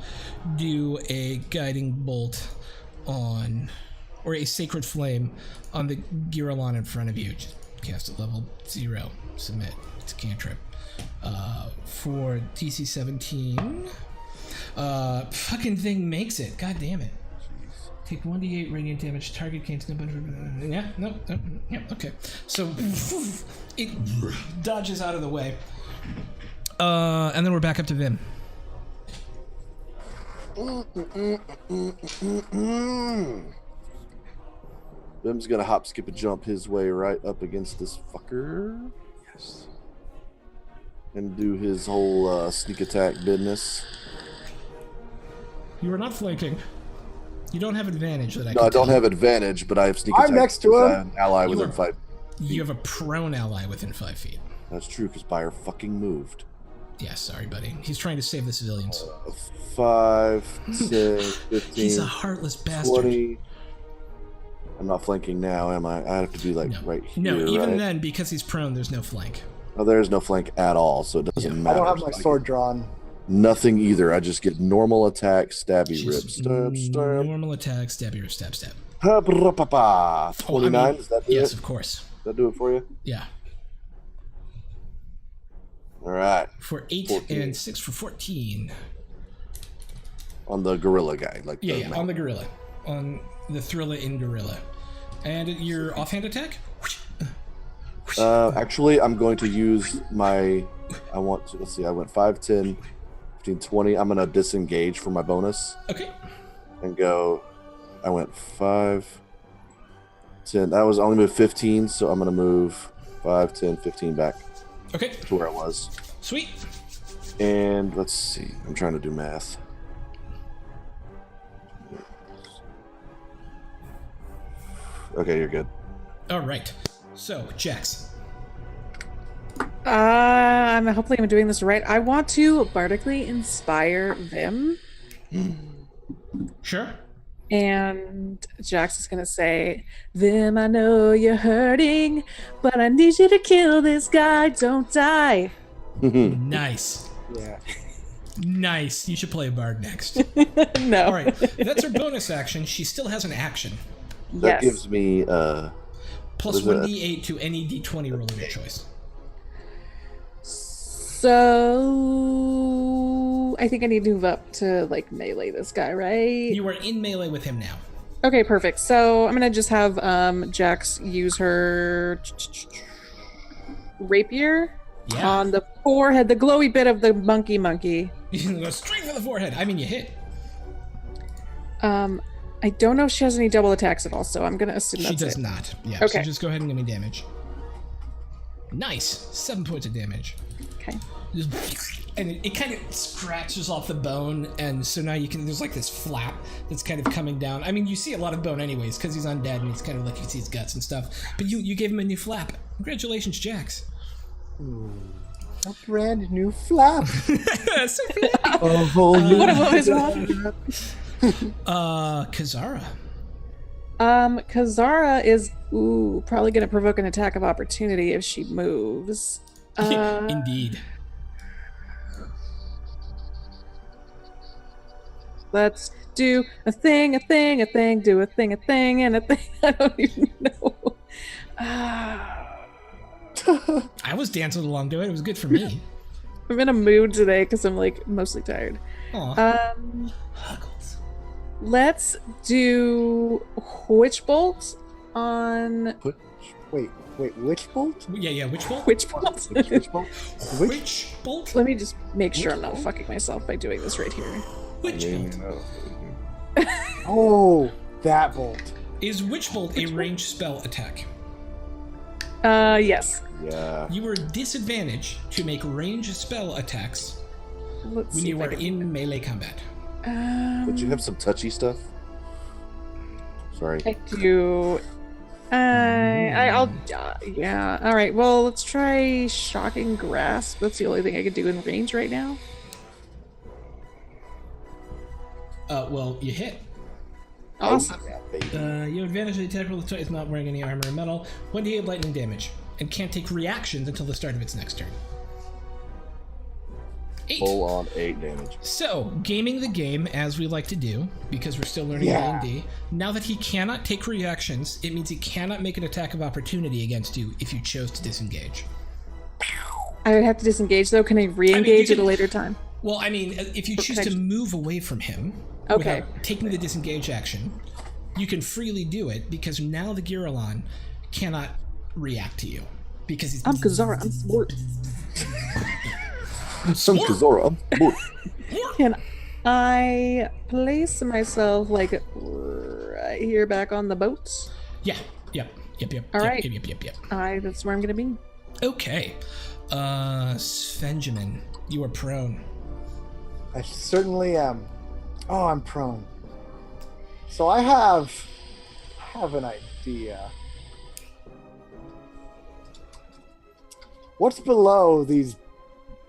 do a guiding bolt on, or a sacred flame on the Giralon in front of you. Just cast at level 0. Submit. It's a cantrip. For DC 17. Fucking thing makes it. God damn it. Take 1d8 radiant damage. Target gains no benefit. Yeah, no, yeah, okay. So it dodges out of the way. And then we're back up to Vim. Vim's gonna hop, skip, a jump his way right up against this fucker. Yes. And do his whole sneak attack business. You are not flanking. You don't have advantage that I No, can I don't tell. have advantage, but I have sneak I'm attack. next to because him. I have an ally You within are- 5. You have a prone ally within 5 feet. That's true, because Bayer fucking moved. Yeah, sorry, buddy. He's trying to save the civilians. 5, 10, 15, He's a heartless bastard. 20. I'm not flanking now, am I? I have to be like right here. No, even right? then, because he's prone, there's no flank. Oh, there's no flank at all, so it doesn't I matter. don't have my So I sword drawn. get nothing either. I just get normal attack, stabby, rip, Just stab, stab. normal attack, stabby, rip, stab, stab. 29, does that do yes, it? of course. Does that do it for you? Yeah. All right. For 8 14. and 6 for 14. On the gorilla guy. Like Yeah, on the gorilla. On the Thrilla in gorilla. And your offhand attack? Actually, I'm going to use my... let's see, I went 5, 10, 15, 20. I'm going to disengage for my bonus. Okay. And go... I went 5, 10. That was only moved 15, so I'm going to move 5, 10, 15 back Okay. to where I was. Sweet. And let's see. I'm trying to do math. Okay, you're good. All right. So, Jax. Hopefully I'm doing this right. I want to bardically inspire Vim. Sure. And Jax is gonna say, Vim, I know you're hurting, but I need you to kill this guy. Don't die. Nice. Yeah. Nice. You should play a bard next. No. All right. That's her bonus action. She still has an action. That Yes. gives me... Plus What is 1d8 to any d20 roll of your choice. So I think I need to move up to like melee this guy, right? You are in melee with him now. Okay, perfect. So I'm gonna just have Jax use her rapier Yeah. on the forehead, the glowy bit of the monkey. You can go straight for the forehead. I mean, you hit. I don't know if she has any double attacks at all, so I'm gonna assume She that's does it. not. Yeah. Okay. So just go ahead and give me damage. Nice. 7 points of damage. Okay. And it kind of scratches off the bone, and so now there's like this flap that's kind of coming down. I mean, you see a lot of bone anyways, because he's undead, and he's kind of like, you see his guts and stuff. But you gave him a new flap. Congratulations, Jax. A brand new flap. So good. A whole new What is wrong? Kazara. Kazara is probably gonna provoke an attack of opportunity if she moves. Indeed. Let's do a thing, do a thing, and a thing. I don't even know. I was dancing along to it. It was good for me. I'm in a mood today because I'm like mostly tired. Aw. Huggles. Let's do Witch Bolt on Wait, witch bolt? Yeah, Witch Bolt? Witch Bolt. Witch bolt? Witch Bolt? Let me just make sure I'm not fucking myself by doing this right here. Witch Bolt. Oh, that bolt. Is Witch Bolt a ranged spell attack? Yes. Yeah. You are disadvantaged to make ranged spell attacks Let's when see you if I are can- in melee combat. But you have some touchy stuff? Sorry. I do. I'll. Yeah. All right. Well, let's try Shocking Grasp. That's the only thing I can do in range right now. Well, you hit. Awesome. Yeah, baby. You have advantage of the attack roll. It's not wearing any armor or metal. 1d8 lightning damage, and can't take reactions until the start of its next turn. 8. Full on 8 damage. So, gaming the game as we like to do, because we're still learning Yeah. D&D. Now that he cannot take reactions, it means he cannot make an attack of opportunity against you if you chose to disengage. I would have to disengage though. Can I re-engage you at a can- later time? Well, I mean, if you choose to protection. move away from him Okay. without taking the disengage action, you can freely do it because now the Giralon cannot react to you because he's. I'm Kazara. I'm smart. Some Kazora. Can I place myself like right here back on the boat? Yeah. Yep. All right. Yep. That's where I'm gonna be. Okay. Svenjamin, you are prone. I certainly am. Oh, I'm prone. So I have an idea. What's below these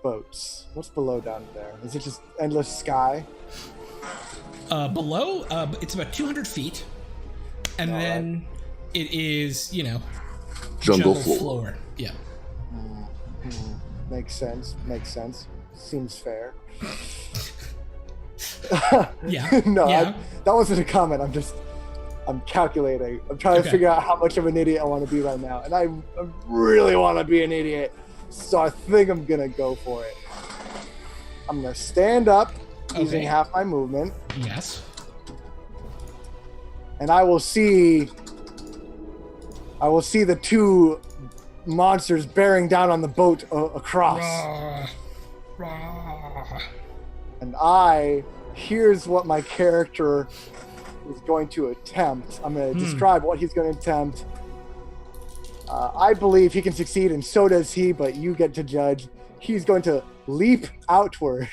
boats? What's below down there? Is it just endless sky? Below, it's about 200 feet. And then it is, Jungle floor. Yeah. Makes sense. Seems fair. Yeah. No, yeah. that wasn't a comment. I'm calculating. I'm trying to figure out how much of an idiot I want to be right now. And I really want to be an idiot. So I think I'm going to go for it. I'm going to stand up using half my movement. Yes. And I will see the two monsters bearing down on the boat across. And here's what my character is going to attempt. I'm going to describe what he's going to attempt. I believe he can succeed, and so does he, but you get to judge. He's going to leap outward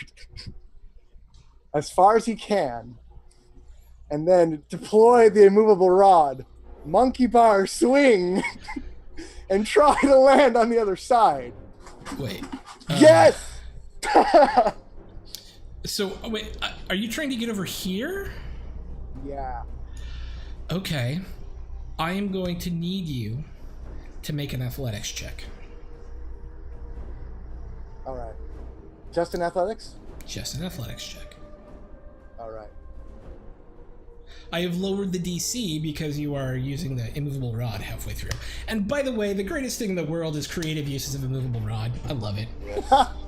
as far as he can, and then deploy the immovable rod, monkey bar swing, and try to land on the other side. Wait. Yes! So, wait, are you trying to get over here? Yeah. Okay. I am going to need you to make an athletics check. All right. Just in athletics? Just an athletics check. All right. I have lowered the DC because you are using the immovable rod halfway through. And by the way, the greatest thing in the world is creative uses of immovable rod. I love it.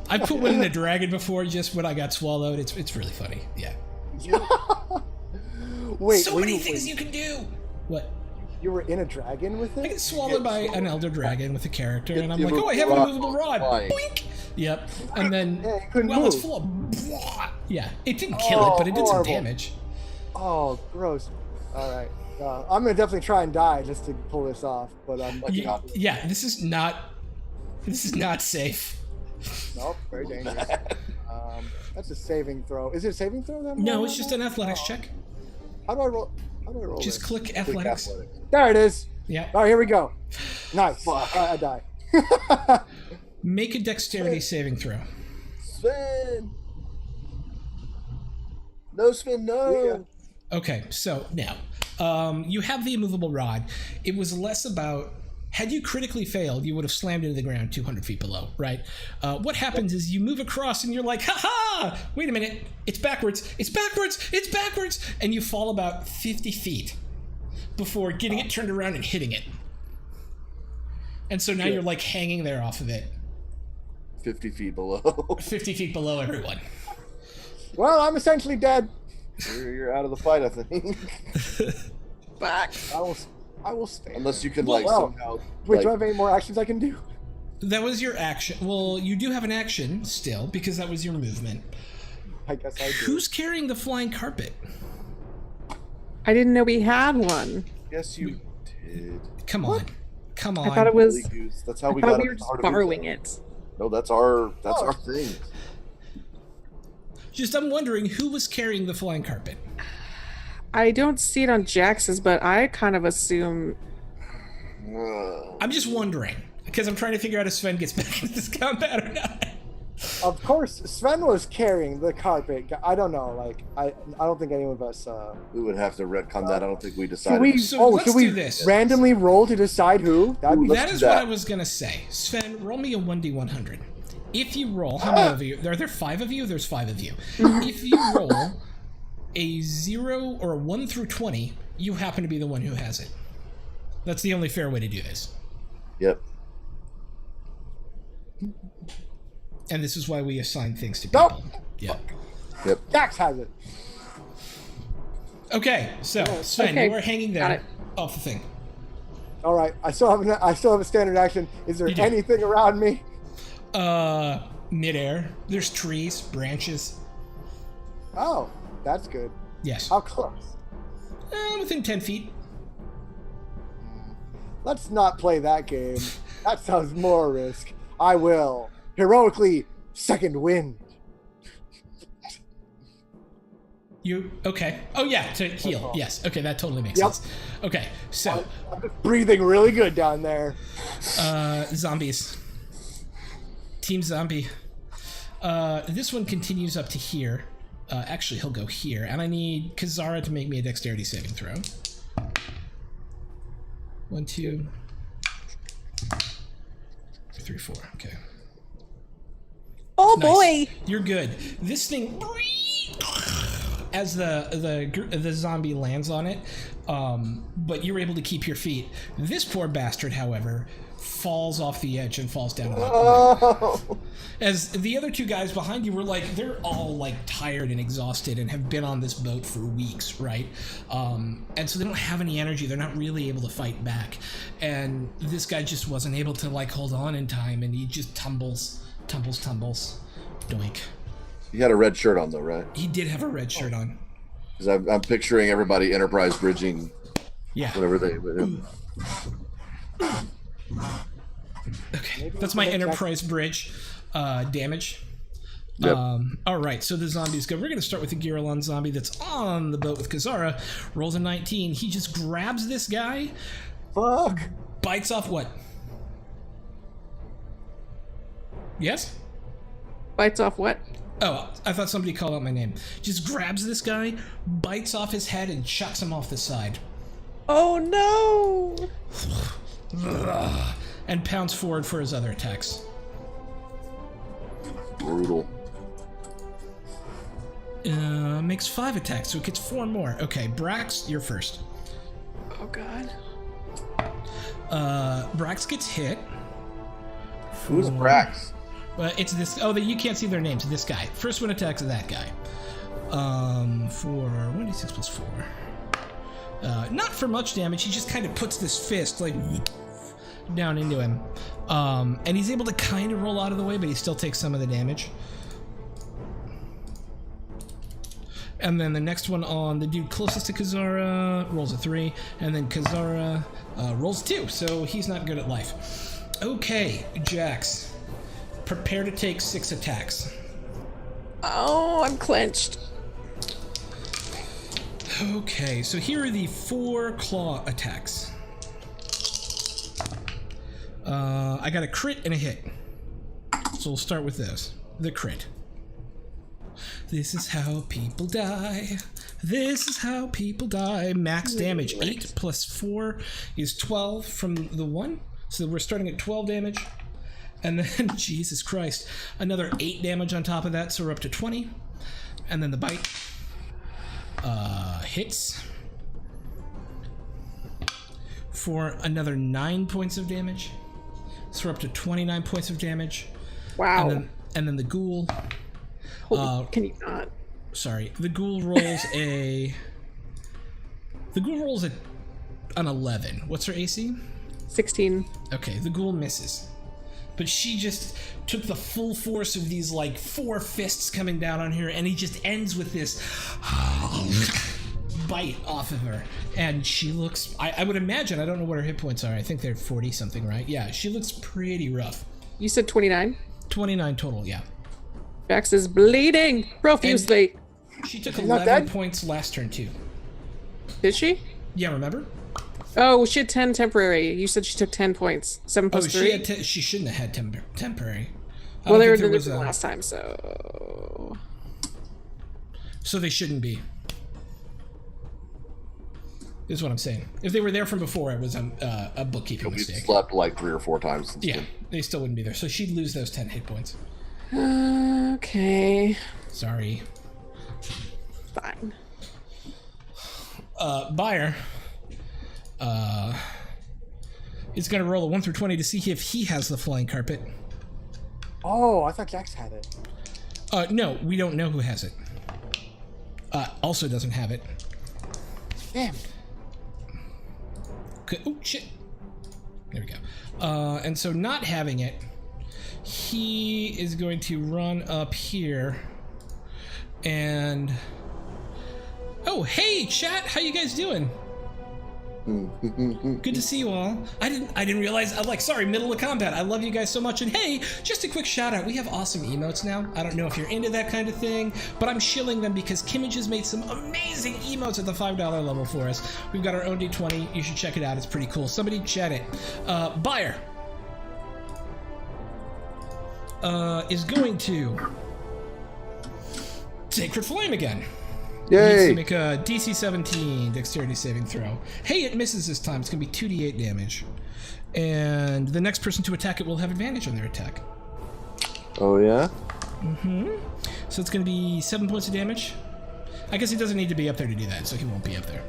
I put one in a dragon before just when I got swallowed. It's really funny. Yeah. Wait. So many things you can do. What? You were in a dragon with it? I get swallowed by an elder dragon with a character, and I'm like, oh, I have an immovable rod. Boink! Yep. And then, well, it's full of... Yeah, it didn't kill it, but it did some damage. Oh, gross. All right. I'm going to definitely try and die just to pull this off, but I'm yeah, this is not safe. Nope, very dangerous. That's a saving throw. Is it a saving throw? No, it's just an athletics check. How do I roll Just this? click athletics. There it is. Yeah. All right, here we go. Nice. I die. Make a dexterity saving throw. Sven! No, Sven, no! Okay, so now, you have the immovable rod. It was less about... Had you critically failed, you would have slammed into the ground 200 feet below, right? What happens is you move across and you're like, ha-ha! Wait a minute, it's backwards, and you fall about 50 feet before getting it turned around and hitting it. And so now you're like hanging there off of it. 50 feet below. 50 feet below everyone. Well, I'm essentially dead. You're out of the fight, I think. Back. I will stand. Unless you can, Wait, somehow... do I have any more actions I can do? That was your action. Well, you do have an action still, because that was your movement. I guess I do. Who's carrying the flying carpet? I didn't know we had one. Yes, you did. Come on. I thought it was. That's how we I thought got we were just borrowing it. No, that's our thing. Just, I'm wondering who was carrying the flying carpet. I don't see it on Jax's, but I kind of assume. I'm just wondering, because I'm trying to figure out if Sven gets back into this combat or not. Of course, Sven was carrying the carpet. I don't know, I don't think any of us... We would have to retcon that. I don't think we decided. Let's do this. Randomly roll to decide who? That is what I was going to say. Sven, roll me a 1d100. If you roll, how many of you? Are there 5 of you? There's 5 of you. If you roll a 0 or a 1 through 20, you happen to be the one who has it. That's the only fair way to do this. Yep. And this is why we assign things to people. Nope. Yep. Dax has it. Okay, so Sven, you are hanging there off the thing. All right, I still have a standard action. Is there anything around me? Midair. There's trees, branches. Oh, that's good. Yes. How close? Within 10 feet. Let's not play that game. That sounds more risk. I will heroically second wind. You okay? Oh yeah, to heal. Yes. Okay, that totally makes sense. Okay, so I'm just breathing really good down there. Zombies. Team zombie. This one continues up to here. Actually, he'll go here, and I need Kazara to make me a dexterity saving throw. 1, 2, 3, 4. Okay. Oh Nice. boy! You're good. This thing, as the zombie lands on it, but you're able to keep your feet. This poor bastard, however, falls off the edge and falls down. As the other two guys behind you were like, they're all like tired and exhausted and have been on this boat for weeks, right? And so they don't have any energy. They're not really able to fight back. And this guy just wasn't able to like hold on in time, and he just tumbles. Doink. He had a red shirt on, though, right? He did have a red shirt on. Because I'm picturing everybody Enterprise bridging. Yeah. Whatever they. Okay, that's my Enterprise bridge damage. Yep. All right, so the zombies go. We're going to start with the Giralon zombie that's on the boat with Kazara. Rolls a 19. He just grabs this guy. Fuck. Bites off what? Yes? Bites off what? Oh, I thought somebody called out my name. Just grabs this guy, bites off his head, and chucks him off the side. Oh no! And pounds forward for his other attacks. Brutal. Makes 5 attacks, so it gets 4 more. Okay, Brax, you're first. Oh god. Brax gets hit. Who's Brax? It's this. Oh, you can't see their names. This guy. First one attacks that guy. For 1d6 plus 4. Not for much damage. He just kind of puts this fist like down into him, and he's able to kind of roll out of the way, but he still takes some of the damage. And then the next one on the dude closest to Kazara rolls a 3, and then Kazara rolls 2, so he's not good at life. Okay, Jax. Prepare to take 6 attacks. Oh, I'm clenched. Okay, so here are the 4 claw attacks. I got a crit and a hit. So we'll start with those. The crit. This is how people die. This is how people die. Max damage. 8 plus 4 is 12 from the 1. So we're starting at 12 damage. And then, Jesus Christ, another 8 damage on top of that, so we're up to 20. And then the bite hits for another 9 points of damage. So we're up to 29 points of damage. Wow. And then the ghoul. Can you not? Sorry, the ghoul rolls a. The ghoul rolls an 11. What's her AC? 16. Okay, the ghoul misses. But she just took the full force of these like 4 fists coming down on her, and he just ends with this bite off of her. And she looks, I would imagine, I don't know what her hit points are. I think they're 40 something, right? Yeah, she looks pretty rough. You said 29? 29 total, yeah. Jax is bleeding profusely. And she took She's not 11 dead? points last turn too. Did she? Yeah, remember? Oh, she had 10 temporary. You said she took 10 points. 7 plus 3? She shouldn't have had temporary. Well, they were there delivered last time, so... So they shouldn't be. Is what I'm saying. If they were there from before, it was a bookkeeping We mistake. slept like 3 or 4 times since Yeah, then. they still wouldn't be there. So she'd lose those 10 hit points. Okay. Sorry. Fine. Buyer is going to roll a 1 through 20 to see if he has the flying carpet. Oh, I thought Jax had it. No, we don't know who has it. Also doesn't have it. Damn. Oh, shit. There we go. And so not having it, he is going to run up here and... Oh, hey, chat! How you guys doing? Good to see you all. I didn't realize. I'm like, sorry, middle of combat. I love you guys so much. And hey, just a quick shout out. We have awesome emotes now. I don't know if you're into that kind of thing, but I'm shilling them because Kimmage has made some amazing emotes at the $5 level for us. We've got our own D20. You should check it out. It's pretty cool. Somebody chat it. Buyer is going to Sacred Flame again. Yay! Needs to make a DC 17 dexterity saving throw. Hey, it misses this time. It's going to be 2d8 damage. And the next person to attack it will have advantage on their attack. Oh, yeah? So it's going to be 7 points of damage. I guess he doesn't need to be up there to do that, so he won't be up there.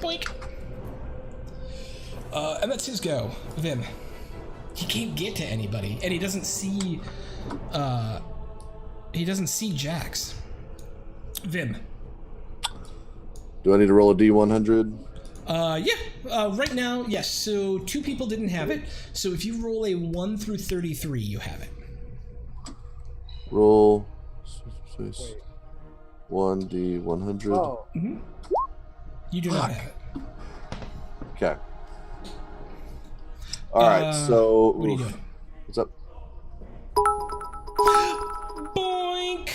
Boink! And that's his go. Vim. He can't get to anybody, and he doesn't see... he doesn't see Jax. Vim. Do I need to roll a D100? Yeah. Right now, yes. So 2 people didn't have it. So if you roll a 1 through 33, you have it. Roll 1D100. Oh. You do not have it. Okay. All right. So what are you doing? what's up? Boink!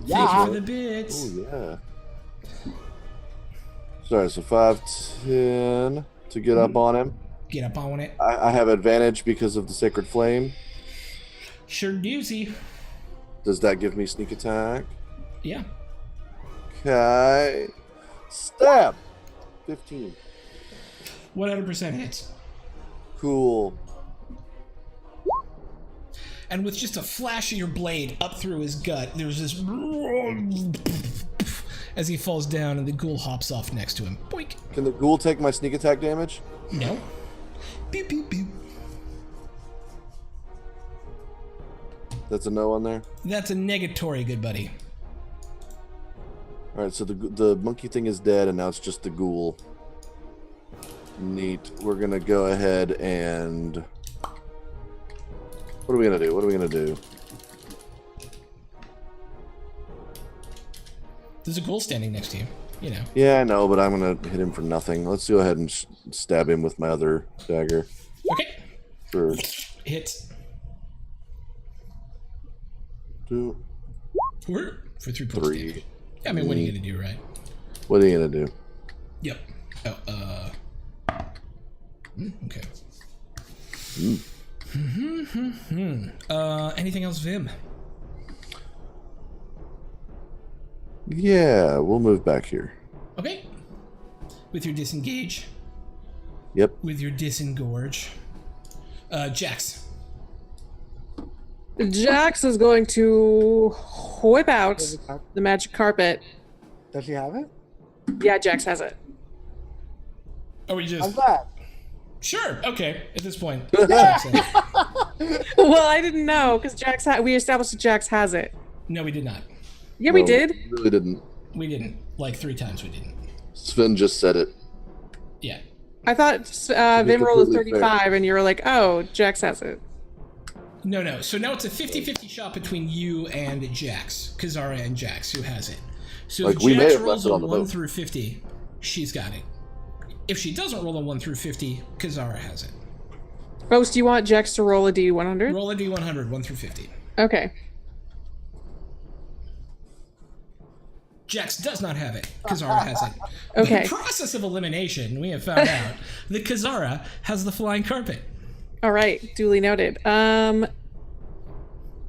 Yeah. Thank you for the bits. Oh yeah. Sorry. So 5, 10 to get up on him. Get up on it. I have advantage because of the Sacred Flame. Sure doozy. Does that give me sneak attack? Yeah. Okay. Stab. 15. 100% hits. Cool. And with just a flash of your blade up through his gut, there's this as he falls down and the ghoul hops off next to him. Boink. Can the ghoul take my sneak attack damage? No. Beep, beep, beep. That's a no on there. That's a negatory, good buddy. All right, so the monkey thing is dead, and now it's just the ghoul. Neat. We're gonna go ahead and what are we gonna do? What are we gonna do? There's a ghoul standing next to you. You know. Yeah, I know, but I'm gonna hit him for nothing. Let's go ahead and stab him with my other dagger. Okay. For Hits. 2, For 3 points. 3. Damage. I mean, what are you gonna do, right? What are you gonna do? Yep. Oh, okay. Anything else, Vim? Yeah, we'll move back here. Okay. With your disengage. Yep. With your disengorge. Jax. Jax is going to whip out the magic carpet. Does he have it? Yeah, Jax has it. Oh, we I'm just... glad. Sure, okay, at this point. Yeah. Well, I didn't know because we established that Jax has it. No, we did not. Yeah, we No, did. Really didn't. We didn't. Like 3 times we didn't. Sven just said it. Yeah. I thought be Vim rolled a completely 35, and you were like, "Oh, Jax has it." No. So now it's a 50-50 shot between you and Jax. Kazara and Jax, who has it. So Like, if we may Jax have rolls left it a on the 1 boat. through 50, she's got it. If she doesn't roll a 1 through 50, Kazara has it. Ghost, do you want Jax to roll a D100? Roll a D100, 1 through 50. Okay. Jax does not have it. Kazara has it. Okay. By the process of elimination, we have found out that Kazara has the flying carpet. All right. Duly noted.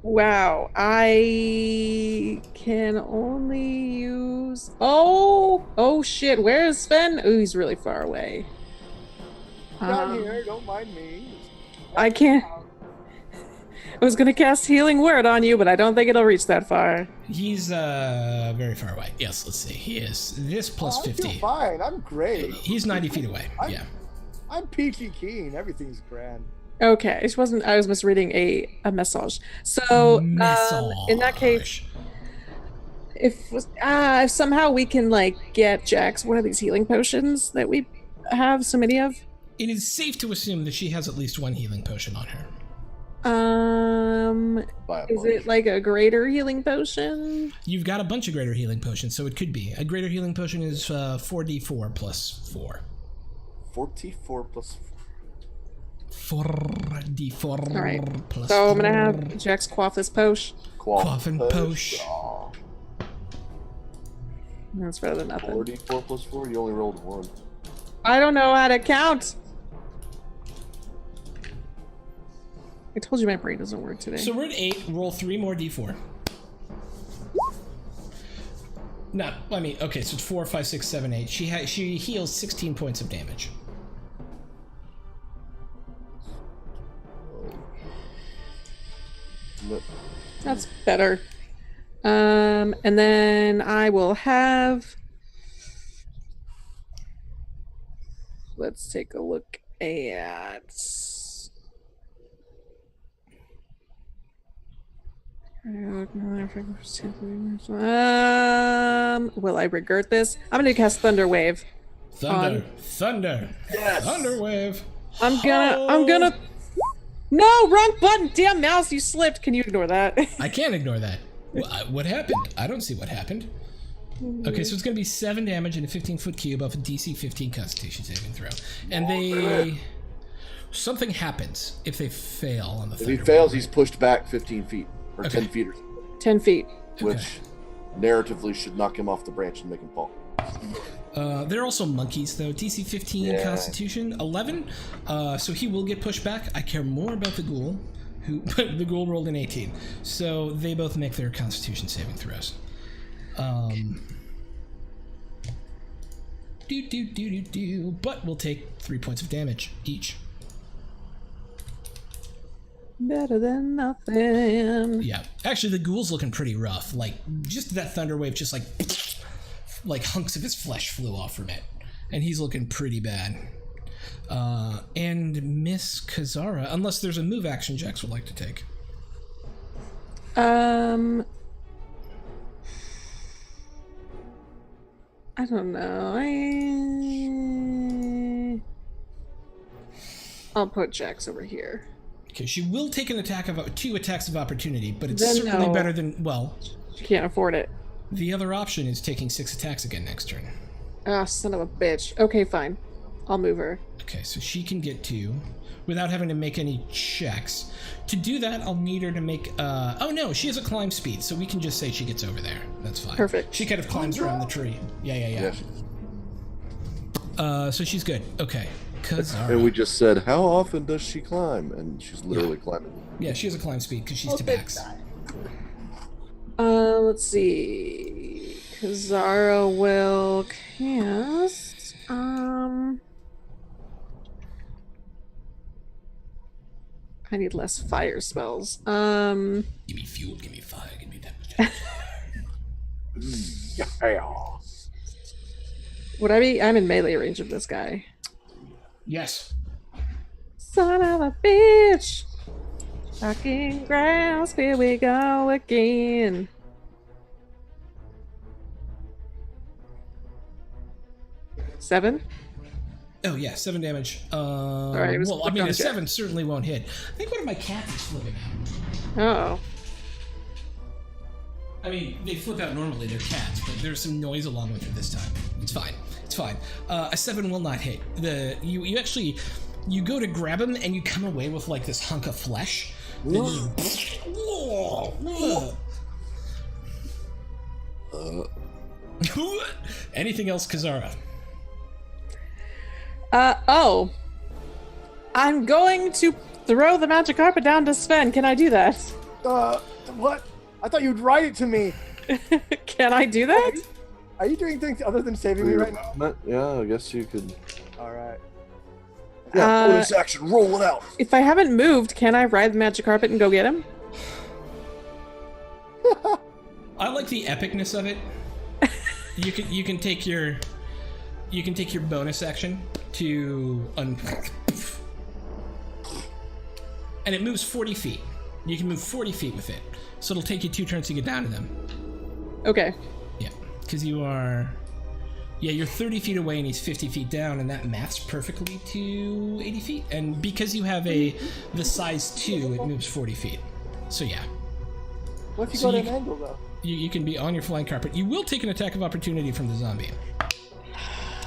Wow. I can only use. Oh shit. Where is Sven? Oh, he's really far away. Down here, don't mind me. I can't. I was gonna cast Healing Word on you, but I don't think it'll reach that far. He's very far away. Yes, let's see. He is this plus I 50. feel fine. I'm great. He's 90 feet away. Yeah. I'm peachy keen. Everything's grand. Okay, it wasn't. I was misreading a message. So in that case, if somehow we can get Jax one of these healing potions that we have so many of. It is safe to assume that she has at least 1 healing potion on her. Is it like a greater healing potion? You've got a bunch of greater healing potions, so it could be. A greater healing potion is 4d4 plus 4. 44 plus 4d4 All right. plus So I'm 4. gonna have Jax quaff this potion. Quaff and posh. That's better than nothing. 44 plus 4. You only rolled 1. I don't know how to count. I told you my brain doesn't work today. So we're at 8. Roll 3 more d4. No, I mean, okay, so it's 4, 5, 6, 7, 8. She heals 16 points of damage. That's better. And then I will have. Let's take a look at. Will I regret this? I'm gonna cast Thunder Wave. Thunder. Yes. Thunder wave. I'm gonna. No, wrong button. Damn mouse, you slipped. Can you ignore that? I can't ignore that. What happened? I don't see what happened. Okay, so it's going to be 7 damage in a 15-foot cube off a DC 15 Constitution saving throw. And something happens if they fail on the If he Thunder fails, wave. he's pushed back 15 feet or Okay. 10 feet, 10 feet. which narratively should knock him off the branch and make him fall. They're also monkeys, though. DC 15 Yeah. Constitution 11. So he will get pushed back. I care more about the ghoul, who the ghoul rolled an 18. So they both make their Constitution saving throws. But we'll take 3 points of damage each. Better than nothing. Yeah, actually, the ghoul's looking pretty rough. Like, just that thunder wave, just like hunks of his flesh flew off from it, and he's looking pretty bad. And Miss Kazara, unless there's a move action Jax would like to take. I don't know. I'll put Jax over here. Okay, she will take an attack of 2 attacks of opportunity, but it's Then certainly no. better than, well, She can't afford it. the other option is taking 6 attacks again next turn. Ah, son of a bitch. Okay, fine. I'll move her. Okay, so she can get 2 without having to make any checks. To do that, I'll need her to make, oh no, she has a climb speed, so we can just say she gets over there. That's fine. Perfect. She kind of climbs around the tree. Yeah. So she's good. Okay. Kazara. And we just said, how often does she climb? And she's literally climbing. Yeah, she has a climb speed because she's Tabax. Let's see. Kazara will cast. I need less fire spells. Give me fuel, give me fire, give me that. Yeah. Would I be? I'm in melee range of this guy. Yes. Son of a bitch! Fucking grounds, here we go again. Seven? Oh yeah, 7 damage. Sorry, it was well, I clicked mean, on a the check. 7 certainly won't hit. I think one of my cats is flipping out. Oh. I mean, they flip out normally, they're cats, but there's some noise along with it this time. It's fine. It's fine. A 7 will not hit. You actually, you go to grab him and you come away with like this hunk of flesh. Anything else, Kazara? Oh. I'm going to throw the magic carpet down to Sven. Can I do that? What? I thought you'd write it to me. Can I do that? Are you doing things other than saving me right now? Yeah, I guess you could. All right. Yeah, bonus action, roll it out. If I haven't moved, can I ride the magic carpet and go get him? I like the epicness of it. You can take your bonus action to and it moves 40 feet. You can move 40 feet with it, so it'll take you 2 turns to get down to them. Okay. Yeah, because you're 30 feet away and he's 50 feet down, and that maths perfectly to 80 feet. And because you have the size 2, it moves 40 feet. So yeah. What if you So go to you- an angle though? You can be on your flying carpet. You will take an attack of opportunity from the zombie,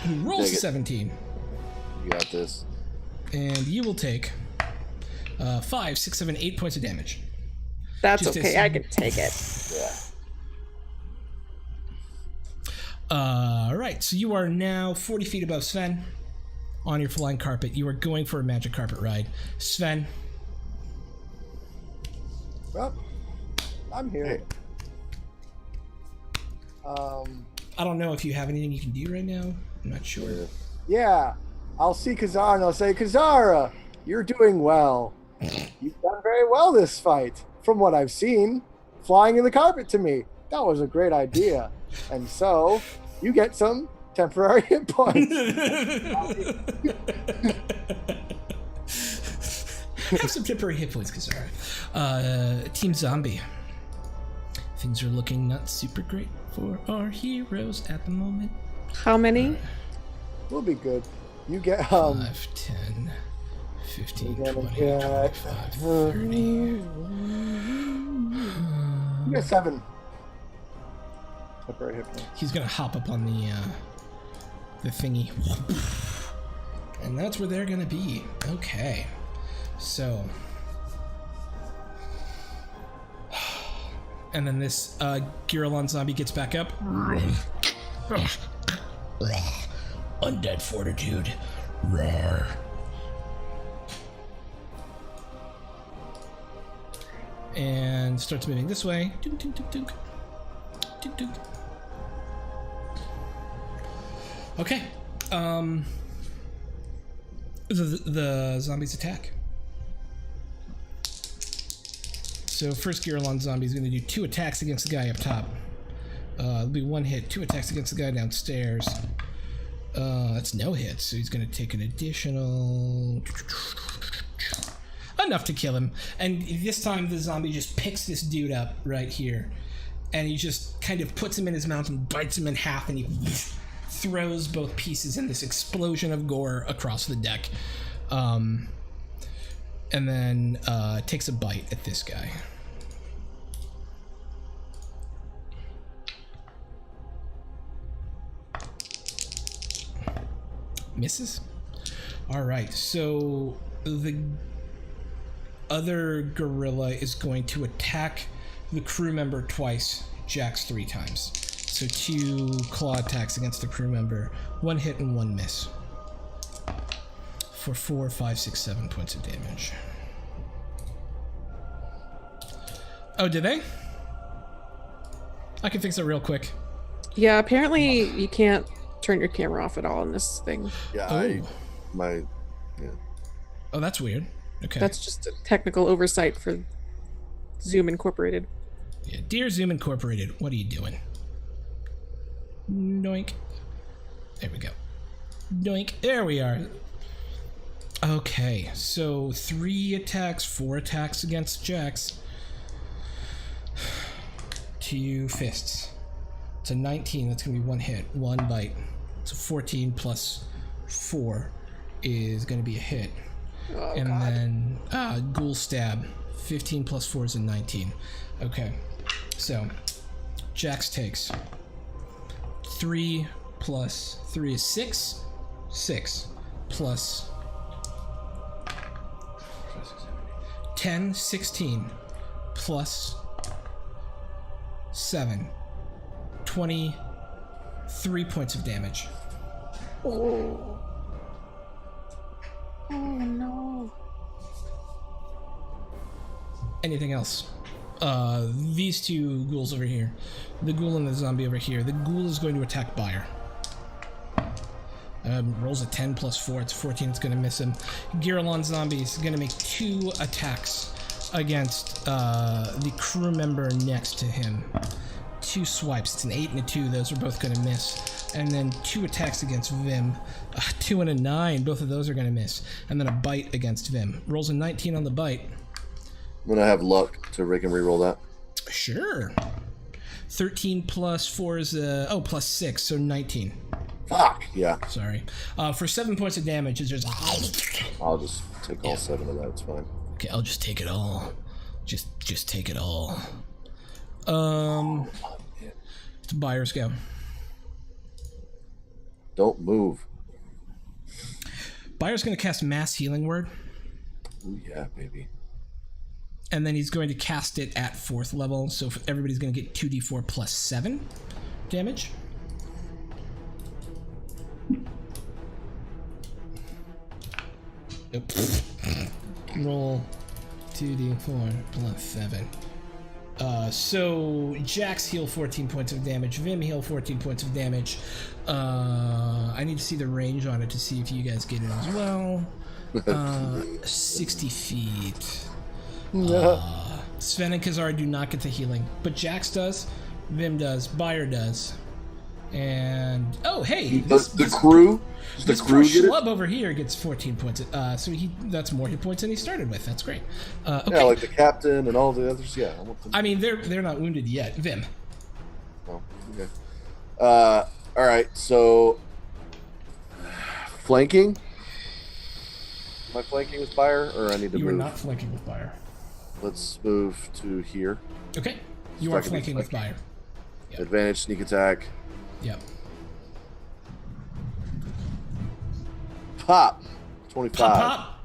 who rolls Dig a it. 17, You got this. and you will take 5, 6, 7, 8 points of damage. That's Just okay. as- I can take it. Yeah. All right, so you are now 40 feet above Sven on your flying carpet. You are going for a magic carpet ride. Sven, Well, I'm here. Hey. I don't know if you have anything you can do right now. I'm not sure. Yeah, I'll see Kazara and I'll say, Kazara, you're doing well. You've done very well this fight, from what I've seen. Flying in the carpet to me. That was a great idea. And so, you get some temporary hit points. Have some temporary hit points, Kazara. Team Zombie. Things are looking not super great for our heroes at the moment. How many? We'll be good. You get 5, 10, 15, 20, 25, 30. You get 7. Temporary hit points. He's gonna hop up on the thingy. And that's where they're gonna be. Okay. So. And then this Giralon zombie gets back up. Undead fortitude. Roar. And starts moving this way. Dunk, dunk, dunk, dunk. Dunk, dunk. Okay. The zombies attack. So first Giralon zombie is going to do 2 attacks against the guy up top. It'll be 1 hit, 2 attacks against the guy downstairs. That's no hits, so he's going to take an additional... enough to kill him. And this time the zombie just picks this dude up right here. And he just kind of puts him in his mouth and bites him in half, and he throws both pieces in this explosion of gore across the deck. And then takes a bite at this guy. Misses. All right, so the other gorilla is going to attack the crew member twice, Jax 3 times. So 2 claw attacks against the crew member, 1 hit and 1 miss. For 4, 5, 6, 7 points of damage. Oh, did they? I can fix it real quick. Yeah, apparently you can't turn your camera off at all in this thing. Yeah, Oh. Yeah. Oh, that's weird. Okay. That's just a technical oversight for Zoom Incorporated. Yeah, dear Zoom Incorporated, what are you doing? Doink. There we go. Doink. There we are. Okay, so 3 attacks, 4 attacks against Jax. 2 fists. It's a 19, that's gonna be 1 hit, 1 bite. So 14 plus 4 is gonna be a hit. Oh, and God. then ghoul stab. 15 plus 4 is a 19. Okay, so Jax takes 3 plus 3 is 6. 6 plus 10, 16 plus 7, 23 points of damage. Oh. Oh no. Anything else? These 2 ghouls over here. The ghoul and the zombie over here. The ghoul is going to attack Bayer. Rolls a 10 plus 4. It's 14. It's going to miss him. Giralon zombie is going to make 2 attacks against the crew member next to him. 2 swipes. It's an 8 and a 2. Those are both going to miss. And then 2 attacks against Vim. 2 and a 9. Both of those are going to miss. And then a bite against Vim. Rolls a 19 on the bite. I'm gonna have luck to Rick and re-roll that. Sure. 13 plus 4 is plus 6, so 19. Fuck yeah. Sorry. For 7 points of damage, it's just. I'll just take all 7 of that. It's fine. Okay, I'll just take it all. Just take it all. It's Bayer's go. Don't move. Bayer's going to cast Mass Healing Word. Ooh, yeah, baby. And then he's going to cast it at 4th level, so everybody's going to get 2d4 plus 7 damage. Roll 2d4 plus 7. So Jax heal 14 points of damage. Vim heal 14 points of damage. I need to see the range on it to see if you guys get it as well. 60 feet. Sven and Kazara do not get the healing, but Jax does. Vim does. Bayer does. And oh, hey, the crew. Does this the crew poor get it? schlub over here gets 14 points. So that's more hit points than he started with. That's great. Okay. Yeah, like the captain and all the others. Yeah. I mean, they're not wounded yet. Vim. Oh, okay. All right. So flanking. Am I flanking with fire, or I need to You move? are not flanking with Bayer. Let's move to here. Okay. You So I are can be flanking with Bayer. Yep. Advantage sneak attack. Yep. Pop. 25. Pop.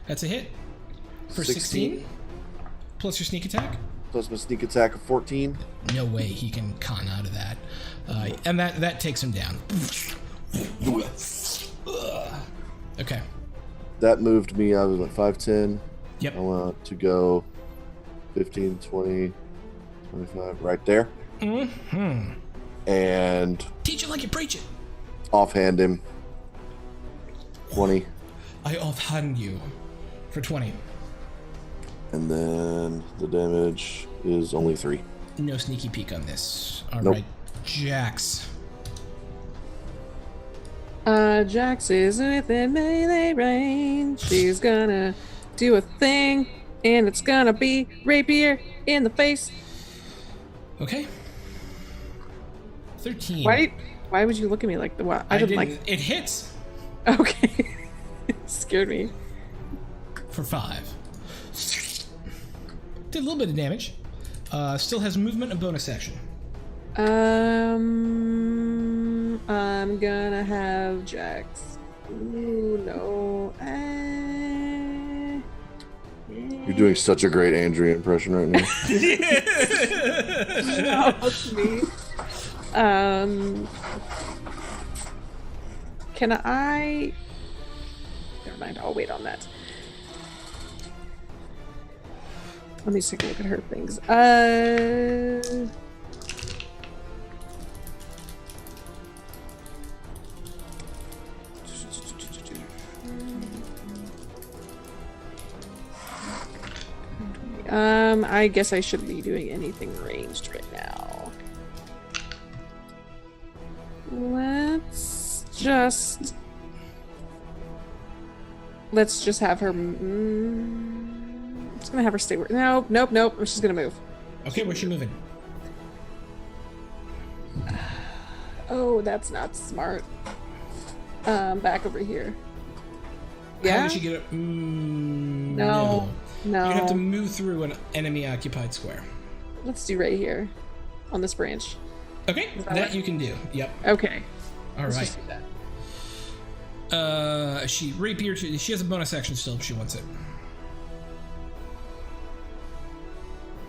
That's a hit. For 16. Plus your sneak attack. Plus my sneak attack of 14. No way he can con out of that. And that takes him down. Okay. That moved me. I was at 5'10". Yep. I want to go 15, 20, 25, right there. Mm-hmm. And Teach it like you preach it. offhand him. 20. I offhand you for 20. And then the damage is only 3. No sneaky peek on this. All Nope. right, Jax. Jax is within melee range. She's gonna do a thing, and it's gonna be rapier in the face. Okay. 13. Why would you look at me like the what? I didn't like. It hits Okay, it scared me. for 5. Did a little bit of damage. Still has movement and bonus action. I'm gonna have Jax. Ooh, no. You're doing such a great Andrea impression right now. No, that's me. Can I? Never mind. I'll wait on that. Let me just take a look at her things. I guess I shouldn't be doing anything ranged right now. Let's just have her. I'm just gonna have her stay. Nope. I'm just gonna move. Okay, where's she moving? Oh, that's not smart. Back over here. How Yeah. did she get it? No. You have to move through an enemy-occupied square. Let's do right here, on this branch. Okay, that you can do. Yep. Okay. All Let's right. just do that. She rapier. She has a bonus action still if she wants it.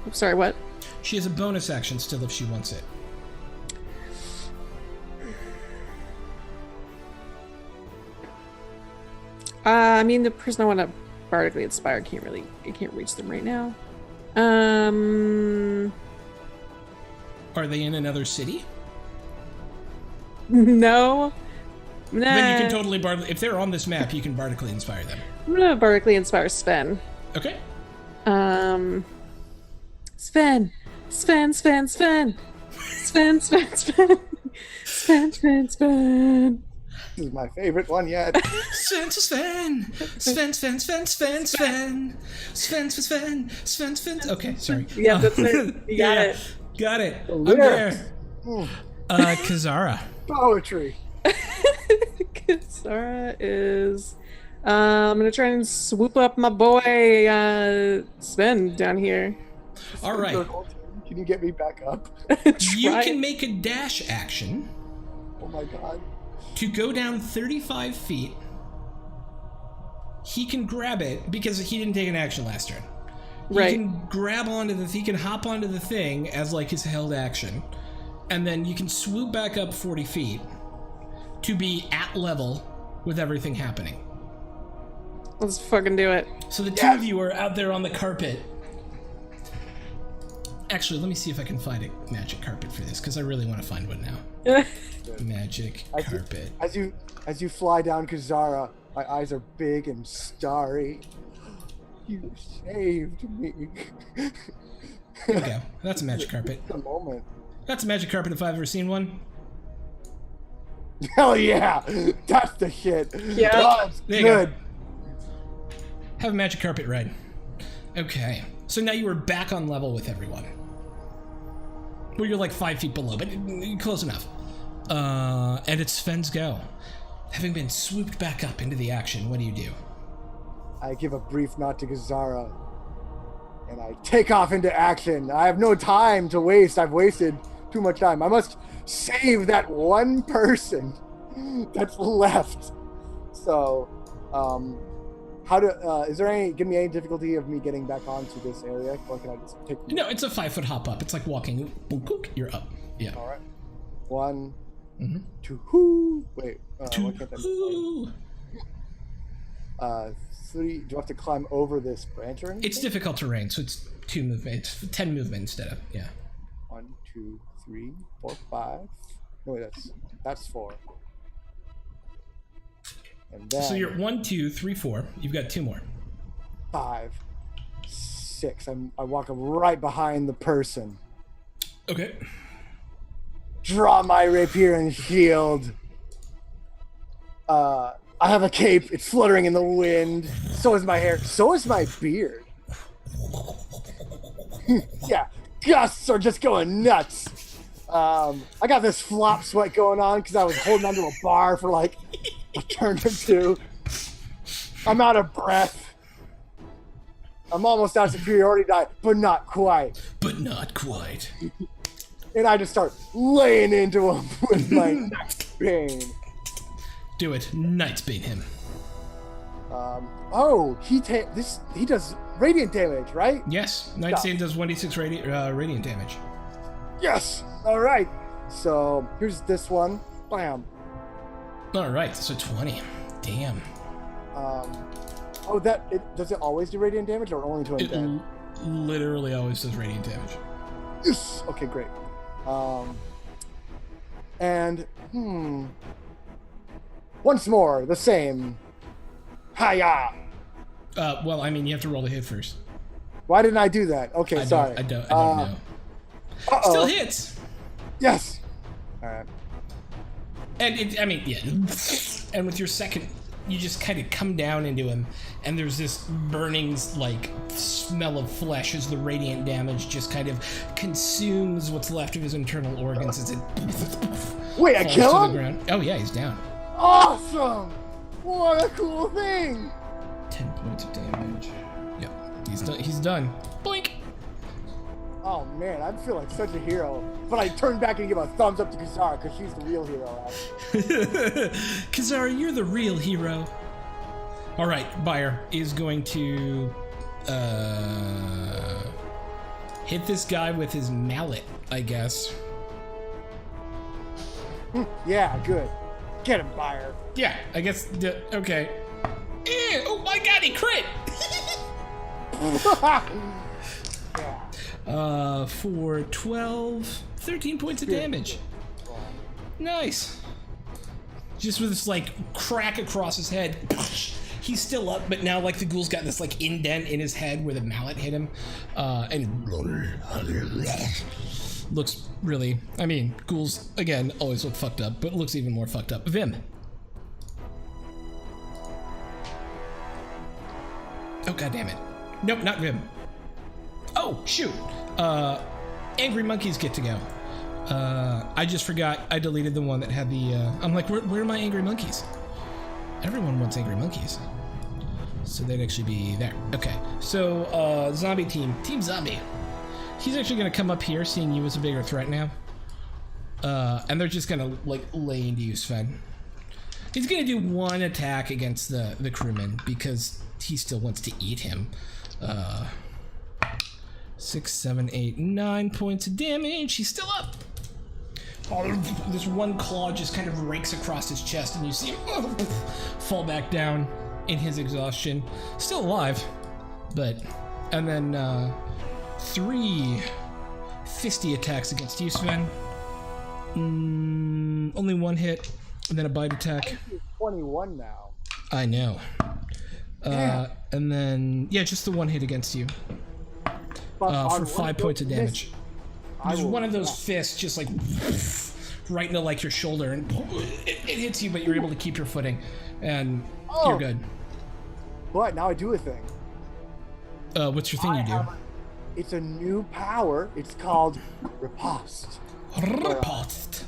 I'm sorry. What? She has a bonus action still if she wants it. I mean, the person I want to bardically inspire can't reach them right now. Are they in another city? No. Nah. Then you can totally if they're on this map, you can bardically inspire them. I'm gonna bardically inspire Sven. Okay. Sven. This is my favorite one yet. Sven. Okay, sorry. Yeah, that's it. You got it. Got it. I'm Lyrics. there. Kazara. Poetry. Sarah is. I'm gonna try and swoop up my boy Sven down here. All right. Can you get me back up? You Try- can make a dash action Oh my god. to go down 35 feet. He can grab it because he didn't take an action last turn. Right. He can grab onto he can hop onto the thing as like his held action. And then you can swoop back up 40 feet to be at level with everything happening. Let's fucking do it. So the two of you are out there on the carpet. Actually, let me see if I can find a magic carpet for this, because I really want to find one now. Magic carpet. As you fly down Kazara, my eyes are big and starry. You saved me. There we go. That's a magic carpet. A moment. That's a magic carpet if I've ever seen one. Hell yeah! That's the shit. Yeah. Oh, it's There you good. go. Have a magic carpet ride. Okay. So now you are back on level with everyone. Well, you're like 5 feet below, but close enough. And it's Sven's go. Having been swooped back up into the action, what do you do? I give a brief nod to Gazara, and I take off into action. I have no time to waste. I've wasted too much time. I must save that one person that's left. So, give me any difficulty of me getting back onto this area? Or can I just take... No, it's a 5 foot hop up. It's like walking. Boom, book, you're up. Yeah. All right. 1, Mm-hmm. 2, wait. Why can't I... Ooh. 3, do I have to climb over this branch or anything? It's difficult terrain, so it's 2 movement. It's 10 movement instead of, yeah. 1, 2, 3, 4, 5. No, wait, that's 4. And then So you're 1, 2, 3, 4. You've got 2 more. 5, 6. I walk right behind the person. Okay. Draw my rapier and shield. I have a cape. It's fluttering in the wind. So is my hair. So is my beard. Yeah, gusts are just going nuts. I got this flop sweat going on because I was holding onto a bar for like a turn or two. I'm out of breath. I'm almost out of superiority die, but not quite. But not quite. And I just start laying into him with my neck pain. Do it. Knight's bait him. He does radiant damage, right? Yes. Knight's Bane does 1d6 radiant damage. Yes. All right. So here's this one. Bam. All right. So 20. Damn. Does it always do radiant damage or only to It undead? literally always does radiant damage. Yes. Okay, great. Once more, the same. Hiya! Well, I mean, you have to roll the hit first. Why didn't I do that? Okay, sorry. I don't know. Uh-oh. Still hits. Yes! Alright. And yeah. And with your second, you just kind of come down into him, and there's this burning, like, smell of flesh as the radiant damage just kind of consumes what's left of his internal organs as it Wait, I falls kill to him? the ground. Oh, yeah, he's down. Awesome! What a cool thing! 10 points of damage. Yep, he's done. Boink! Oh man, I feel like such a hero. But I turn back and give a thumbs up to Kazara because she's the real hero. Kazara, you're the real hero. All right, Bayer is going to hit this guy with his mallet, I guess. Yeah, good. Get him, Bayer. Yeah, I guess. Okay. Oh my god, he crit! For 13 points of damage. Nice. Just with this, like, crack across his head. He's still up, but now, like, the ghoul's got this, like, indent in his head where the mallet hit him. And looks really... I mean, ghouls, again, always look fucked up, but looks even more fucked up. Vim. Oh, god damn it. Nope, not Vim. Oh, shoot. Angry monkeys get to go. I just forgot. I deleted the one that had the... I'm like, where are my angry monkeys? Everyone wants angry monkeys. So they'd actually be there. Okay. So, zombie team. Team Zombie. He's actually going to come up here, seeing you as a bigger threat now. And they're just going to, like, lay into you, Sven. He's going to do one attack against the crewman, because he still wants to eat him. 6, 7, 8, 9 points of damage. He's still up. This one claw just kind of rakes across his chest, and you see him fall back down in his exhaustion. Still alive, but... And then 3 fisty attacks against you, Sven. Only one hit, and then a bite attack. 21 now. I know. Damn. And then, yeah, just the one hit against you But for 5 points of damage. There's one of those fists. fists just like right into like your shoulder, and it hits you, but you're able to keep your footing, and you're good. But now I do a thing. What's your thing you do? It's a new power. It's called Riposte. Riposte.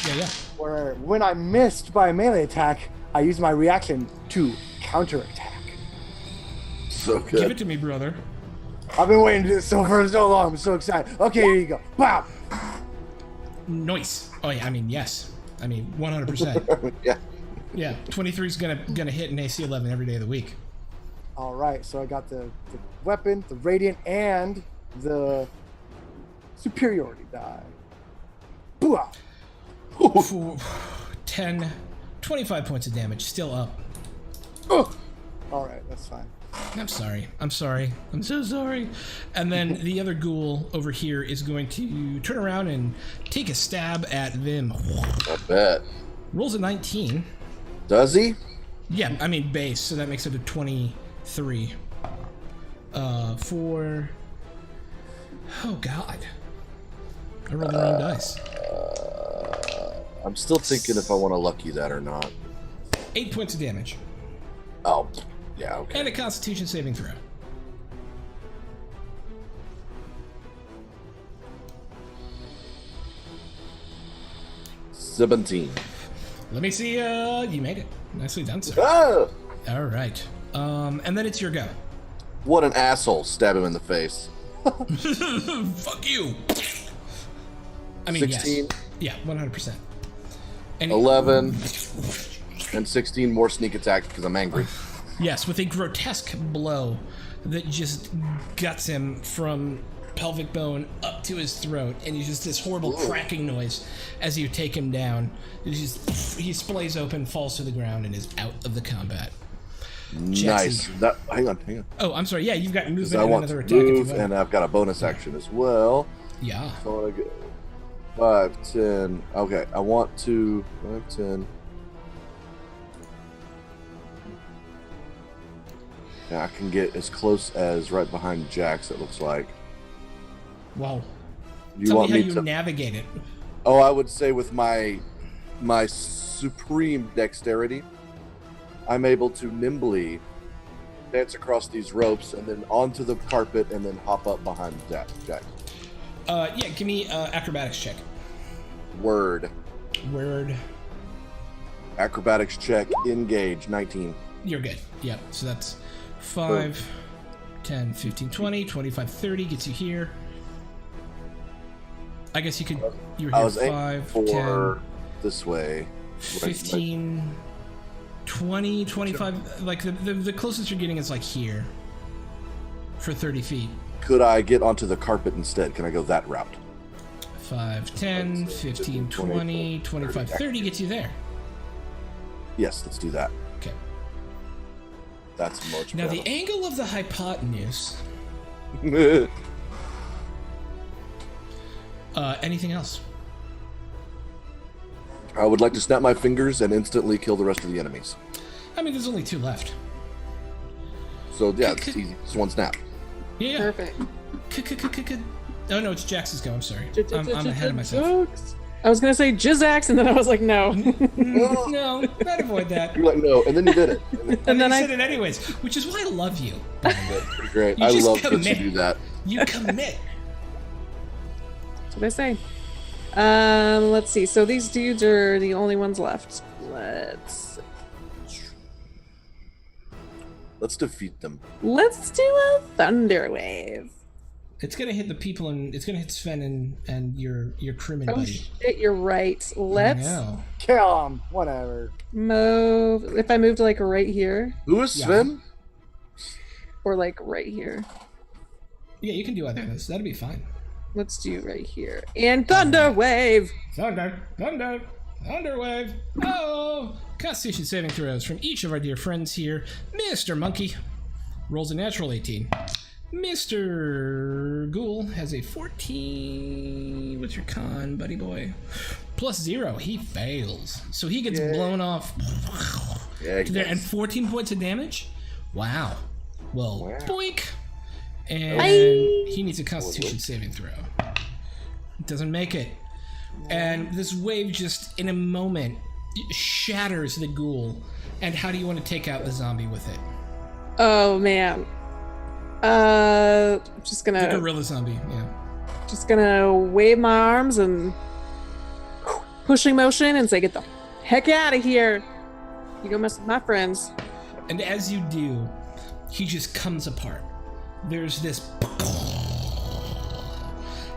Yeah. Where when I'm missed by a melee attack, I use my reaction to counterattack. So Give good. it to me, brother. I've been waiting to do this for so long. I'm so excited. Okay, here you go. Bam! Nice. Oh yeah, I mean yes. I mean 100%. Yeah. Yeah, 23 is gonna hit an AC 11 every day of the week. All right, so I got the weapon, the radiant, and the superiority die. Booah! Ooh, 10, 25 points of damage, still up. All right, that's fine. I'm sorry. I'm so sorry. And then the other ghoul over here is going to turn around and take a stab at Vim. I bet. Rolls a 19. Does he? Yeah, I mean base, so that makes it a 23. For... Oh, God. I rolled the wrong dice. I'm still thinking if I want to lucky that or not. 8 points of damage. Oh, yeah, okay. And a Constitution saving throw. $17. Let me see, you made it. Nicely done, sir. Ah! All right. And then it's your go. What an asshole. Stab him in the face. Fuck you. I mean, 16. Yes. Yeah, 100%. And 11. And 16 more sneak attack because I'm angry. yes, with a grotesque blow that just guts him from pelvic bone up to his throat, and you just this horrible cracking noise as you take him down. He splays open, falls to the ground, and is out of the combat. Nice. Hang on. Oh, I'm sorry. Yeah, you've got movement I and want another to attack if you move, want. and I've got a bonus action as well. Yeah. So I want to get 5, 10. Okay, I want to 5, 10. Yeah, I can get as close as right behind Jax. It looks like. Wow. You Tell want me how me you to? navigate it. Oh, I would say with my supreme dexterity, I'm able to nimbly dance across these ropes and then onto the carpet and then hop up behind Jax. Yeah, give me acrobatics check. Word. Acrobatics check. Engage. 19. You're good. Yep. So that's 5, 10, 15, 20, 25, 30 gets you here. I guess you could. You're I here was aiming 5, for 10, this way. 15, 20, 25. Like the closest you're getting is like here for 30 feet. Could I get onto the carpet instead? Can I go that route? 5, 10, 15, 20, 25, 30 gets you there. Yes, let's do that. Okay. That's much Now better. the angle of the hypotenuse. Anything else? I would like to snap my fingers and instantly kill the rest of the enemies. I mean, there's only 2 left. So yeah, it's easy. Just one snap. Yeah. Perfect. Oh no, it's Jax's go. I'm sorry. I'm ahead of myself. Jokes. I was gonna say Jizax, and then I was like, no. No, I'd avoid that. You're like, no, and then you did it. And then I said it anyways, which is why I love you. Pretty great. You I just love that you commit. do that. You commit. That's what I say. Let's see. So these dudes are the only ones left. Let's defeat them. Let's do a thunder wave. It's gonna hit the people, and it's gonna hit Sven and your crewman Oh buddy. shit, you're right. Let's No. Kill him. Whatever. move. If I moved like right here, Who is Sven? or like right here. Yeah, you can do either of those. That'd be fine. Let's do right here. And thunder wave. Thunder wave. Oh, Constitution saving throws from each of our dear friends here. Mr. Monkey rolls a natural 18. Mr. Ghoul has a 14. What's your con, buddy boy? +0. He fails. So he gets blown off Yeah, to there, and 14 points of damage? Wow. Well, boink. And he needs a Constitution saving throw. Doesn't make it. And this wave just, in a moment, shatters the ghoul. And how do you want to take out the zombie with it? Oh man. Just The gonna gorilla zombie, yeah. just gonna wave my arms and pushing motion and say, "Get the heck out of here! You go mess with my friends." And as you do, he just comes apart. There's this,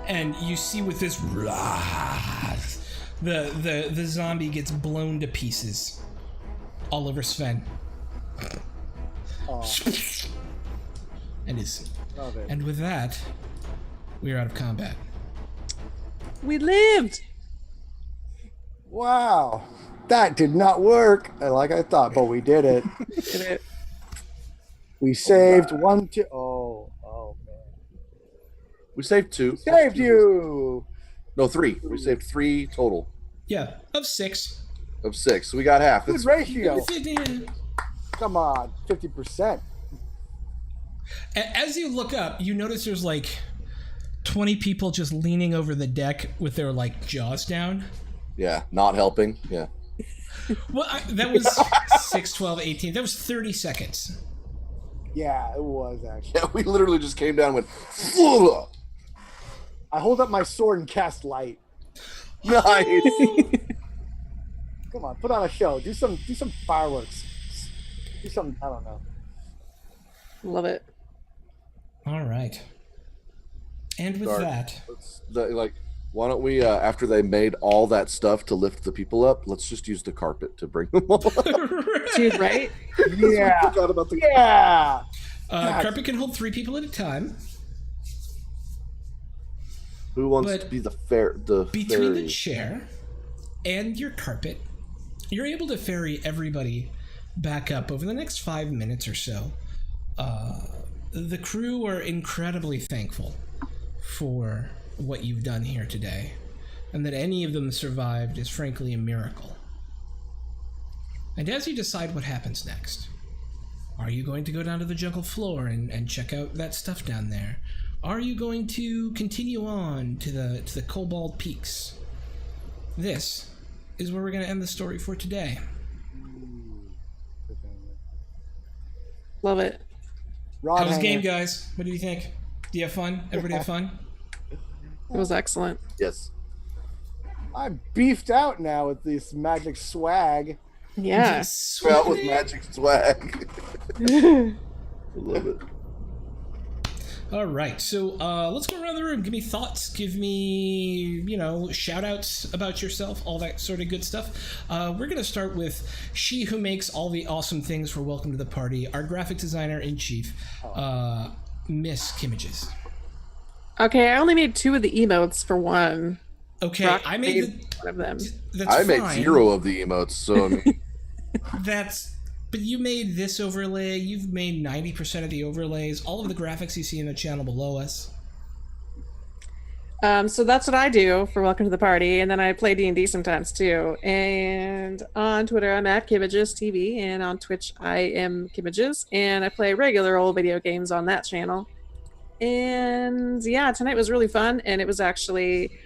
and you see with this, the zombie gets blown to pieces all over Sven. And with that, we are out of combat. We lived. Wow, that did not work like I thought, but we did it. Did it. We saved one, two. Oh man, We saved 2. saved you. No, 3. We saved 3 total Yeah, of 6. of 6. So we got half. Good That's ratio. Come on, 50%. As you look up, you notice there's like 20 people just leaning over the deck with their like jaws down. yeah, not helping. Yeah. Well, that was 6, 12, 18. That was 30 seconds. Yeah, it was actually. Yeah, we literally just came down and went, "Ugh." I hold up my sword and cast light. Nice. Come on, put on a show. Do some fireworks. Do something. I don't know. Love it. All right. And with Dark. that, Why don't we, after they made all that stuff to lift the people up, let's just use the carpet to bring them all up. Dude, right? Yeah. Forgot about the Yeah. carpet can hold 3 people at a time. Who wants But to be the Between fairy? the chair and your carpet, you're able to ferry everybody back up over the next 5 minutes or so. The crew are incredibly thankful for what you've done here today, and that any of them survived is frankly a miracle. And as you decide what happens next, are you going to go down to the jungle floor and check out that stuff down there? Are you going to continue on to the Cobalt Peaks? This is where we're going to end the story for today. Love it. Rod How was the game, hanger. guys? What do you think? Do you have fun? Everybody have fun? It was excellent. Yes. I'm beefed out now with this magic swag. Yeah. Out with magic swag. I love it. All right, so let's go around the room. Give me thoughts. Give me, shout outs about yourself, all that sort of good stuff. We're going to start with she who makes all the awesome things for Welcome to the Party, our graphic designer in chief, Miss Kimages. Okay, I only made 2 of the emotes for one. Okay, Brock I made one of them. that's I made fine. 0 of the emotes, so I mean, But you made this overlay. You've made 90% of the overlays. All of the graphics you see in the channel below us. So that's what I do for Welcome to the Party, and then I play D&D sometimes too. And on Twitter, I'm at Kimages TV, and on Twitch, I am Kimages, and I play regular old video games on that channel. And yeah, tonight was really fun, and it was actually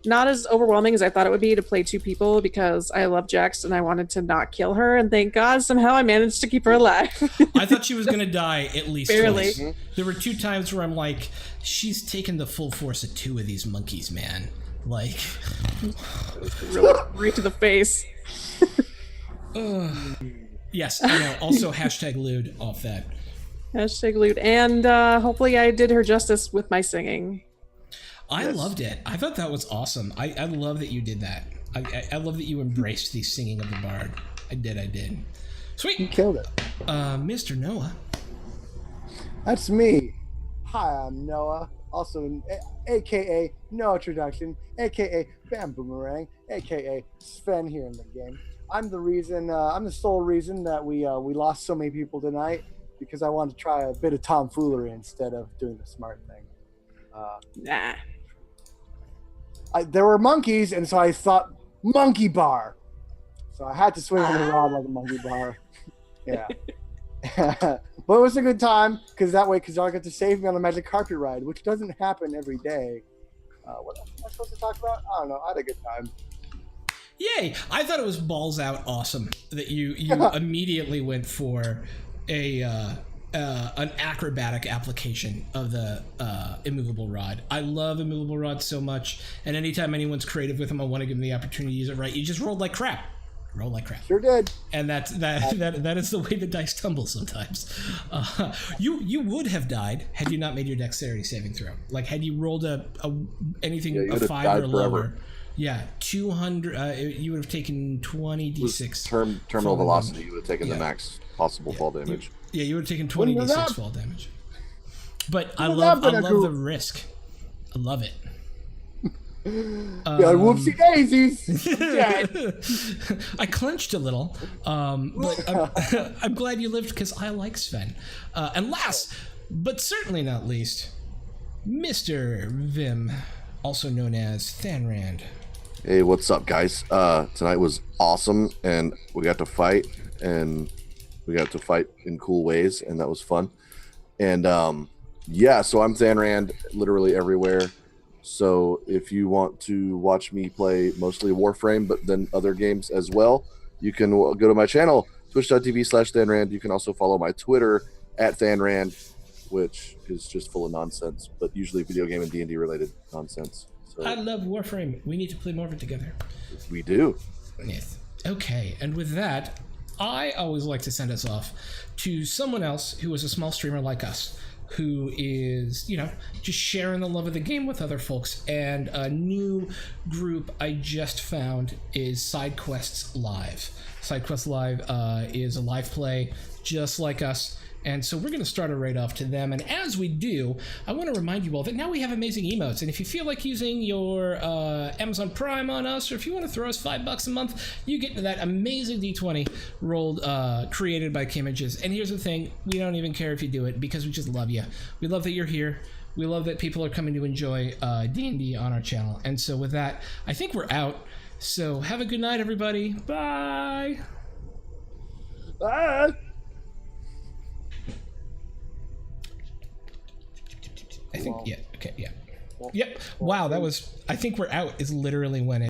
not as overwhelming as I thought it would be to play 2 people because I love Jax and I wanted to not kill her, and thank God somehow I managed to keep her alive. I thought she was going to die at least Barely. twice. There were 2 times where I'm like, she's taken the full force of 2 of these monkeys, man. Like, Really, right to the face. yes, I know. Also, hashtag lewd off that. Hashtag lewd. And hopefully I did her justice with my singing. I loved it. I thought that was awesome. I love that you did that. I love that you embraced the singing of the bard. I did. Sweet. You killed it. Mr. Noah. That's me. Hi, I'm Noah. Also, AKA No Introduction, AKA Bam Boomerang, AKA Sven here in the game. I'm the reason. I'm the sole reason that we lost so many people tonight. because I wanted to try a bit of tomfoolery instead of doing the smart thing. Nah. There were monkeys, and so I thought monkey bar. So I had to swing on the rod like a monkey bar. Yeah. But it was a good time because y'all got to save me on the magic carpet ride, which doesn't happen every day. What else am I supposed to talk about? I don't know. I had a good time. Yay! I thought it was balls out awesome that you immediately went for an acrobatic application of the immovable rod. I love immovable rods so much, and anytime anyone's creative with them, I want to give them the opportunity to use it right. You just rolled like crap. Roll like crap. Sure did. And that is the way the dice tumble sometimes. You would have died had you not made your dexterity saving throw. Like had you rolled anything a 5 or lower. Forever. Yeah, 200. You would have taken 20d6. Terminal velocity. You would have taken the max possible fall damage. You would have taken 20d6 fall damage. But I love the risk. I love it. Whoopsie daisies. I clenched a little, but I'm glad you lived because I like Sven. And last, but certainly not least, Mr. Vim, also known as Thanrand. Hey, what's up, guys? Tonight was awesome, and we got to fight, and we got to fight in cool ways, and that was fun. And so I'm Thanrand, literally everywhere. So if you want to watch me play mostly Warframe, but then other games as well, you can go to my channel, twitch.tv/Thanrand. You can also follow my Twitter @Thanrand, which is just full of nonsense, but usually video game and D&D related nonsense. So I love Warframe. We need to play more of it together. We do. Yes. Okay, and with that, I always like to send us off to someone else who is a small streamer like us, who is, just sharing the love of the game with other folks. And a new group I just found is Side Quests Live. Side Quests Live is a live play just like us. And so we're going to start a right off to them. And as we do, I want to remind you all that now we have amazing emotes. And if you feel like using your Amazon Prime on us, or if you want to throw us $5 a month, you get that amazing D20 rolled, created by Kimages. And here's the thing, we don't even care if you do it because we just love you. We love that you're here. We love that people are coming to enjoy D&D on our channel. And so with that, I think we're out. So have a good night, everybody. Bye. Bye. I think, yeah, okay, yeah. Yep. Wow, that was, I think we're out is literally when it